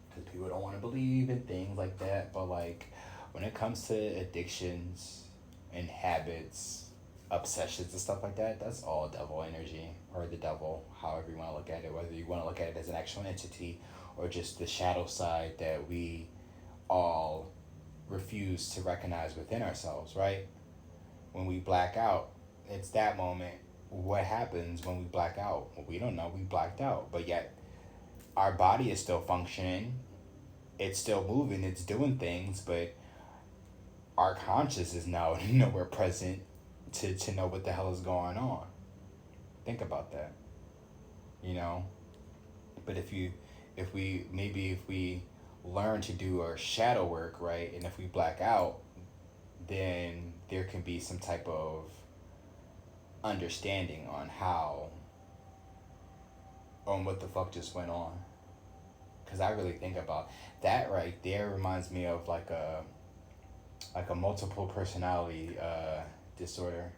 Because people don't want to believe in things like that, but like when it comes to addictions and habits, obsessions and stuff like that, that's all devil energy, or the devil, however you want to look at it, whether you want to look at it as an actual entity or just the shadow side that we all refuse to recognize within ourselves, right? When we black out, it's that moment. What happens when we black out? Well, we don't know. We blacked out, but yet our body is still functioning. It's still moving. It's doing things, but our conscious is now nowhere present to know what the hell is going on. Think about that. But if we learn to do our shadow work, right, and if we black out, then there can be some type of understanding on what the fuck just went on. Because I really think about that right there. Reminds me of like a multiple personality disorder.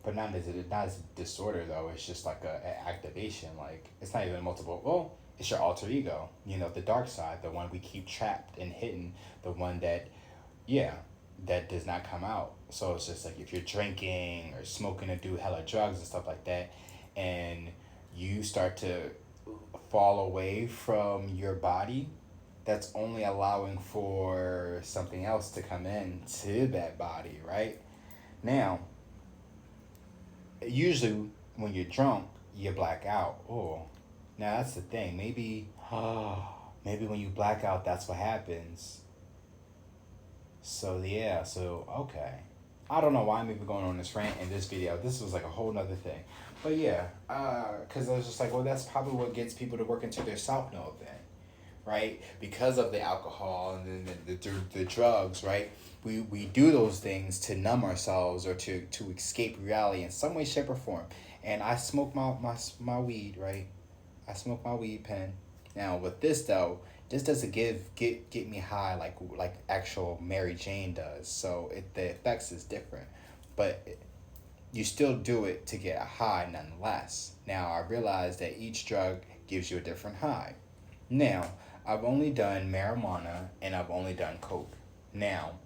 but not as a disorder though. It's just like a activation. Like it's not even multiple. Well, it's your alter ego. You know, the dark side, the one we keep trapped and hidden, the one that, yeah, that does not come out. So it's just like if you're drinking or smoking or do hella drugs and stuff like that, and you start to fall away from your body, that's only allowing for something else to come in to that body, right? Now, usually when you're drunk, you black out. Oh, now that's the thing. Maybe, maybe when you black out, that's what happens. So yeah, so okay. I don't know why I'm even going on this rant in this video. This was like a whole nother thing. But yeah, because I was just like, well, that's probably what gets people to work into their self know then, right? Because of the alcohol and then the drugs, right? We do those things to numb ourselves or to escape reality in some way, shape, or form. And I smoke my weed, right? I smoke my weed pen. Now with this though, this doesn't get me high like actual Mary Jane does. So the effects is different, but you still do it to get a high nonetheless. Now I realize that each drug gives you a different high. Now I've only done marijuana and I've only done coke. Now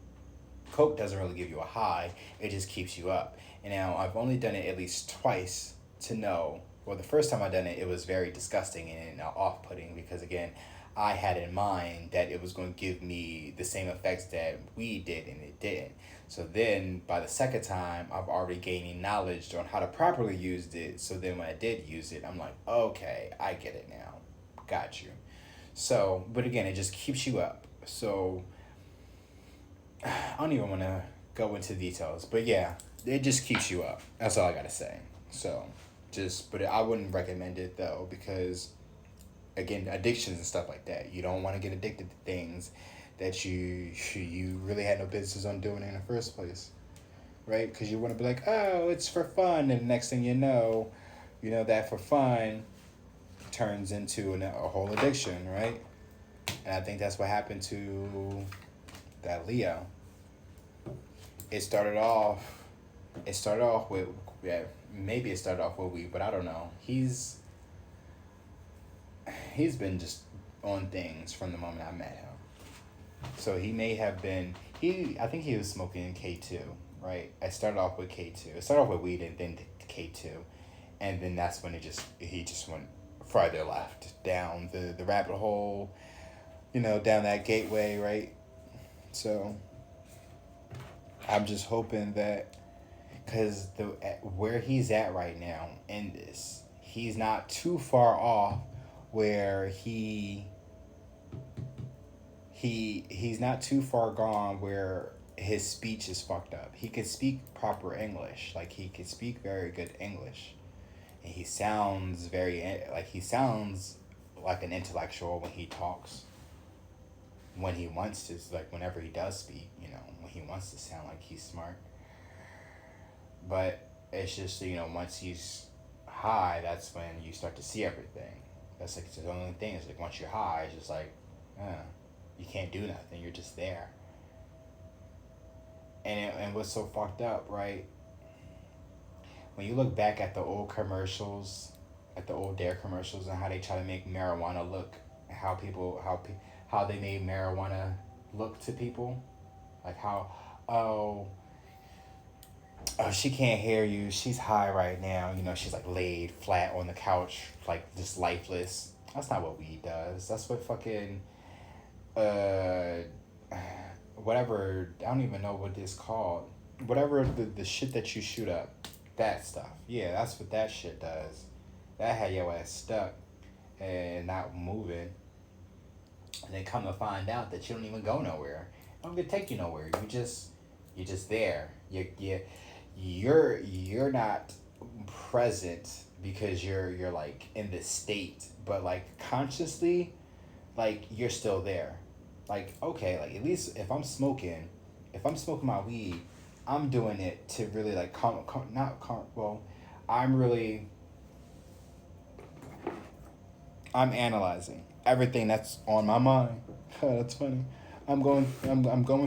coke doesn't really give you a high; it just keeps you up. And now I've only done it at least twice to know. Well, the first time I done it, it was very disgusting and off-putting because again, I had in mind that it was going to give me the same effects that weed did, and it didn't. So then, by the second time, I've already gaining knowledge on how to properly use it. So then, when I did use it, I'm like, okay, I get it now. Got you. So, but again, it just keeps you up. So, I don't even want to go into details, but yeah, it just keeps you up. That's all I gotta say. So, but I wouldn't recommend it though because again, addictions and stuff like that. You don't want to get addicted to things that you really had no business on doing in the first place, right? Because you want to be like, oh, it's for fun, and the next thing you know that for fun turns into a whole addiction, right? And I think that's what happened to that Leo. It started off. It started off with yeah, maybe it started off with weed, but I don't know. He's been just on things from the moment I met him. So he may have been I think he was smoking K2, right? I started off with K2. It started off with weed and then K2. And then that's when he just went farther left down the rabbit hole, down that gateway, right? So I'm just hoping that cuz where he's at right now in this, he's not too far off where he's not too far gone where his speech is fucked up. He could speak proper English, like he could speak very good English, and he sounds like an intellectual when he talks. When he wants to, like whenever he does speak, when he wants to sound like he's smart. But it's just once he's high, that's when you start to see everything. That's like the only thing is like once you're high, it's just like, you can't do nothing. You're just there. And what's so fucked up, right? When you look back at the old commercials, at the old Dare commercials, and how they try to make marijuana look, how they made marijuana look to people, like how, oh, she can't hear you. She's high right now. She's like laid flat on the couch, like just lifeless. That's not what weed does. That's what fucking, whatever. I don't even know what it's called. Whatever the shit that you shoot up, that stuff. Yeah, that's what that shit does. That had your ass stuck and not moving. And then come to find out that you don't even go nowhere. It don't even take you nowhere. You're just there. You're not present because you're like in this state, but like consciously, like you're still there. Like okay, like at least if I'm smoking my weed, I'm doing it to really like I'm analyzing everything that's on my mind. That's funny. I'm going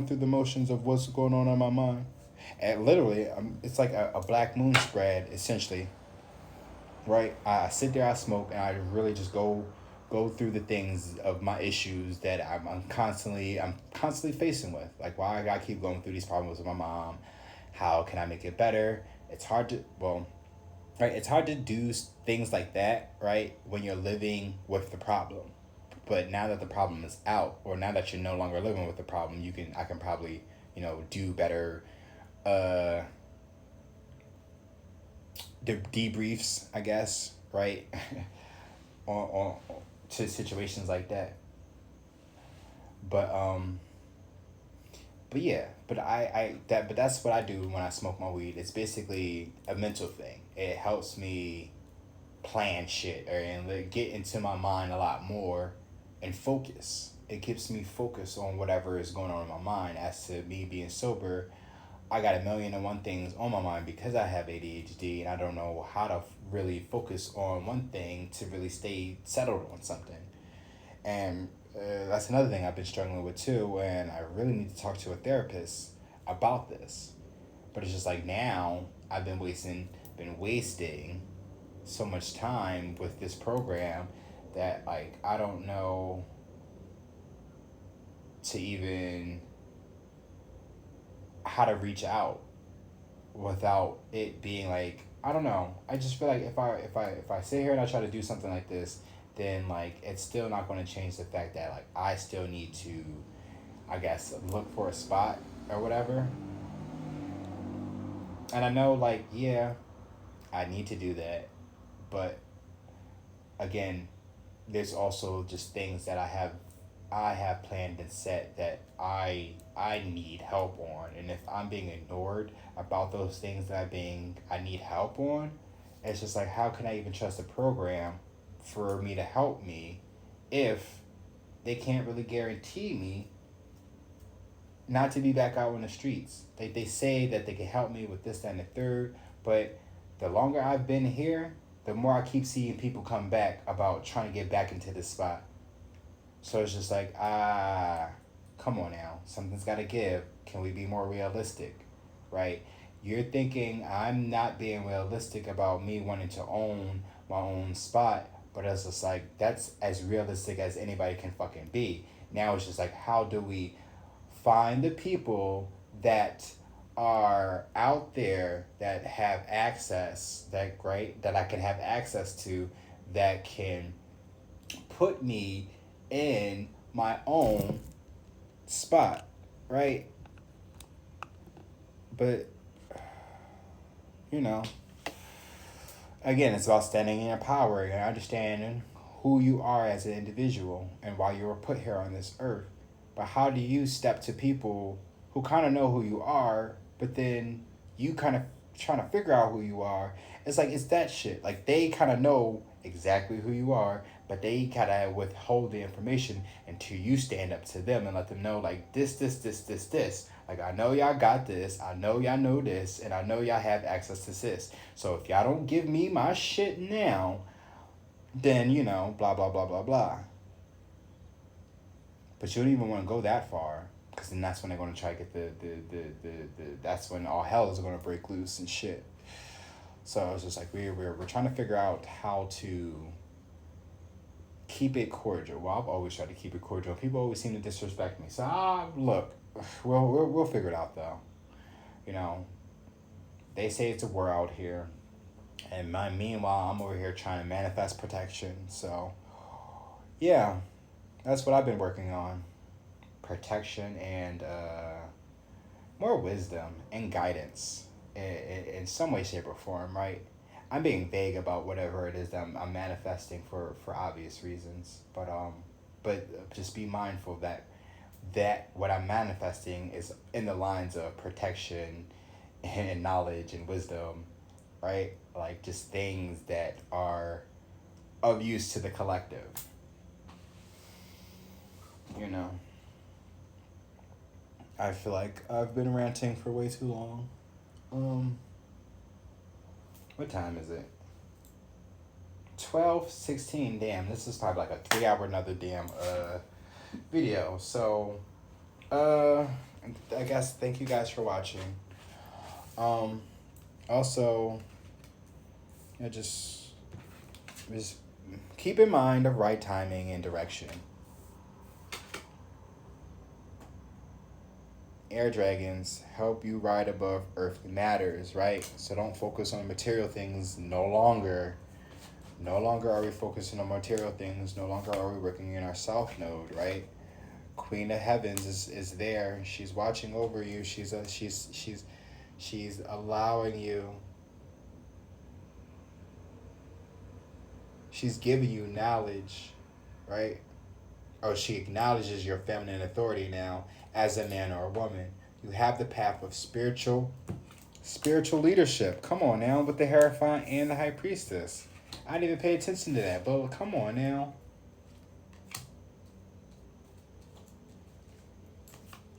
through the motions of what's going on my mind. And literally, it's like a black moon spread, essentially, right? I sit there, I smoke, and I really just go through the things of my issues that I'm constantly facing with. Like, why I gotta keep going through these problems with my mom? How can I make it better? It's hard to, well, right, it's hard to do things like that, right, when you're living with the problem. But now that the problem is out, or now that you're no longer living with the problem, I can probably, do better uh debriefs, I guess, right? on to situations like that. But yeah, but that's what I do when I smoke my weed. It's basically a mental thing. It helps me plan shit, and get into my mind a lot more and focus. It keeps me focused on whatever is going on in my mind. As to me being sober, I got a million and one things on my mind because I have ADHD, and I don't know how to really focus on one thing to really stay settled on something. And that's another thing I've been struggling with too, and I really need to talk to a therapist about this. But it's just like now I've been wasting so much time with this program that, like, I don't know to even how to reach out without it being like, I don't know. I just feel like if I sit here and I try to do something like this, then like it's still not going to change the fact that like I still need to, I guess, look for a spot or whatever. And I know, like, yeah, I need to do that, but again, there's also just things that I have planned and set that I need help on, and if I'm being ignored about those things that I need help on, it's just like, how can I even trust a program for me to help me if they can't really guarantee me not to be back out on the streets? They say that they can help me with this, that, and the third, but the longer I've been here, the more I keep seeing people come back about trying to get back into this spot. So it's just like, come on now. Something's got to give. Can we be more realistic? Right? You're thinking I'm not being realistic about me wanting to own my own spot, but it's just like, that's as realistic as anybody can fucking be. Now it's just like, how do we find the people that are out there that have access, that I can have access to, that can put me in my own spot, right? But, you know, again, it's about standing in your power and understanding who you are as an individual and why you were put here on this earth. But how do you step to people who kind of know who you are, but then you kind of trying to figure out who you are? It's like, it's that shit. Like, they kind of know exactly who you are, but they kind of withhold the information until you stand up to them and let them know, like, this. Like, I know y'all got this, I know y'all know this, and I know y'all have access to this. So if y'all don't give me my shit now, then, blah, blah, blah, blah, blah. But you don't even want to go that far, because then that's when they're going to try to get the that's when all hell is going to break loose and shit. So it's just like, we're trying to figure out how to keep it cordial. Well, I've always tried to keep it cordial. People always seem to disrespect me. So, look, we'll figure it out, though. They say it's a war out here. And meanwhile, I'm over here trying to manifest protection. So, yeah, that's what I've been working on. Protection and more wisdom and guidance in some way, shape, or form, right? I'm being vague about whatever it is that I'm manifesting for obvious reasons, but just be mindful that what I'm manifesting is in the lines of protection and knowledge and wisdom, right? Like, just things that are of use to the collective. I feel like I've been ranting for way too long. What time is it? 12:16. Damn, this is probably like a 3 hour another damn video. So I guess thank you guys for watching. Um, Also, just keep in mind the right timing and direction. Air dragons help you ride above earthly matters, right? So don't focus on material things no longer. No longer are we focusing on material things. No longer are we working in our south node, right? Queen of Heavens is there. She's watching over you. She's allowing you. She's giving you knowledge, right? Or she acknowledges your feminine authority now as a man or a woman. You have the path of spiritual leadership. Come on now, with the Hierophant and the High Priestess. I didn't even pay attention to that, but come on now.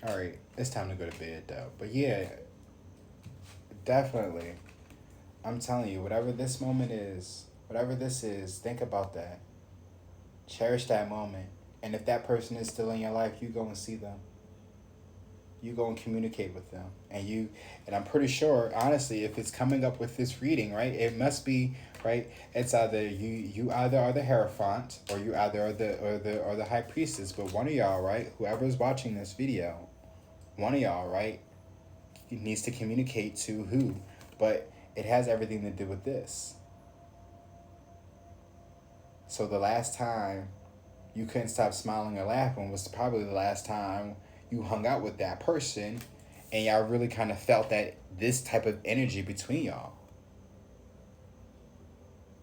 All right, it's time to go to bed though. But yeah, definitely. I'm telling you, whatever this is, think about that. Cherish that moment. And if that person is still in your life, you go and see them. You go and communicate with them. And I'm pretty sure, honestly, if it's coming up with this reading, right, it must be, right, it's either you either are the Hierophant or you either are the High Priestess, but one of y'all, right, whoever is watching this video, one of y'all, right, needs to communicate to who. But it has everything to do with this. So the last time you couldn't stop smiling or laughing was probably the last time you hung out with that person and y'all really kind of felt that this type of energy between y'all.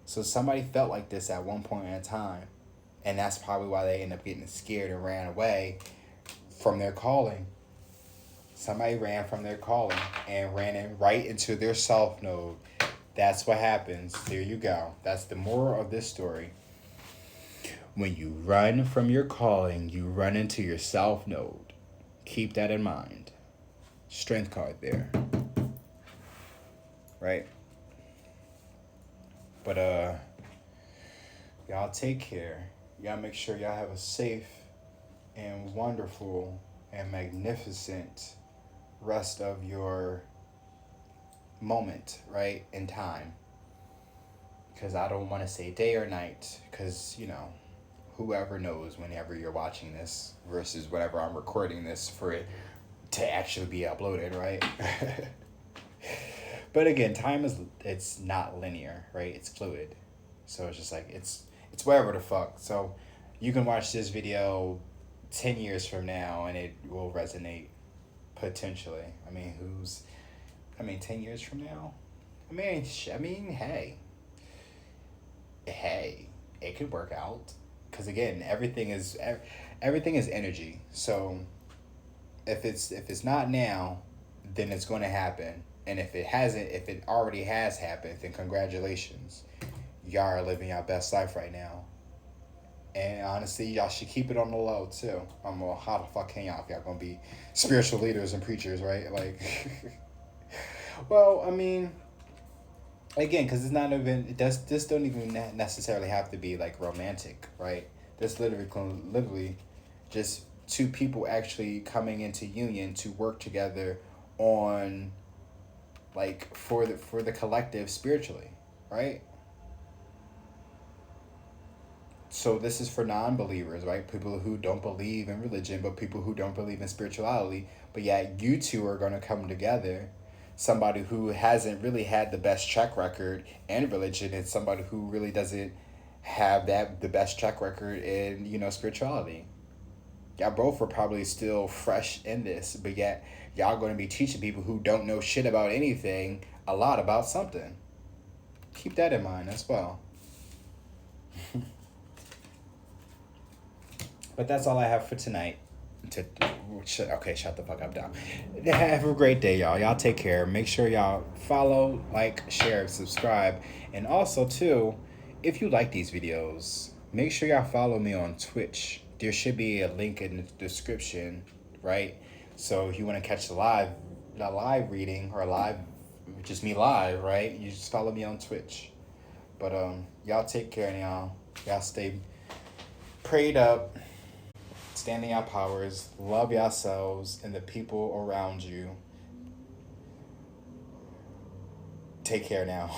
So somebody felt like this at one point in time, and that's probably why they end up getting scared and ran away from their calling. Somebody ran from their calling and ran in right into their self node. That's what happens. There you go. That's the moral of this story. When you run from your calling, you run into your self node. Keep that in mind. Strength card there. Right? But y'all take care. Y'all make sure y'all have a safe and wonderful and magnificent rest of your moment, right? In time. Because I don't want to say day or night, because, whoever knows whenever you're watching this versus whenever I'm recording this for it to actually be uploaded, right? But again, time it's not linear, right? It's fluid. So it's just like it's wherever the fuck. So you can watch this video 10 years from now and it will resonate potentially. 10 years from now? Hey, it could work out. Because again, everything is energy. So if it's not now, then it's going to happen. And if it already has happened, then congratulations. Y'all are living your best life right now. And honestly, y'all should keep it on the low too. How the fuck can y'all if y'all gonna be spiritual leaders and preachers, right? Like, well, again, because it's not even this don't even necessarily have to be like romantic, right? This literally just two people actually coming into union to work together on like for the collective spiritually, right? So this is for non-believers, right? People who don't believe in religion, but people who don't believe in spirituality. But yet you two are going to come together. Somebody who hasn't really had the best track record in religion and somebody who really doesn't have the best track record in, spirituality. Y'all both are probably still fresh in this, but yet y'all going to be teaching people who don't know shit about anything a lot about something. Keep that in mind as well. But that's all I have for tonight. Okay, shut the fuck up, Dom. Have a great day, y'all. Y'all take care. Make sure y'all follow, like, share, subscribe. And also, too, if you like these videos, make sure y'all follow me on Twitch. There should be a link in the description, right? So if you want to catch the live reading or just me live, right? You just follow me on Twitch. But y'all take care, and y'all stay prayed up. Stand in your powers, love yourselves and the people around you. take care now.